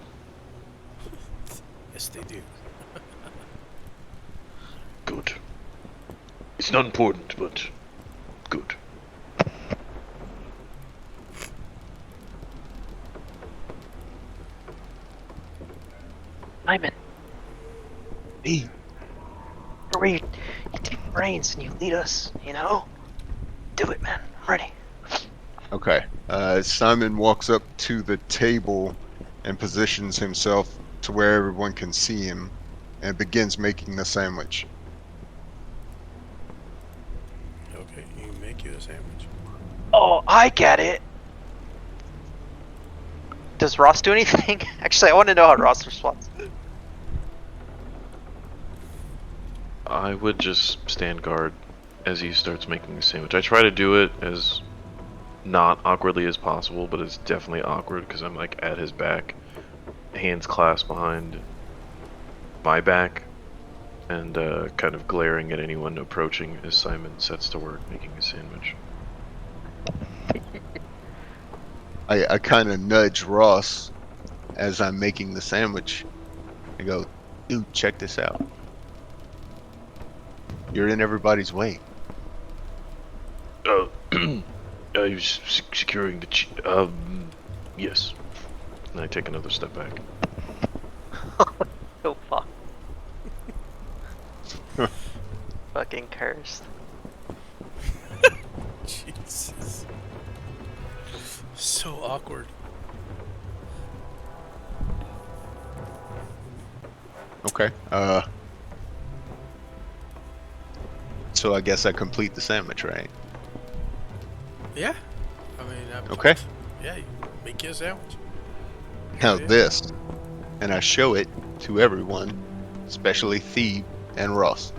Yes, they do. Good. It's not important, but good. Simon, Hey, where you take the reins and you lead us, you know? Do it, man. I'm ready. okay. Simon walks up to the table and positions himself to where everyone can see him and begins making the sandwich. Okay, you make you a sandwich. Oh, I get it. Does Ross do anything? Actually, I want to know how Ross responds. I would just stand guard as he starts making the sandwich. I try to do it as not awkwardly as possible, but it's definitely awkward because I'm like at his back, hands clasped behind my back, and kind of glaring at anyone approaching as Simon sets to work making a sandwich. I kind of nudge Ross as I'm making the sandwich. I go, dude, check this out. You're in everybody's way. He was securing the yes. And I take another step back. Oh, fuck. Fucking cursed. Jesus. So awkward. Okay. So I guess I complete the sandwich, right? Yeah. I mean, Okay. Yeah, you make you a sandwich. Now Yeah. this, and I show it to everyone, especially Thebe and Ross.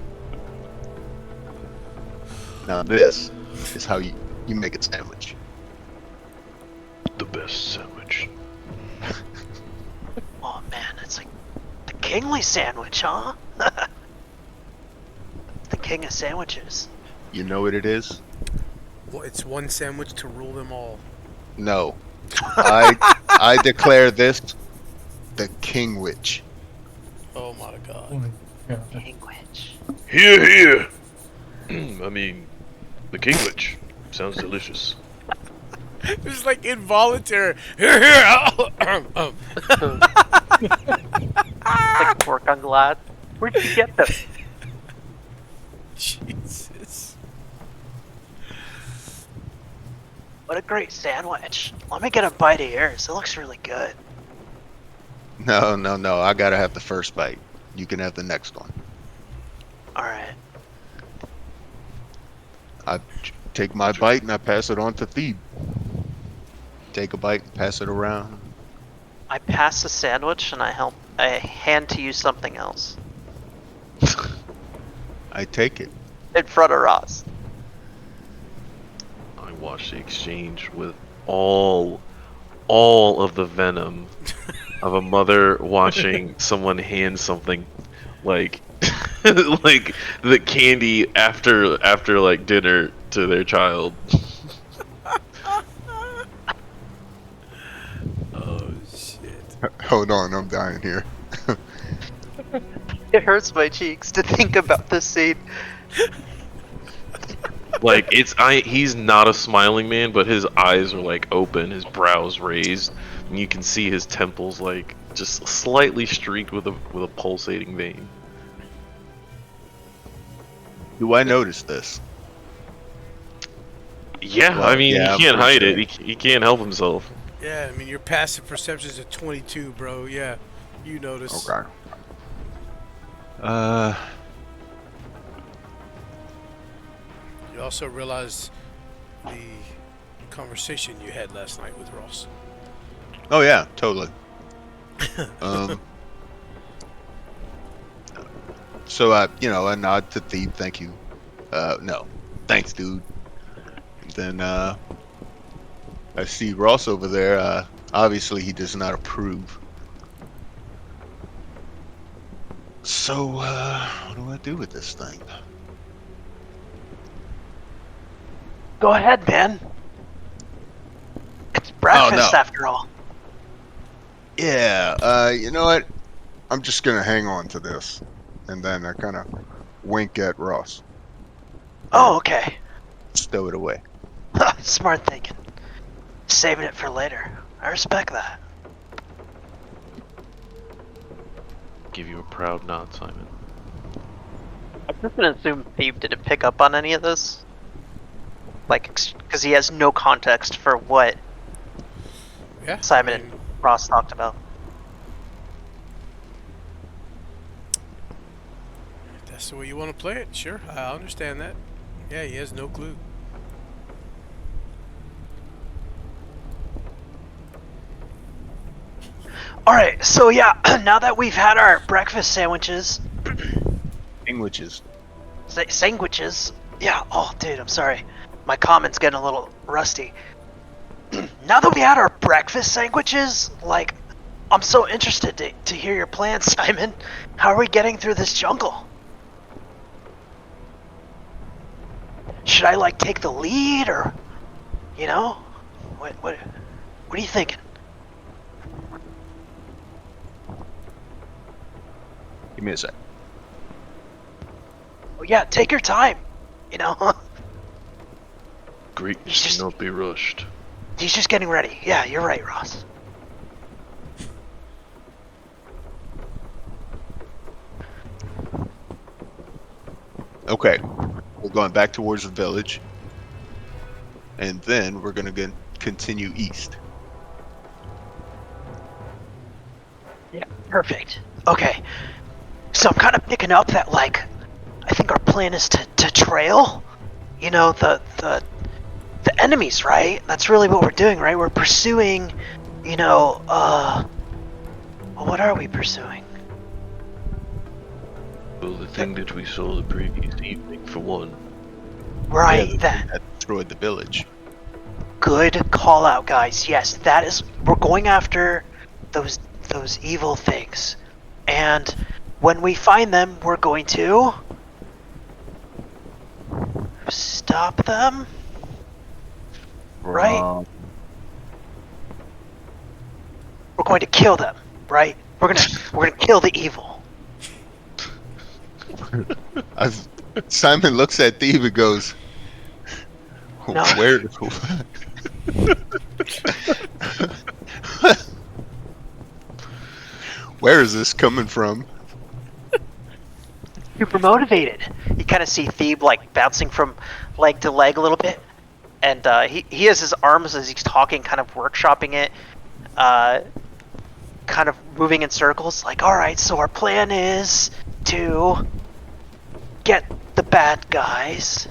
Now this is how you make a sandwich. The best sandwich. Oh man, it's like the kingly sandwich, huh? The king of sandwiches. You know what it is? Well, it's one sandwich to rule them all. No. I declare this the King Witch. Oh my god. Oh my God. Language. Here, here. I mean, the King Witch sounds delicious. It was like involuntary. Here, here. Like pork on glad. Where'd you get them? Jesus. What a great sandwich. Let me get a bite of yours. It looks really good. No. I gotta have the first bite. You can have the next one. Alright. I take my bite and I pass it on to Thebe. Take a bite and pass it around. I pass the sandwich and I hand to you something else. I take it. In front of Ross. I watched the exchange with all of the venom of a mother watching someone hand something like like the candy after like dinner to their child. Oh shit. Hold on, I'm dying here. It hurts my cheeks to think about this scene. Like he's not a smiling man, but his eyes are like open, his brows raised, and you can see his temples like just slightly streaked with a pulsating vein. Do I notice this? Yeah, Well, I mean yeah, he can't I'm hide pretty it. He can't help himself. Yeah, I mean your passive perception is a 22, bro. Yeah, you notice. Okay. You also realize the conversation you had last night with Ross. Oh yeah, totally. So I nod to Thebe, thank you. No, thanks, dude. And then I see Ross over there. Obviously, he does not approve. So what do I do with this thing? Go ahead, man. It's breakfast no. after all. Yeah, you know what? I'm just gonna hang on to this, and then I kind of wink at Ross. Oh, okay. Stow it away. Smart thinking. Saving it for later. I respect that. Give you a proud nod, Simon. I'm just gonna assume Thebe didn't pick up on any of this. Like, because he has no context for what Yeah. Simon I mean, and Ross talked about. if that's the way you want to play it. Sure, I understand that. Yeah, he has no clue. Alright, so yeah, now that we've had our breakfast sandwiches, Sandwiches. sandwiches, yeah, oh dude, I'm sorry. My comment's getting a little rusty. Now that we had our breakfast sandwiches, like, I'm so interested to hear your plans, Simon. How are we getting through this jungle? Should I, like, take the lead, or, you know? What are you thinking? Give me a sec. Oh, yeah, take your time, you know? Greatness He's just- cannot be rushed. He's just getting ready. Yeah, you're right, Ross. Okay, we're going back towards the village, and then we're gonna continue east. Yeah, perfect. Okay, so I'm kind of picking up that, like, I think our plan is to trail, you know, the enemies, right? That's really what we're doing, right? We're pursuing, you know, well, what are we pursuing? Well, the thing that we saw the previous evening, for one. Right, Yeah, that. that destroyed the village. Good call out, guys. Yes, that is. We're going after those evil things, and when we find them, we're going to stop them. right? We're going to kill them, right? We're gonna kill the evil. Simon looks at Thebe and goes, No. "Where? Where is this coming from?" Super motivated. You kind of see Thebe like bouncing from leg to leg a little bit, and he has his arms as he's talking, kind of workshopping it, kind of moving in circles. Like, all right, so our plan is to get the bad guys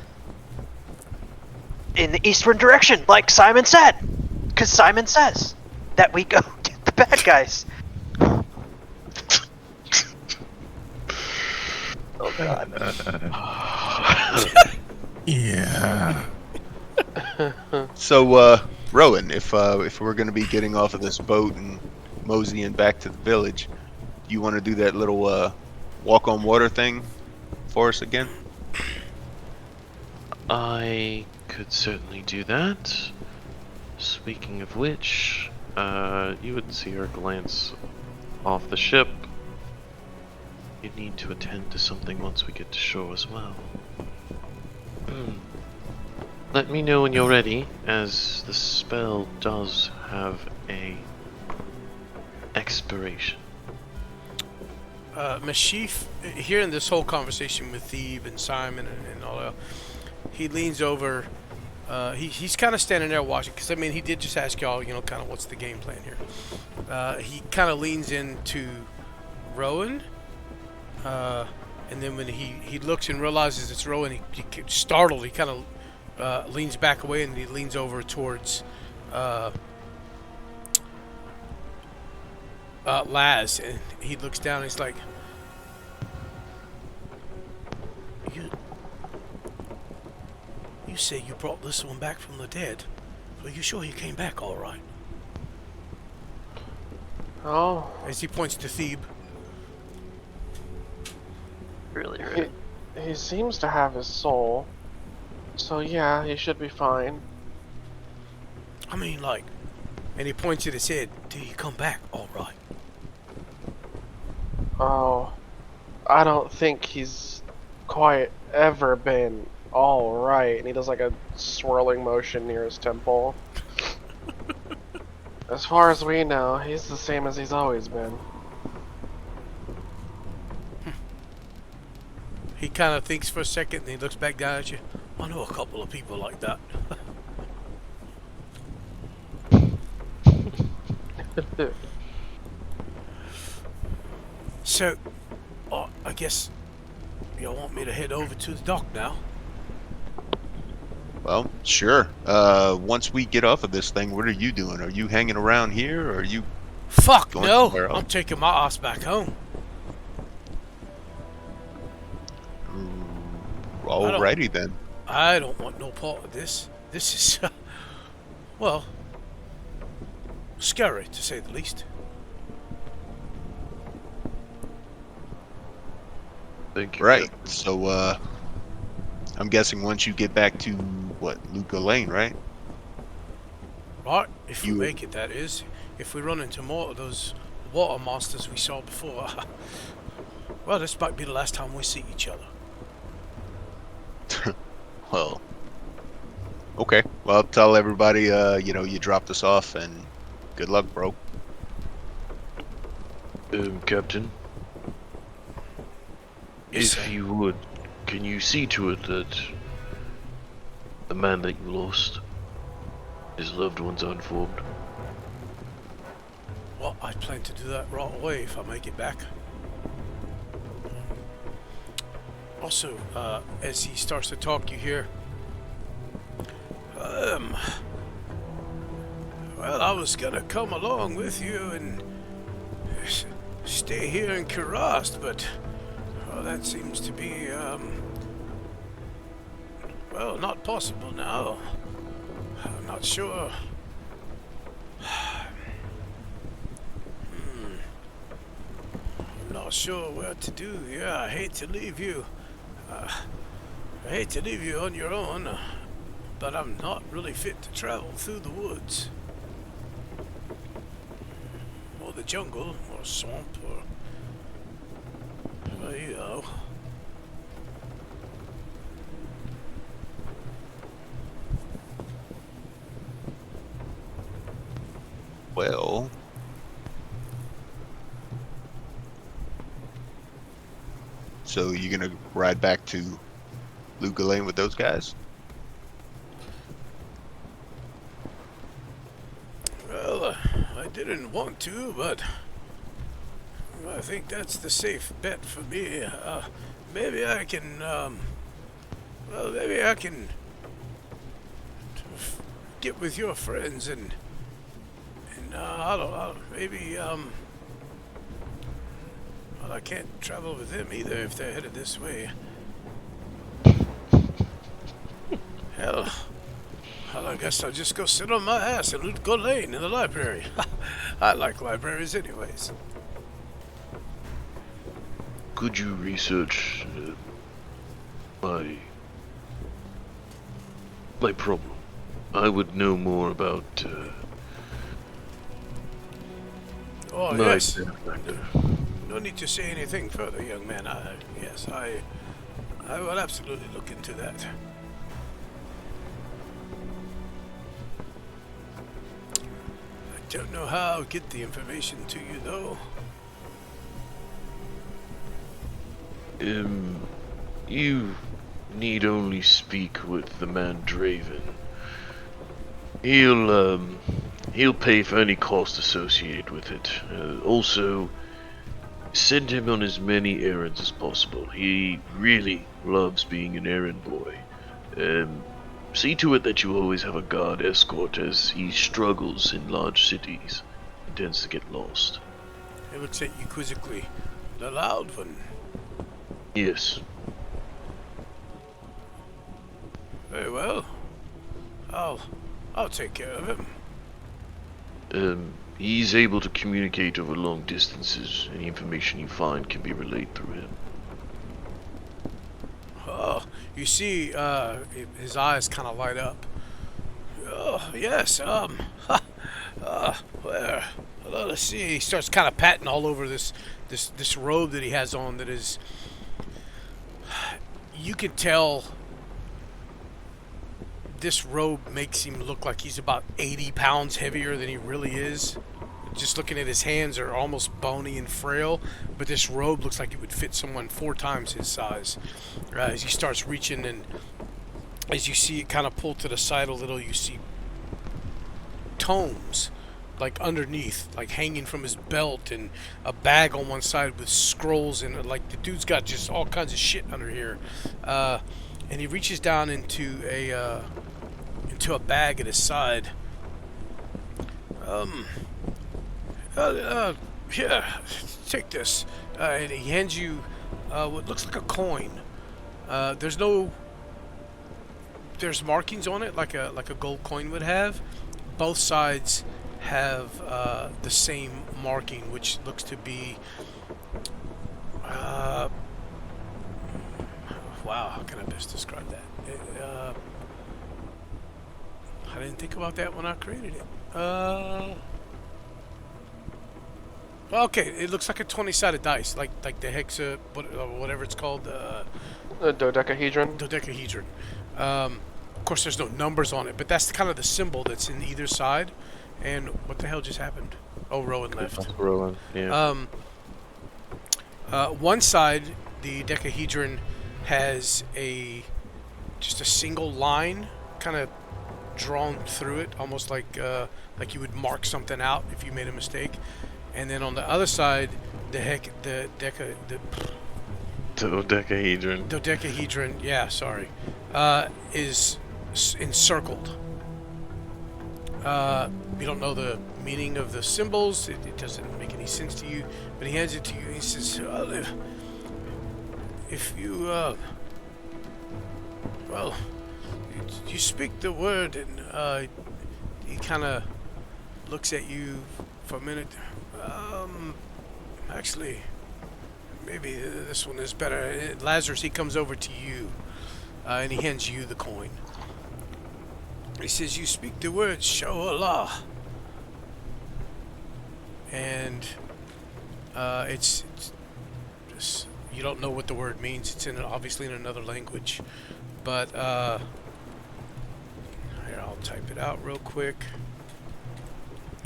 in the eastern direction, like Simon said, because Simon says that we go get the bad guys. Oh God. Yeah. So, Rowan, if we're gonna be getting off of this boat and moseying back to the village, do you want to do that little walk on water thing for us again? I could certainly do that. Speaking of which, you would see her glance off the ship. You need to attend to something once we get to shore as well. Let me know when you're ready, as the spell does have a expiration. Mashif, hearing this whole conversation with Thebe and Simon and all that, he leans over. He's kind of standing there watching, because I mean, he did just ask y'all, you know, kind of what's the game plan here. He kind of leans into Rowan, and then when he looks and realizes it's Rowan, he startled. He kind of leans back away, and he leans over towards Laz, and he looks down. And he's like, "You say you brought this one back from the dead? Are you sure he came back all right?" Oh, As he points to Thebe. Really hurt. he seems to have his soul. So yeah, he should be fine. I mean, like, and he points at his head. "Do you come back all right?" Oh, I don't think he's quite ever been all right. And he does like a swirling motion near his temple. As far as we know, he's the same as he's always been. He kind of thinks for a second, and he looks back down at you. "I know a couple of people like that." So, I guess y'all want me to head over to the dock now? Well, sure. Once we get off of this thing, what are you doing? Are you hanging around here, or are you? Fuck Going no! somewhere else? I'm taking my ass back home. Alrighty then. I don't want no part of this. This is, well, scary to say the least. Thank you. Right. So, I'm guessing once you get back to Luca Lane, right? Right, if we You- make it, that is. If we run into more of those water monsters we saw before, well, this might be the last time we see each other. Well, okay. Well, tell everybody, you dropped us off, and good luck, bro. Captain, Yes, if sir. you would, can you see to it that the man that you lost, his loved ones are informed? Well, I plan to do that right away if I make it back. Also, as he starts to talk, you hear, well, I was gonna come along with you and stay here in Kurast, but that seems to be, well, not possible now. I'm not sure. I'm not sure what to do. Yeah, I hate to leave you. I hate to leave you on your own. but I'm not really fit to travel through the woods. Or the jungle, or swamp, or... well, you know. Well, so you gonna ride back to Luca Lane with those guys? Well, I didn't want to, but I think that's the safe bet for me. Maybe I can, well, maybe I can get with your friends and I don't know, maybe, well, I can't travel with them either if they're headed this way. Hell, well, I guess I'll just go sit on my ass in Luca Lane in the library. I like libraries anyways. Could you research my problem? I would know more about Oh, my yes. benefactor. No need to say anything further, young man. Yes, I will absolutely look into that. I don't know how I'll get the information to you, though. You need only speak with the man Draven. He'll pay for any cost associated with it. Also, send him on as many errands as possible. He really loves being an errand boy. See to it that you always have a guard escort, as he struggles in large cities and tends to get lost. It looks at you quizzically. The loud one. Yes. Very well. I'll take care of him. He's able to communicate over long distances. Any information you find can be relayed through him. Oh, you see, his eyes kind of light up. Oh, yes, where? Well, let's see. He starts kind of patting all over this robe that he has on that is... You can tell this robe makes him look like he's about 80 pounds heavier than he really is. Just looking at his hands are almost bony and frail, but this robe looks like it would fit someone 4 times his size. As he starts reaching, and as you see it kind of pull to the side a little, you see tomes like underneath, like hanging from his belt, and a bag on one side with scrolls in it. Like the dude's got just all kinds of shit under here. And he reaches down into a bag at his side. Here, take this. And he hands you what looks like a coin. There's markings on it like a gold coin would have. Both sides have the same marking, which looks to be wow, how can I best describe that? I didn't think about that when I created it. Okay, it looks like a 20-sided dice, like the hexa, whatever it's called. The dodecahedron. Dodecahedron. Of course, there's no numbers on it, but that's kind of the symbol that's in either side. And what the hell just happened? Oh, Rowan left. Rowan, yeah. One side, the decahedron has just a single line, kind of drawn through it, almost like you would mark something out if you made a mistake. And then on the other side, the dodecahedron, yeah, sorry, is encircled. You don't know the meaning of the symbols. It doesn't make any sense to you. But he hands it to you. He says, well, if you, well, you speak the word, and he kind of looks at you for a minute. Actually, maybe this one is better. Lazarus, he comes over to you, and he hands you the coin. He says, you speak the word Sho'Allah. And it's you don't know what the word means. It's obviously in another language. But here, I'll type it out real quick.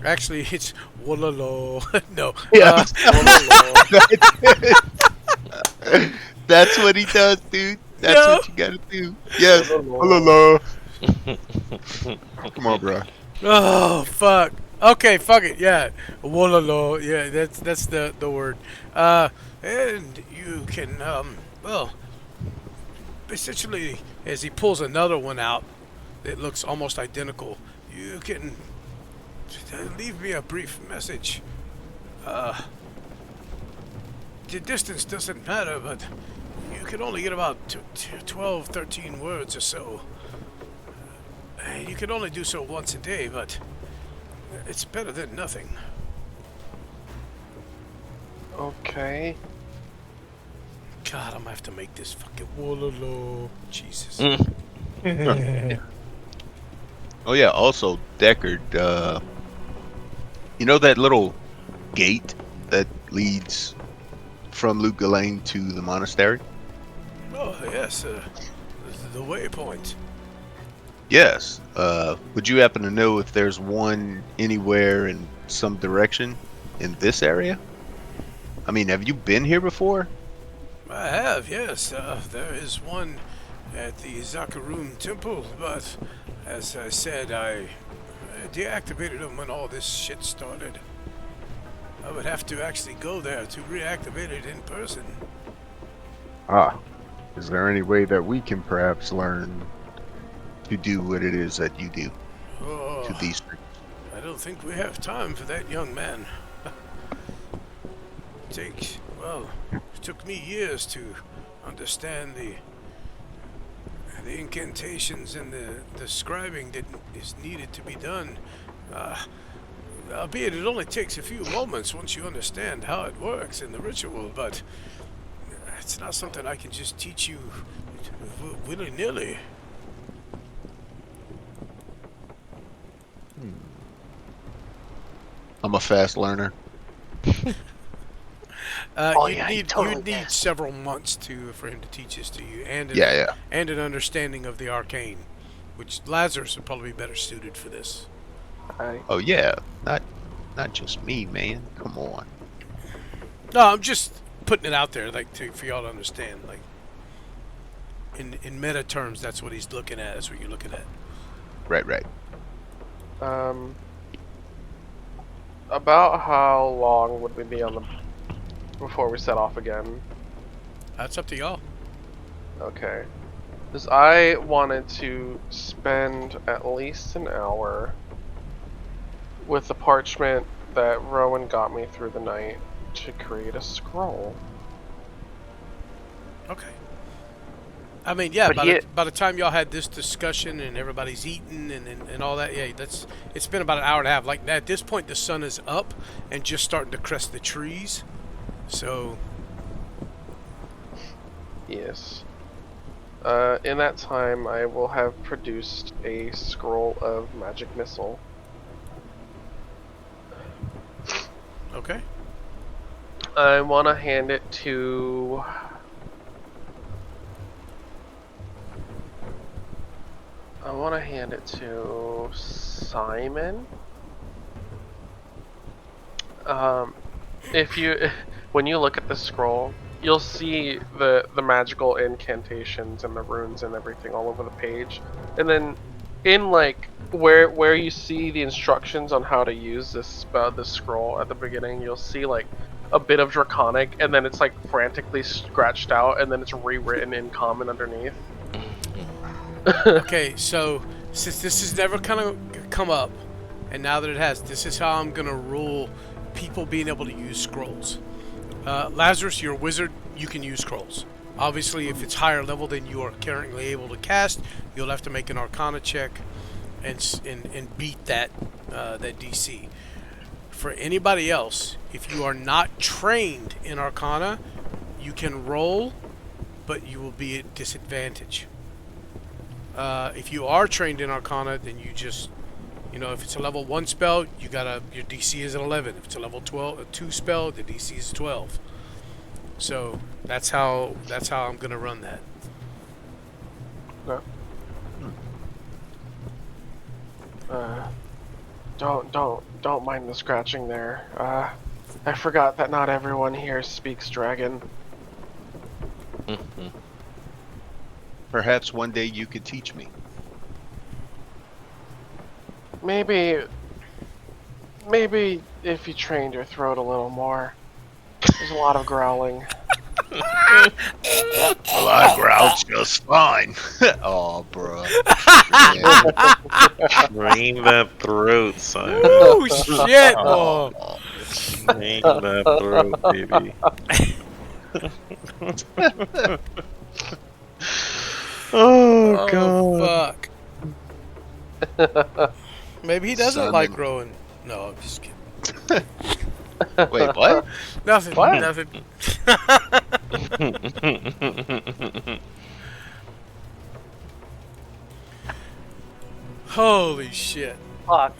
Actually, it's Wololo. No. Yeah. Wololo. That's what he does, dude. That's No. what you gotta do. Yes. Hello. Come on, bro. Oh, fuck. Okay, fuck it. Yeah. Wololo. Yeah, that's the word. And you can, well, essentially, as he pulls another one out that looks almost identical, you can leave me a brief message. The distance doesn't matter, but you can only get about 12, 13 words or so. And you can only do so once a day, but it's better than nothing. Okay. God, I'm gonna have to make this fucking wololo. Jesus. Oh yeah. Also, Deckard. You know that little gate that leads from Luke Ghislaine to the monastery? Oh, yes, the waypoint. Yes. Would you happen to know if there's one anywhere in some direction in this area? I mean, have you been here before? I have, yes. There is one at the Zakarum temple, but as I said, I deactivated them when all this shit started. I would have to actually go there to reactivate it in person. Ah, is there any way that we can perhaps learn to do what it is that you do Oh, to these things? I don't think we have time for that, young man. It took me years to understand the incantations and the scribing that is needed to be done. Albeit it only takes a few moments once you understand how it works in the ritual, but it's not something I can just teach you willy-nilly. I'm a fast learner. Oh, You'd yeah, he need, totally you'd need is. several months for him to teach this to you, and Yeah. and an understanding of the arcane, which Lazarus would probably be better suited for this. Oh yeah. Not just me, man. Come on. No, I'm just putting it out there, like for y'all to understand. Like in meta terms, that's what he's looking at. That's what you're looking at. Right. About how long would we be on the before we set off again? That's up to y'all. Okay. Because I wanted to spend at least an hour with the parchment that Rowan got me through the night to create a scroll. Okay. I mean, yeah. But By the time y'all had this discussion and everybody's eating and all that, yeah, it's been about an hour and a half. Like at this point, the sun is up and just starting to crest the trees. So Yes. In that time, I will have produced a scroll of magic missile. okay. I want to hand it to... Simon. If you, when you look at the scroll, you'll see the magical incantations and the runes and everything all over the page, and then in like where you see the instructions on how to use this scroll at the beginning, you'll see like a bit of draconic, and then it's like frantically scratched out, and then it's rewritten in common underneath. Okay, so since this has never kind of come up, and now that it has, this is how I'm gonna rule people being able to use scrolls. Lazarus, you're a wizard. You can use scrolls. Obviously, if it's higher level than you are currently able to cast, you'll have to make an Arcana check and beat that DC. For anybody else, if you are not trained in Arcana, you can roll, but you will be at disadvantage. If you are trained in Arcana, then you just, if it's a level 1 spell, your DC is an 11. If it's a level 2 spell, the DC is 12. So that's how I'm gonna run that. Okay. Don't mind the scratching there. I forgot that not everyone here speaks dragon. Perhaps one day you could teach me. Maybe if you trained your throat a little more. There's a lot of growling. Well, I growled just fine. Oh, bro. Train that throat, Simon. Oh shit! Oh. Train that throat, baby. Oh god. Fuck. Maybe he doesn't Simon. like growing. No, I'm just kidding. Wait, what? Nothing. What? Nothing. Holy shit. Fuck.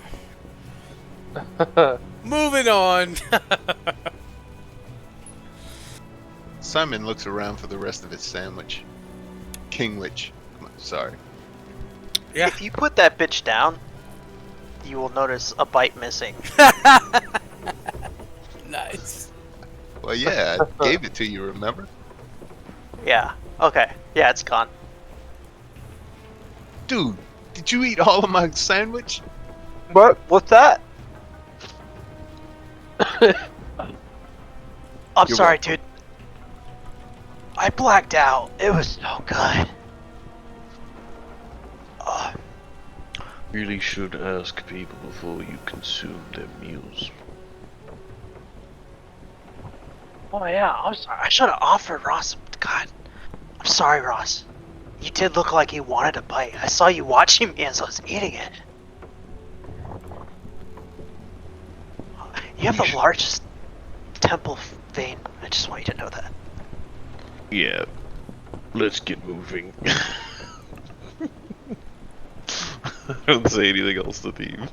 Moving on. Simon looks around for the rest of his sandwich. Kingwich. Come on, sorry. Yeah. If you put that bitch down, you will notice a bite missing. Nice. Well, yeah, I gave it to you, remember? Yeah. Okay. Yeah, it's gone. Dude, did you eat all of my sandwich? What? What's that? I'm You're sorry, welcome. dude. I blacked out. It was so good. Really should ask people before you consume their meals. Oh yeah, I'm sorry. I should have offered Ross. God, I'm sorry, Ross. You did look like you wanted a bite. I saw you watching me as I was eating it. You have the largest temple vein. I just want you to know that. Yeah. Let's get moving. I don't say anything else to the team.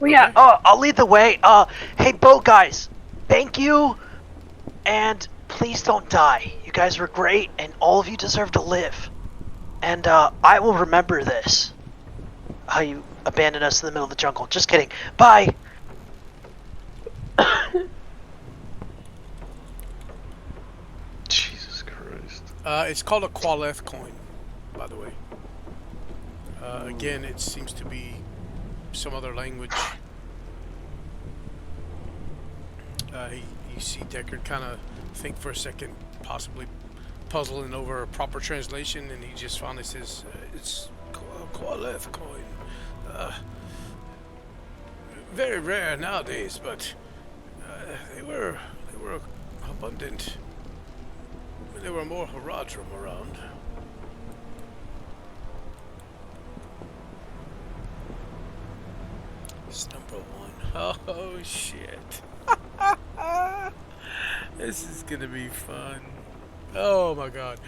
Well, yeah. I'll lead the way. Hey, boat guys, thank you, and please don't die. You guys were great, and all of you deserve to live. And I will remember this. How you abandoned us in the middle of the jungle. Just kidding. Bye. Jesus Christ. It's called a Qualeth coin, by the way. Again, it seems to be some other language. You see Deckard kind of think for a second, possibly puzzling over a proper translation, and he just finally says, it's Qualeth coin. Very rare nowadays, but they were abundant. There were more Haradrim around. It's number 1. Oh shit. This is gonna be fun. Oh my god.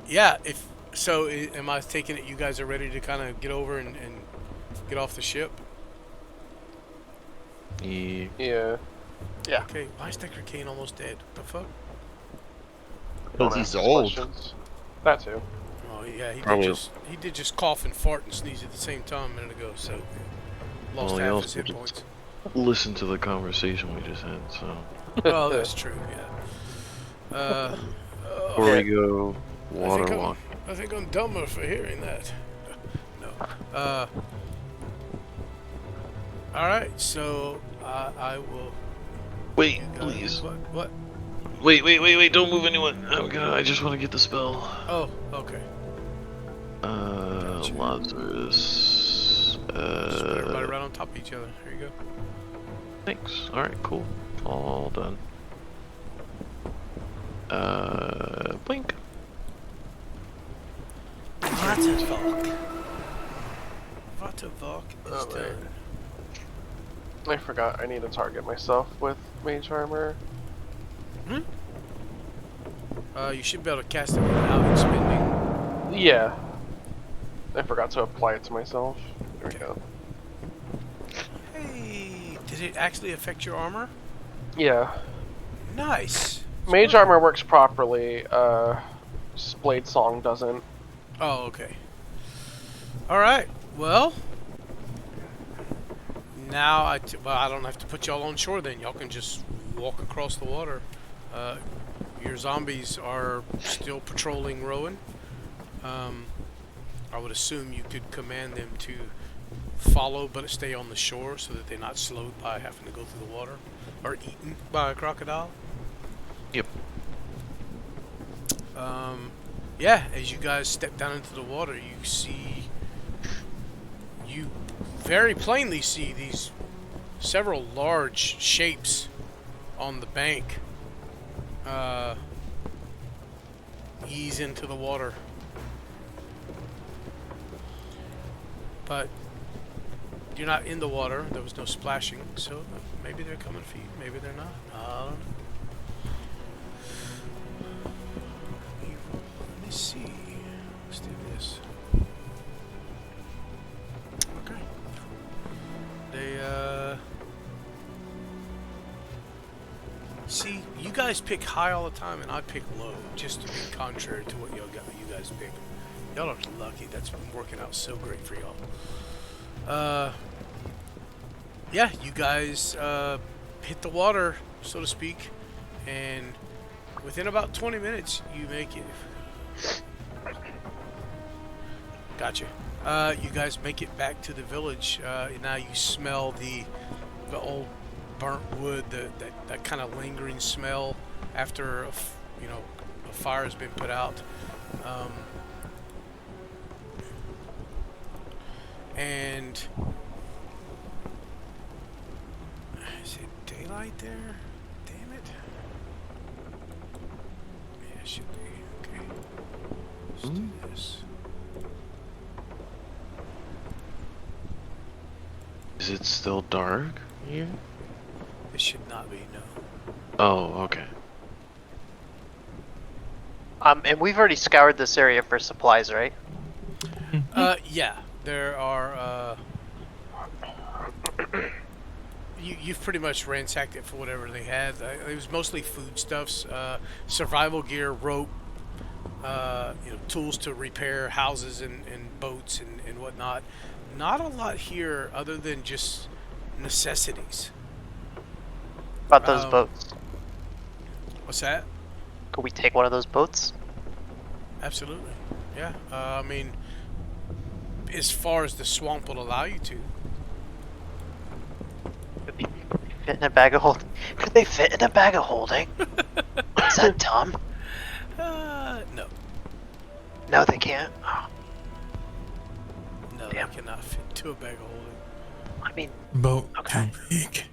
Yeah, if so, am I taking it you guys are ready to kind of get over and get off the ship? Yeah. Yeah. Yeah. Okay, why is Deckard Kane almost dead? What the fuck? Because he's old. Questions. That too. Oh yeah, Probably. he did just cough and fart and sneeze at the same time a minute ago, so lost Well, he half his also hit just- points. Listen to the conversation we just had, so. Well, that's true, yeah. Before we go, water I'm- walk. I think I'm dumber for hearing that. No. Alright, so I will. Wait, please. What? Wait, don't move anyone. I just want to get the spell. Oh, okay. Gotcha. Lazarus. Just put everybody right on top of each other. Here you go. Thanks. Alright, cool. All done. Blink. Vatavok. Vatavok is Oh, wait. done. I forgot I need to target myself with mage armor. You should be able to cast it without expending. Yeah. I forgot to apply it to myself. There we go. Hey, did it actually affect your armor? Yeah. Nice. Mage armor works properly. Blade Song doesn't. Oh, okay. Alright, well. Now, I don't have to put y'all on shore then. Y'all can just walk across the water. Your zombies are still patrolling Rowan. I would assume you could command them to follow but stay on the shore so that they're not slowed by having to go through the water or eaten by a crocodile. Yep. Yeah, as you guys step down into the water, you very plainly see these several large shapes on the bank ease into the water. But you're not in the water. There was no splashing, so maybe they're coming for you. Maybe they're not. I don't know. Let me see. Let's do this. Okay. They see, you guys pick high all the time, and I pick low, just to be contrary to what you guys pick. Y'all are lucky. That's been working out so great for y'all. Yeah, you guys hit the water, so to speak, and within about 20 minutes, you make it. Gotcha. You guys make it back to the village. Now you smell the old burnt wood, that kind of lingering smell after a fire has been put out. And is it daylight there? Damn it. Yeah, it should be. Okay. Let's do this. Is it still dark here? It should not be, no. Oh, okay. And we've already scoured this area for supplies, right? Yeah. There are, you've pretty much ransacked it for whatever they had. It was mostly foodstuffs, survival gear, rope, tools to repair houses and boats and whatnot. Not a lot here other than just necessities. About those boats. What's that? Could we take one of those boats? Absolutely. Yeah. I mean, as far as the swamp will allow you to. Could they fit in a bag of holding? Could they fit in a bag of holding? Is that dumb? No. No, they can't. Oh, No, damn. they cannot fit into a bag of holding. I mean, Boat Okay. too big.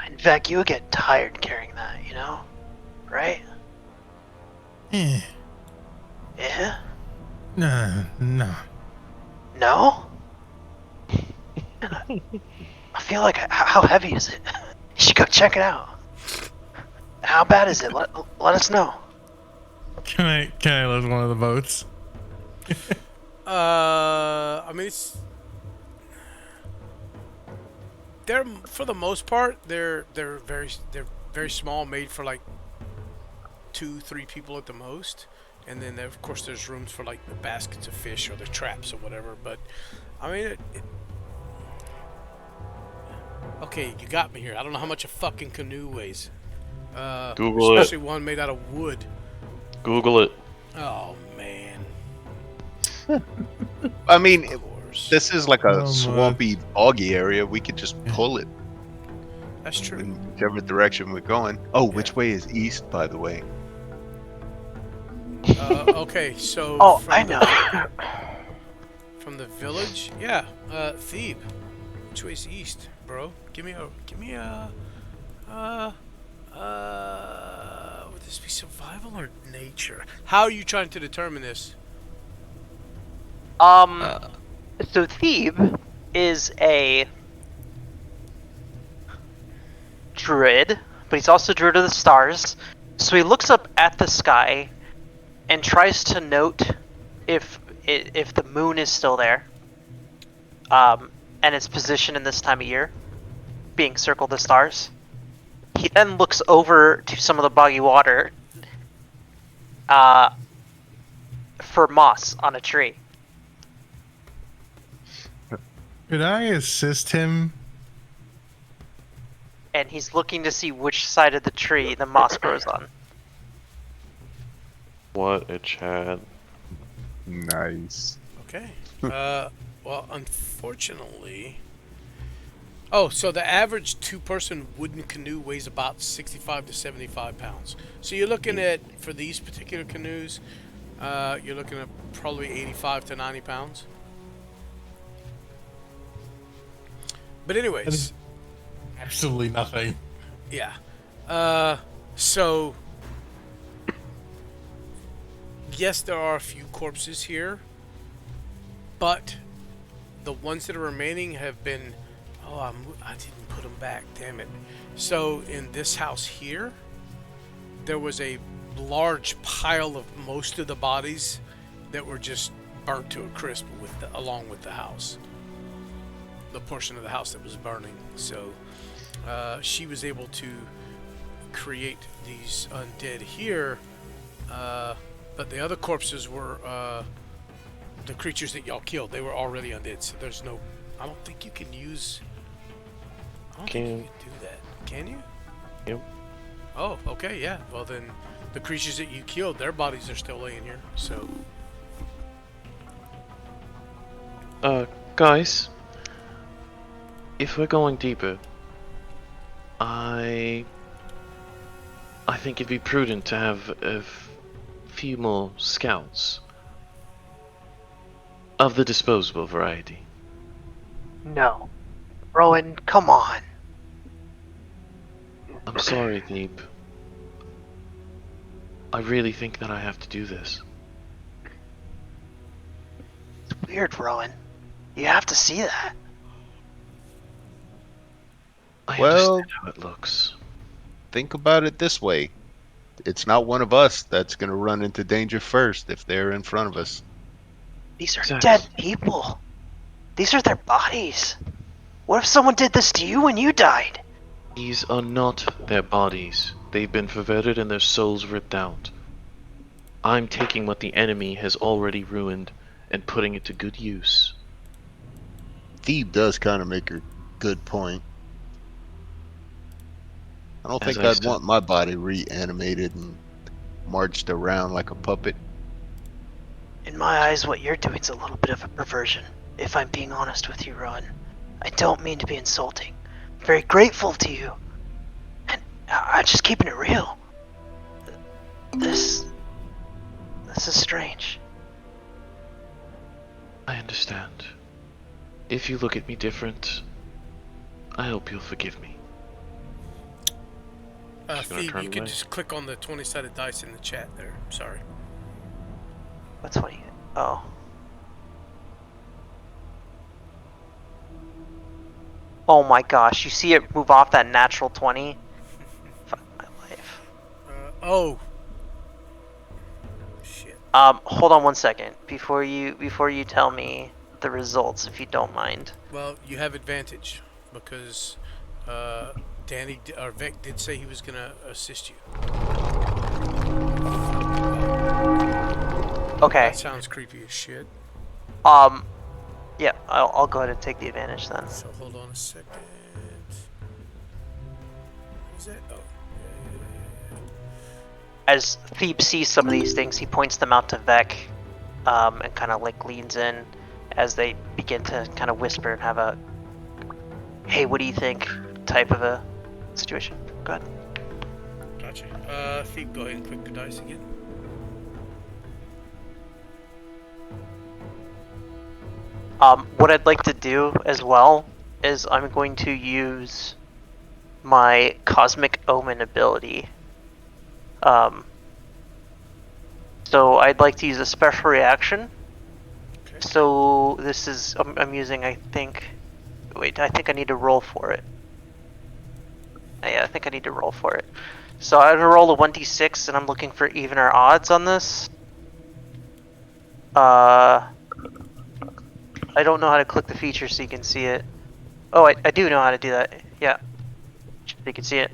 in fact, you would get tired carrying that, right? Eh. Yeah. No. No. I feel like how heavy is it? You should go check it out. How bad is it? Let us know. Can I lift one of the boats? I mean, they're for the most part they're very small, made for like 2-3 people at the most, and then of course there's rooms for like the baskets of fish or the traps or whatever. But I mean, okay, you got me here. I don't know how much a fucking canoe weighs. Google it. Especially one made out of wood. Google it. Oh man. I mean, Of course. this is like a Oh, my. swampy, boggy area. We could just pull it That's true. in whichever direction we're going. Oh, Yeah. which way is east, by the way? Okay, so Oh, from I the- know. From the village? Yeah, Thebe. Which way's east, bro? Give me a would this be survival or nature? How are you trying to determine this? So Thebe is a druid, but he's also druid of the stars. So he looks up at the sky and tries to note if the moon is still there, and its position in this time of year, being circled as stars. He then looks over to some of the boggy water for moss on a tree. Could I assist him? And he's looking to see which side of the tree the moss grows on. What a Chad. Nice. Okay. Well, unfortunately. Oh, so the average two-person wooden canoe weighs about 65 to 75 pounds. So you're looking at, for these particular canoes, you're looking at probably 85 to 90 pounds. But anyways, Absolutely nothing. yeah. So yes, there are a few corpses here, but the ones that are remaining have been. Oh, I didn't put them back. Damn it. So in this house here, there was a large pile of most of the bodies that were just burnt to a crisp along with the house. The portion of the house that was burning. So she was able to create these undead here, but the other corpses were the creatures that y'all killed. They were already undead, so there's no. I don't think you can use. I don't think you can do that. Can you? Yep. Oh, okay, yeah. Well then, the creatures that you killed, their bodies are still laying here. So. Guys, if we're going deeper, I think it'd be prudent to have a few more scouts of the disposable variety. No. Rowan, come on. I'm sorry, Deep. I really think that I have to do this. It's weird, Rowan. You have to see that. I Well- understand how it looks. Think about it this way. It's not one of us that's going to run into danger first if they're in front of us. These are Exactly. dead people. These are their bodies. What if someone did this to you when you died? These are not their bodies. They've been perverted and their souls ripped out. I'm taking what the enemy has already ruined and putting it to good use. Thebe does kind of make a good point. I don't As think I I'd said- want my body reanimated and marched around like a puppet. In my eyes, what you're doing is a little bit of a perversion, if I'm being honest with you, Rowan. I don't mean to be insulting. I'm very grateful to you. And I'm just keeping it real. This is strange. I understand. If you look at me different, I hope you'll forgive me. Just gonna Phoebe, turn you can away. just click on the 20-sided dice in the chat there. Sorry. What's funny? Oh. Oh my gosh, you see it move off that natural 20? Fuck my life. Oh. Shit. Hold on one second before you tell me the results, if you don't mind. Well, you have advantage because Vec did say he was gonna assist you. Okay. That sounds creepy as shit. Yeah, I'll go ahead and take the advantage then. So hold on a second. What is that? Oh. As Thebe sees some of these things, he points them out to Vec, and kind of like leans in as they begin to kind of whisper and have a, "Hey, what do you think?" type of a situation. Go ahead. Gotcha. Phoebe, go ahead and click the dice again. What I'd like to do as well is I'm going to use my Cosmic Omen ability. So I'd like to use a special reaction. Okay. So this is, I'm using, I think I need to roll for it. Yeah, I think I need to roll for it. So I'm gonna roll a 1d6, and I'm looking for even or odds on this. I don't know how to click the feature so you can see it. Oh, I do know how to do that. Yeah, so you can see it.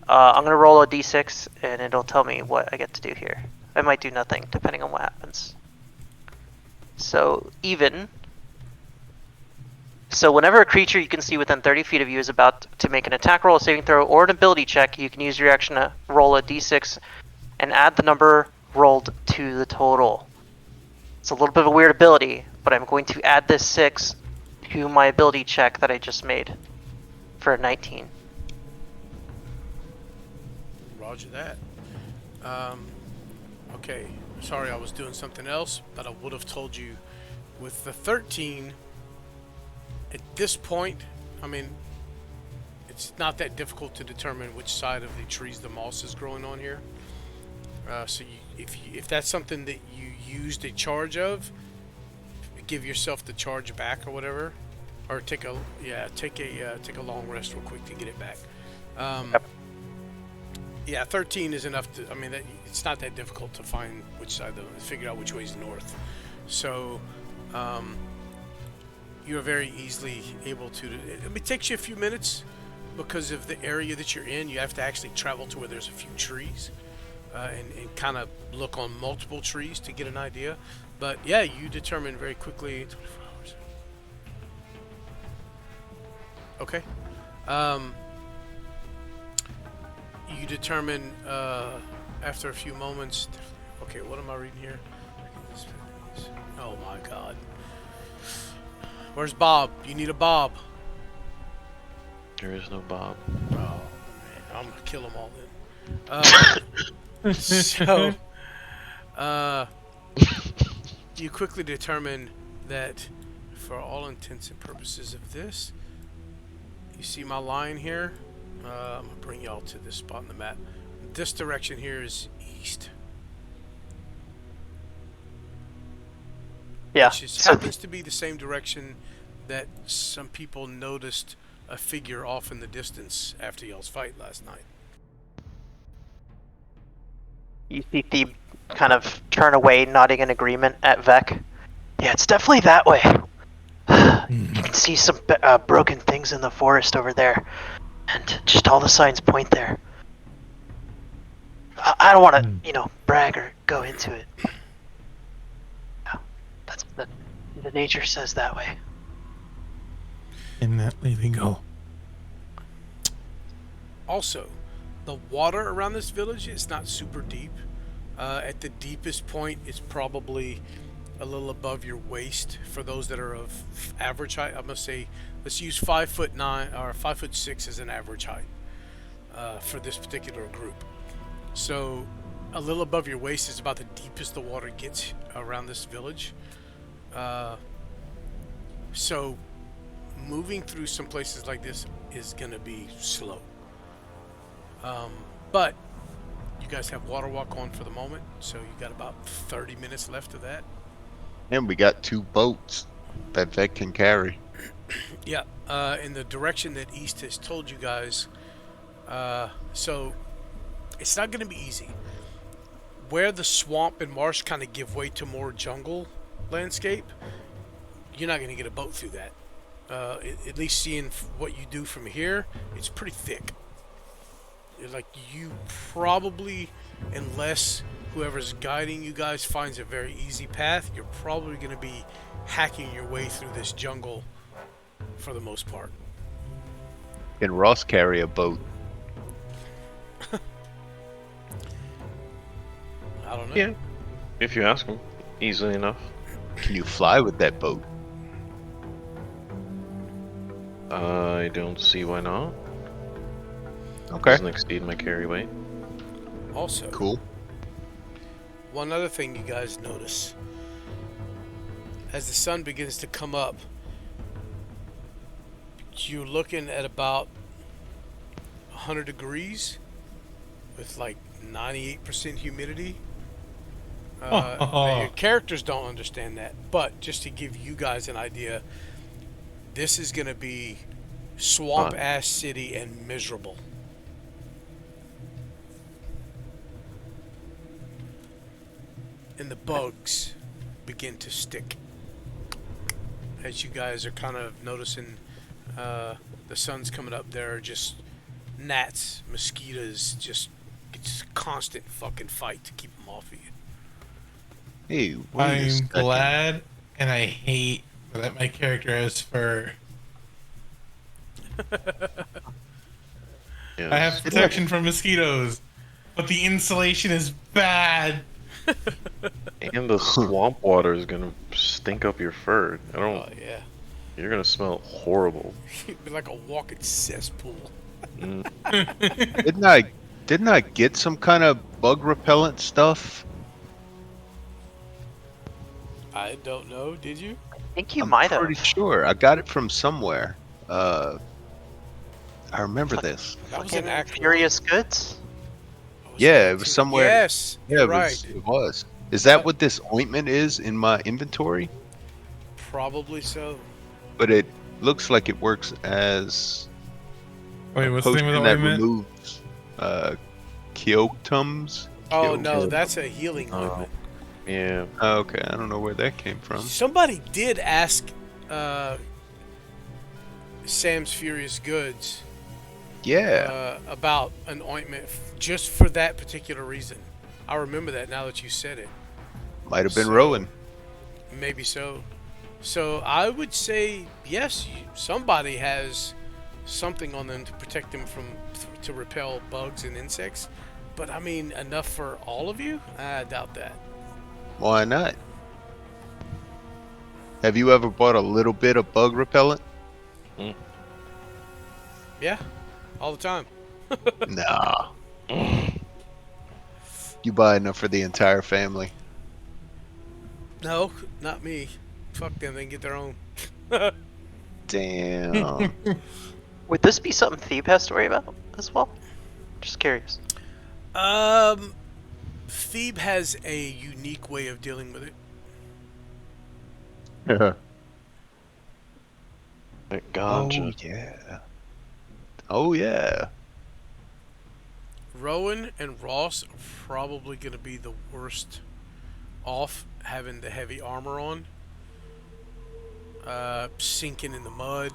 I'm gonna roll a d6, and it'll tell me what I get to do here. I might do nothing, depending on what happens. So, even. So whenever a creature you can see within 30 feet of you is about to make an attack roll, a saving throw, or an ability check, you can use your action to roll a d6 and add the number rolled to the total. It's a little bit of a weird ability, but I'm going to add this 6 to my ability check that I just made for a 19. Roger that. Okay, sorry I was doing something else, but I would have told you with the 13, at this point, I mean, it's not that difficult to determine which side of the trees the moss is growing on here. So if that's something that you used a charge of, give yourself the charge back or whatever, or take a long rest real quick to get it back. Yeah, 13 is enough to. I mean, it's not that difficult to find which side figure out which way is north. So you're very easily able to. It takes you a few minutes because of the area that you're in. You have to actually travel to where there's a few trees and kind of look on multiple trees to get an idea. But yeah, you determine very quickly. 24 hours. Okay. You determine after a few moments. Okay, what am I reading here? Oh my God. Where's Bob? You need a Bob. There is no Bob. Oh man, I'm gonna kill them all then. So, you quickly determine that, for all intents and purposes of this, you see my line here. I'm gonna bring y'all to this spot on the map. This direction here is east. Yeah. Which happens to be the same direction that some people noticed a figure off in the distance after y'all's fight last night. You see Thebe kind of turn away, nodding in agreement at Vec. Yeah, it's definitely that way. You can see some broken things in the forest over there, and just all the signs point there. I don't want to, brag or go into it. Yeah, that's the nature says that way. In that way we go. Also, the water around this village is not super deep. At the deepest point, it's probably a little above your waist for those that are of average height. I'm gonna say let's use 5'9" or 5'6" as an average height for this particular group. So a little above your waist is about the deepest the water gets around this village. So moving through some places like this is gonna be slow. But you guys have water walk on for the moment, so you got about 30 minutes left of that. And we got 2 boats that Vec can carry. Yeah, in the direction that East has told you guys. So it's not going to be easy. Where the swamp and marsh kind of give way to more jungle landscape, you're not going to get a boat through that. At least seeing what you do from here, it's pretty thick. Like, you probably, unless whoever's guiding you guys finds a very easy path, you're probably going to be hacking your way through this jungle for the most part. Can Ross carry a boat? I don't know. Yeah, if you ask him, easily enough. Can you fly with that boat? I don't see why not. Okay. Doesn't exceed my carry weight. Also, Cool. one other thing you guys notice. As the sun begins to come up, you're looking at about 100 degrees with like 98% humidity. Now your characters don't understand that, but just to give you guys an idea, this is going to be swamp-ass city and miserable. and the bugs begin to stick. As you guys are kind of noticing the sun's coming up, there are just gnats, mosquitoes, just it's a constant fucking fight to keep them off of you. Hey, wait a I'm second. glad, and I hate that my character has fur. Yes. I have protection from mosquitoes, but the insulation is bad. And the swamp water is gonna stink up your fur. Oh yeah, You're gonna smell horrible. you'd be like a walking cesspool. Didn't I get some kind of bug repellent stuff? I don't know. Did you? I think you I'm might have. pretty sure I got it from somewhere. I remember this. That was Fucking an act. Furious Goods? Yeah, it was somewhere. Yes, Yeah, you're it right. was. It was. Is that Yep. what this ointment is in my inventory? Probably so. But it looks like it works as Wait, a what's the name of the potion that ointment? removes Keotums. Oh no, Keotums. that's a healing Oh. ointment. Yeah. Oh, okay, I don't know where that came from. Somebody did ask Sam's Furious Goods Yeah, about an ointment just for that particular reason. I remember that now that you said it. might have been so- Rowan. Maybe so. So I would say yes. Somebody has something on them to protect them from to repel bugs and insects. But I mean, enough for all of you? I doubt that. Why not? Have you ever bought a little bit of bug repellent? Yeah, all the time. Nah. You buy enough for the entire family. No, not me. Fuck them. They can get their own. Damn. Would this be something Thebe has to worry about as well? Just curious. Thebe has a unique way of dealing with it. Gotcha. Oh yeah. Oh yeah. Rowan and Ross are probably going to be the worst off having the heavy armor on. Sinking in the mud.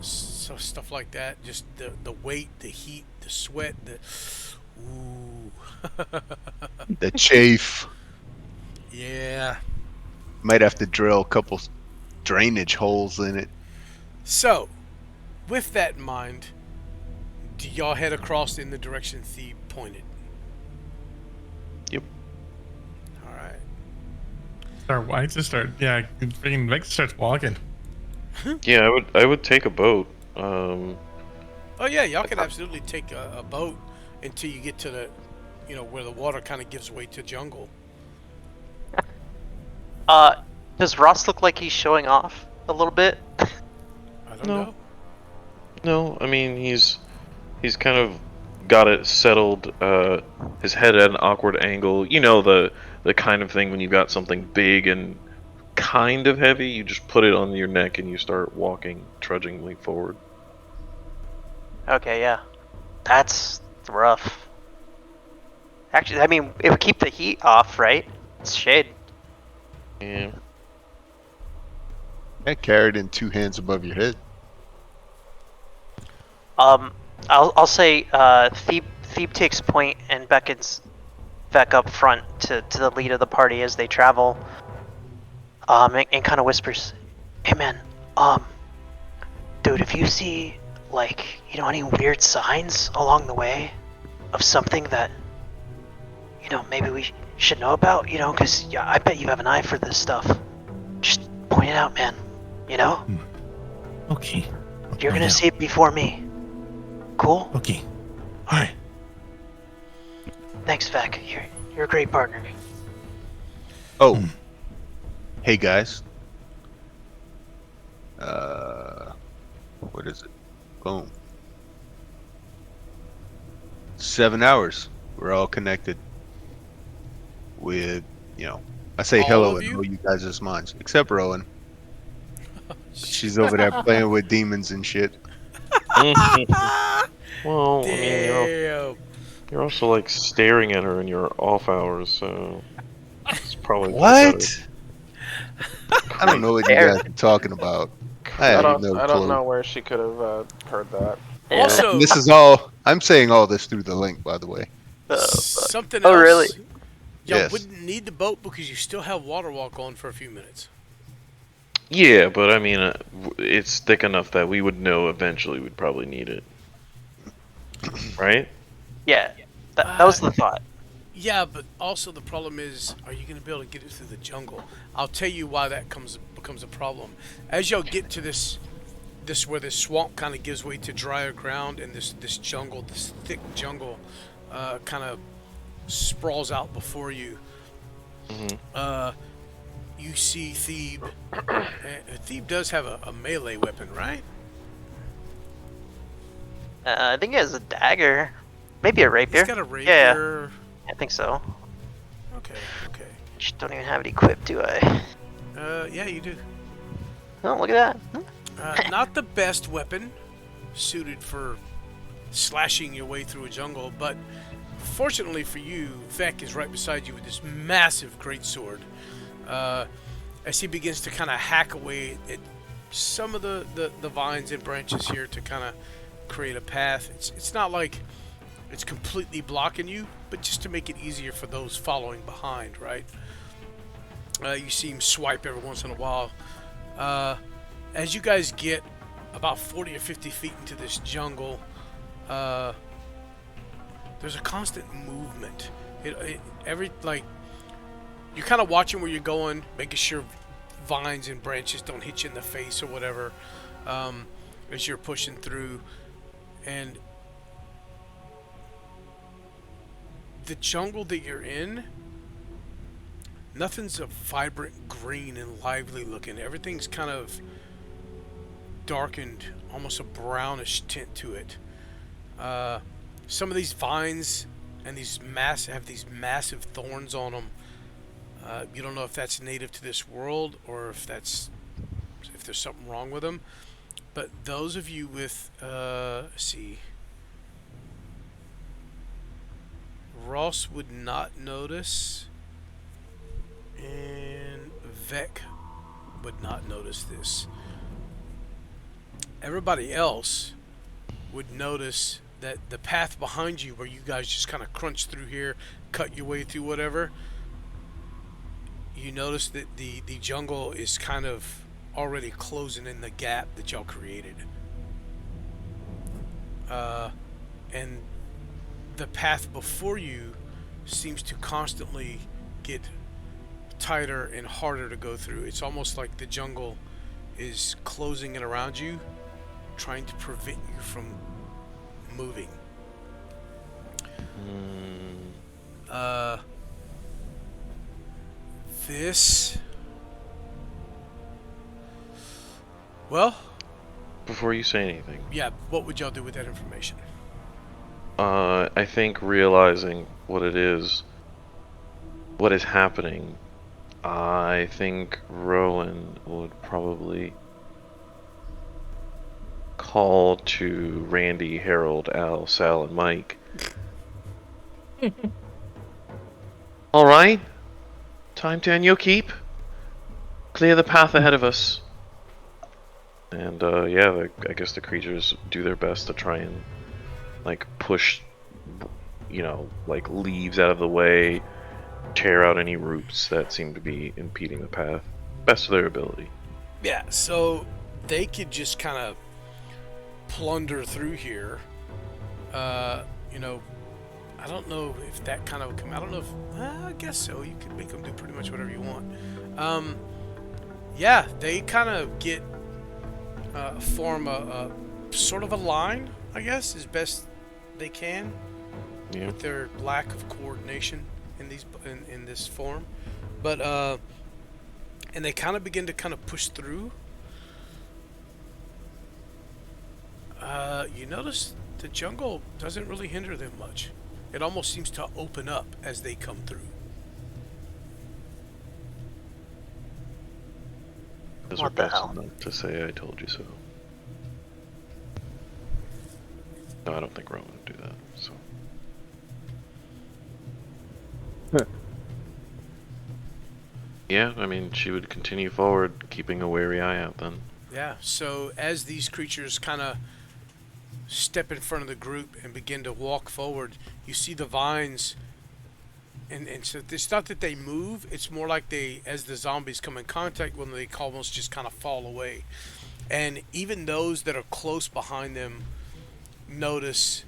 So stuff like that. Just the weight, the heat, the sweat, the... Ooh. The chafe. Yeah. Might have to drill a couple drainage holes in it. So, with that in mind, do y'all head across in the direction Thebe pointed? Yep. Alright. Start. I just start. Yeah, freaking Vex starts walking. Yeah, I would take a boat. Oh yeah, y'all can absolutely take a boat until you get to the, where the water kind of gives way to jungle. Does Ross look like he's showing off a little bit? I don't No. know. No, I mean he's kind of got it settled. His head at an awkward angle. You know the kind of thing when you've got something big and kind of heavy, you just put it on your neck and you start walking trudgingly forward. Okay, yeah. That's rough. Actually, I mean, it would keep the heat off, right? It's shade. Yeah. I carried in two hands above your head. I'll say Thebe takes point and beckons back up front to the lead of the party as they travel. And kind of whispers, "Hey man, dude, if you see any weird signs along the way of something that maybe we should know about, because I bet you have an eye for this stuff. Just point it out, man. Okay. You're gonna see it before me. Cool? Okay. All right. Thanks, Vec. You're a great partner. Oh. Hey guys. What is it? Boom. 7 hours. We're all connected. With, I say All hello of and you? know you guys' minds. Except Rowan. She's over there playing with demons and shit. Well, I mean, Damn. you're also like staring at her in your off hours, so Probably What? I don't know what you guys are talking about. I have no I don't clue. know where she could have heard that. Yeah. Also, And this is all. I'm saying all this through the link, by the way. Oh, fuck. something Oh, else. really? Y'all Yes. wouldn't need the boat because you still have water walk on for a few minutes. Yeah, but I mean, it's thick enough that we would know eventually we'd probably need it. Right? Yeah, that was the thought. Yeah, but also the problem is, are you going to be able to get it through the jungle? I'll tell you why that becomes a problem. As y'all get to this where this swamp kind of gives way to drier ground, and this jungle, this thick jungle, kind of sprawls out before you. You see Thebe. Thebe does have a melee weapon, right? I think he has a dagger. Maybe a rapier. He's got a rapier. Yeah, I think so. Okay. Just don't even have it equipped, do I? Yeah, you do. Oh, look at that. Not the best weapon suited for slashing your way through a jungle, but fortunately for you, Vec is right beside you with this massive greatsword. As he begins to kind of hack away at some of the vines and branches here to kind of create a path. It's not like it's completely blocking you, but just to make it easier for those following behind, right? You see him swipe every once in a while. As you guys get about 40 or 50 feet into this jungle, there's a constant movement. You're kind of watching where you're going, making sure vines and branches don't hit you in the face or whatever, as you're pushing through. And the jungle that you're in, nothing's a vibrant green and lively looking. Everything's kind of darkened, almost a brownish tint to it. Some of these vines and have these massive thorns on them. You don't know if that's native to this world or if there's something wrong with them. But those of you with, see, Ross would not notice, and Vec would not notice this. Everybody else would notice that the path behind you, where you guys just kind of crunch through here, cut your way through whatever, you notice that the jungle is kind of already closing in the gap that y'all created. And the path before you seems to constantly get tighter and harder to go through. It's almost like the jungle is closing in around you, trying to prevent you from moving. Well, Before you say anything, yeah, what would y'all do with that information? I think realizing what is happening, I think Rowan would probably call to Randy, Harold, Al, Sal, and Mike. All right, time to end your keep. Clear the path ahead of us. And yeah, I guess the creatures do their best to try and like push, like leaves out of the way, tear out any roots that seem to be impeding the path, best of their ability. Yeah, so they could just kind of plunder through here. I don't know if that kind of I don't know if I guess so. You could make them do pretty much whatever you want. Yeah, they kind of get form a sort of a line, I guess, as best they can, Yeah. with their lack of coordination in this form. But and they kind of begin to kind of push through. You notice the jungle doesn't really hinder them much. It almost seems to open up as they come through. Those What are the best hell? enough to say I told you so. No, I don't think Rowan would do that. So Yeah, I mean, she would continue forward, keeping a wary eye out then. Yeah, so as these creatures kind of step in front of the group and begin to walk forward, you see the vines, and so it's not that they move, it's more like they, as the zombies come in contact with them, they almost just kind of fall away. And even those that are close behind them notice,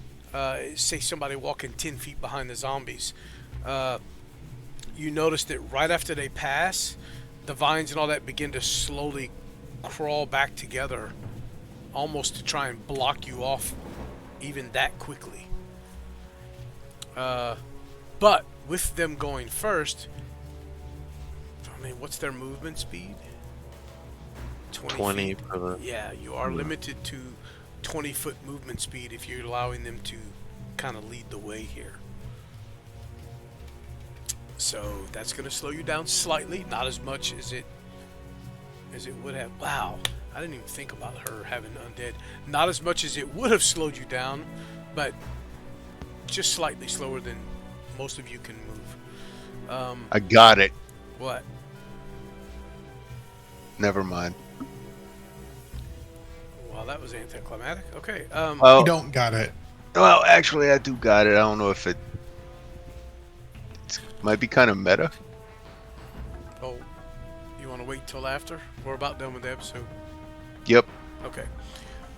say somebody walking 10 feet behind the zombies, you notice that right after they pass, the vines and all that begin to slowly crawl back together, almost to try and block you off even that quickly. But with them going first, I mean, what's their movement speed? 20 feet. for the... Yeah, you are limited to 20-foot movement speed if you're allowing them to kind of lead the way here. So that's going to slow you down slightly, not as much as it would have. Wow, I didn't even think about her having undead. Not as much as it would have slowed you down, but just slightly slower than most of you can move. I got it. What? Never mind. Well, that was anticlimactic. Okay. Oh, You don't got it. well, actually, I do got it. I don't know if it might be kind of meta. Oh, you want to wait till after? We're about done with the episode. Yep. Okay.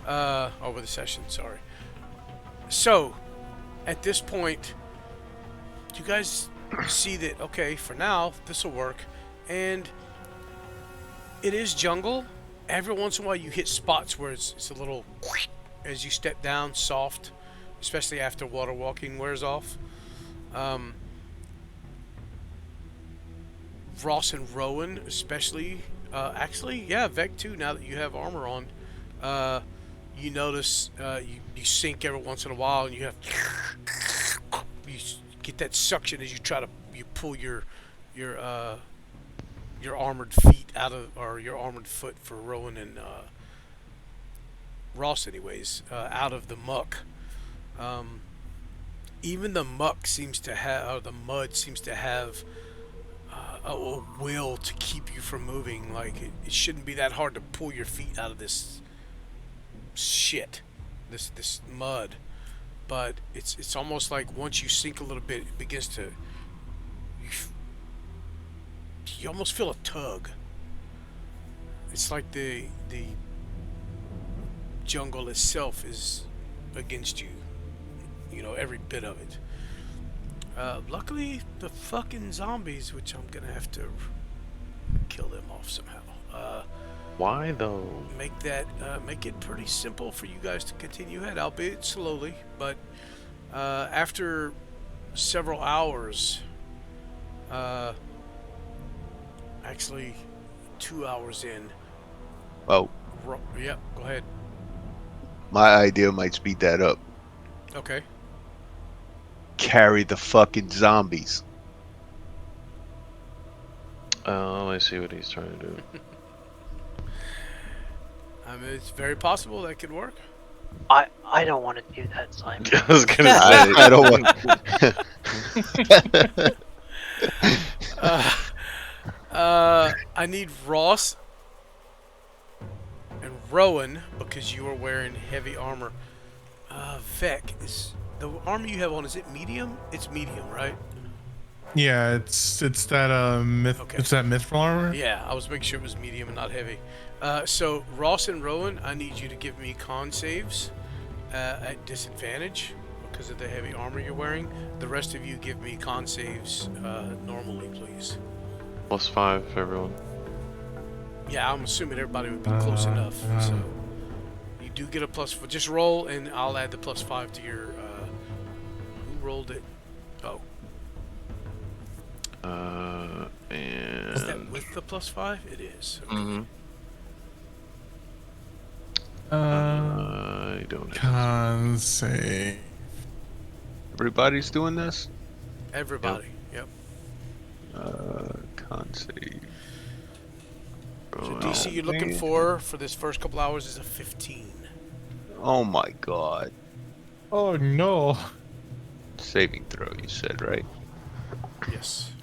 Over the session, sorry. So, at this point, you guys see that, okay, for now, this will work. And it is jungle. Every once in a while, you hit spots where it's a little, as you step down, soft, especially after water walking wears off. Ross and Rowan, especially, actually, yeah, Vec too. Now that you have armor on, you notice you sink every once in a while, and you have you get that suction as you try to pull your armored feet out of, or your armored foot for Rowan and Ross, anyways, out of the muck. Even the muck seems to have, or the mud seems to have a will to keep you from moving. Like it shouldn't be that hard to pull your feet out of this shit, this mud. But it's almost like once you sink a little bit, it begins to, you almost feel a tug. It's like the jungle itself is against you. You know, every bit of it. Luckily, the fucking zombies, which I'm gonna have to kill them off somehow. Why though? Make it pretty simple for you guys to continue ahead, albeit slowly. But after several hours, actually 2 hours in. Well, Yep, go ahead. my idea might speed that up. Okay. Carry the fucking zombies. Oh, I see what he's trying to do. I mean, it's very possible that could work. I don't want to do that, Simon. I was gonna say. I don't want. I need Ross and Rowan, because you are wearing heavy armor. Vec, is the armor you have on, is it medium? It's medium, right? Yeah, it's that myth. Okay. It's that mithril armor. Yeah, I was making sure it was medium and not heavy. So Ross and Rowan, I need you to give me con saves at disadvantage because of the heavy armor you're wearing. The rest of you give me con saves normally, please. +5 for everyone. Yeah, I'm assuming everybody would be close enough. So you do get a +4. Just roll, and I'll add the +5 to your. Who rolled it? Oh. And Is that with the +5? It is. Okay. Mm-hmm. I don't know. Con save. Everybody's doing this? Everybody. Yep. Con save. So DC you're looking for this first couple hours is a 15. Oh my god. Oh no. Saving throw, you said, right? Yes.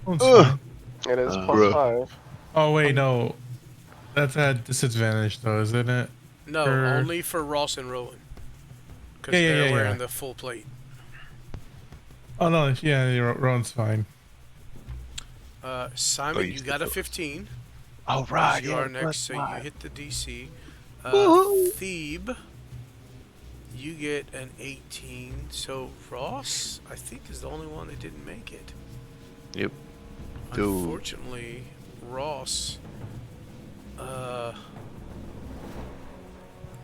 Oh, it's Ugh. fine. It is plus Bruh. 5. Oh wait, no, that's at disadvantage though, isn't it? No, For- only for Ross and Rowan. Because Yeah, yeah, they're yeah, wearing yeah. the full plate. Oh no, yeah, Ron's fine. Simon, you you said got a those. 15. All As right. you Yeah, are next, plus so you 5. hit the DC. Woohoo. Thebe, you get an 18. So Ross, I think, is the only one that didn't make it. Yep. Dude. Unfortunately, Ross.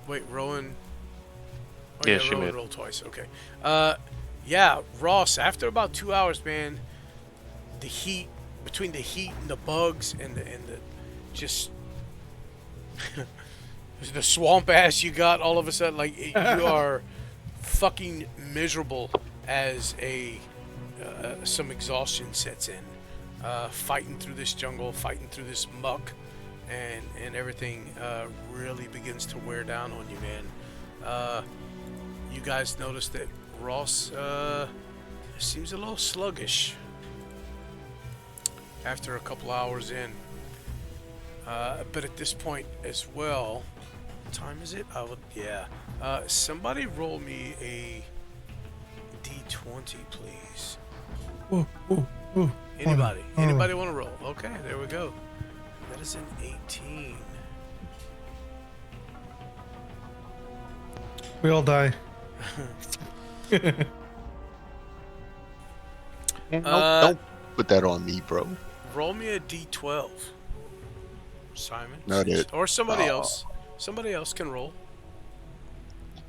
Wait, Rowan. Oh, Yeah, yeah, she Rowan made- rolled twice. Okay. Yeah, Ross. After about 2 hours, man, the heat between the heat and the bugs and the just the swamp ass you got all of a sudden, like you are fucking miserable as some exhaustion sets in. Fighting through this jungle, fighting through this muck, and everything really begins to wear down on you, man. You guys notice that Ross seems a little sluggish after a couple hours in. But at this point as well, what time is it? Somebody roll me a D20, please. Ooh, ooh, ooh. Anybody? Oh. Anybody want to roll? Okay, there we go. That is an 18. We all die. Don't put that on me, bro. Roll me a D12, Simon. Not it. Or somebody Oh. else. Somebody else can roll.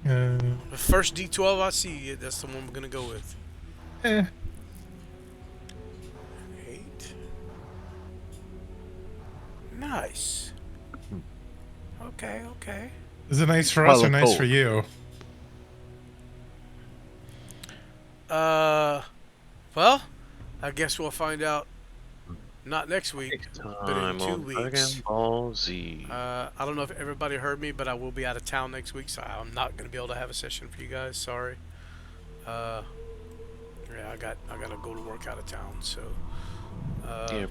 Uh, The first D12 I see, that's the one we're gonna go with. eh. 8. Nice. Okay, okay. Is it nice for us or Probably nice cold. for you? Well, I guess we'll find out not next week, but in Time 2 on weeks. Dragon Ball Z. I don't know if everybody heard me, but I will be out of town next week, so I'm not going to be able to have a session for you guys. Sorry. Yeah, I got to go to work out of town, so. Yeah.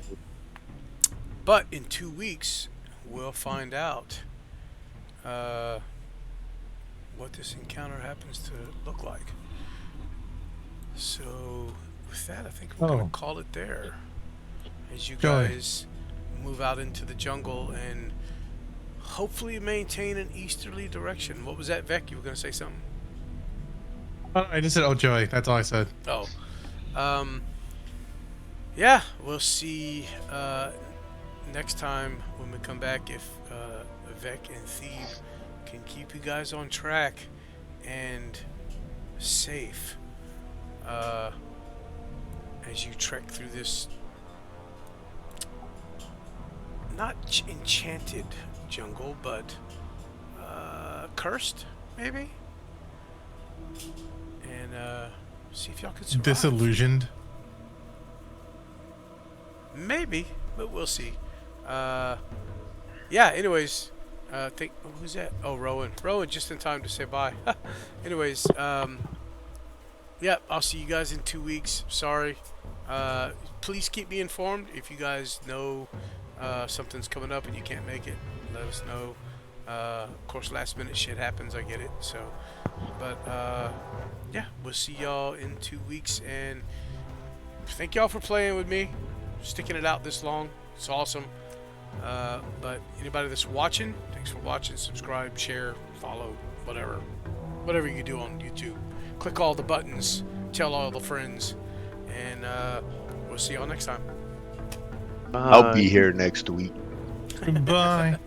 But in 2 weeks, we'll find out what this encounter happens to look like. So, with that, I think we're going to call it there. As you Joy. guys move out into the jungle and hopefully maintain an easterly direction. What was that, Vec? You were going to say something? I just said, oh, Joey. That's all I said. Oh. Yeah, we'll see next time when we come back if Vec and Thebe can keep you guys on track and safe as you trek through this not enchanted jungle, but cursed, maybe? And see if y'all can survive. Disillusioned. Maybe, but we'll see. Yeah, anyways, think, who's that? Oh, Rowan. Rowan, just in time to say bye. Anyways, yeah, I'll see you guys in 2 weeks. Sorry. Please keep me informed if you guys know something's coming up and you can't make it. Let us know. Of course, last minute shit happens. I get it. So, but yeah, we'll see y'all in 2 weeks. And thank y'all for playing with me, sticking it out this long. It's awesome. But anybody that's watching, thanks for watching. Subscribe, share, follow, whatever you do on YouTube. Click all the buttons, tell all the friends, and we'll see y'all next time. I'll be here next week. Goodbye.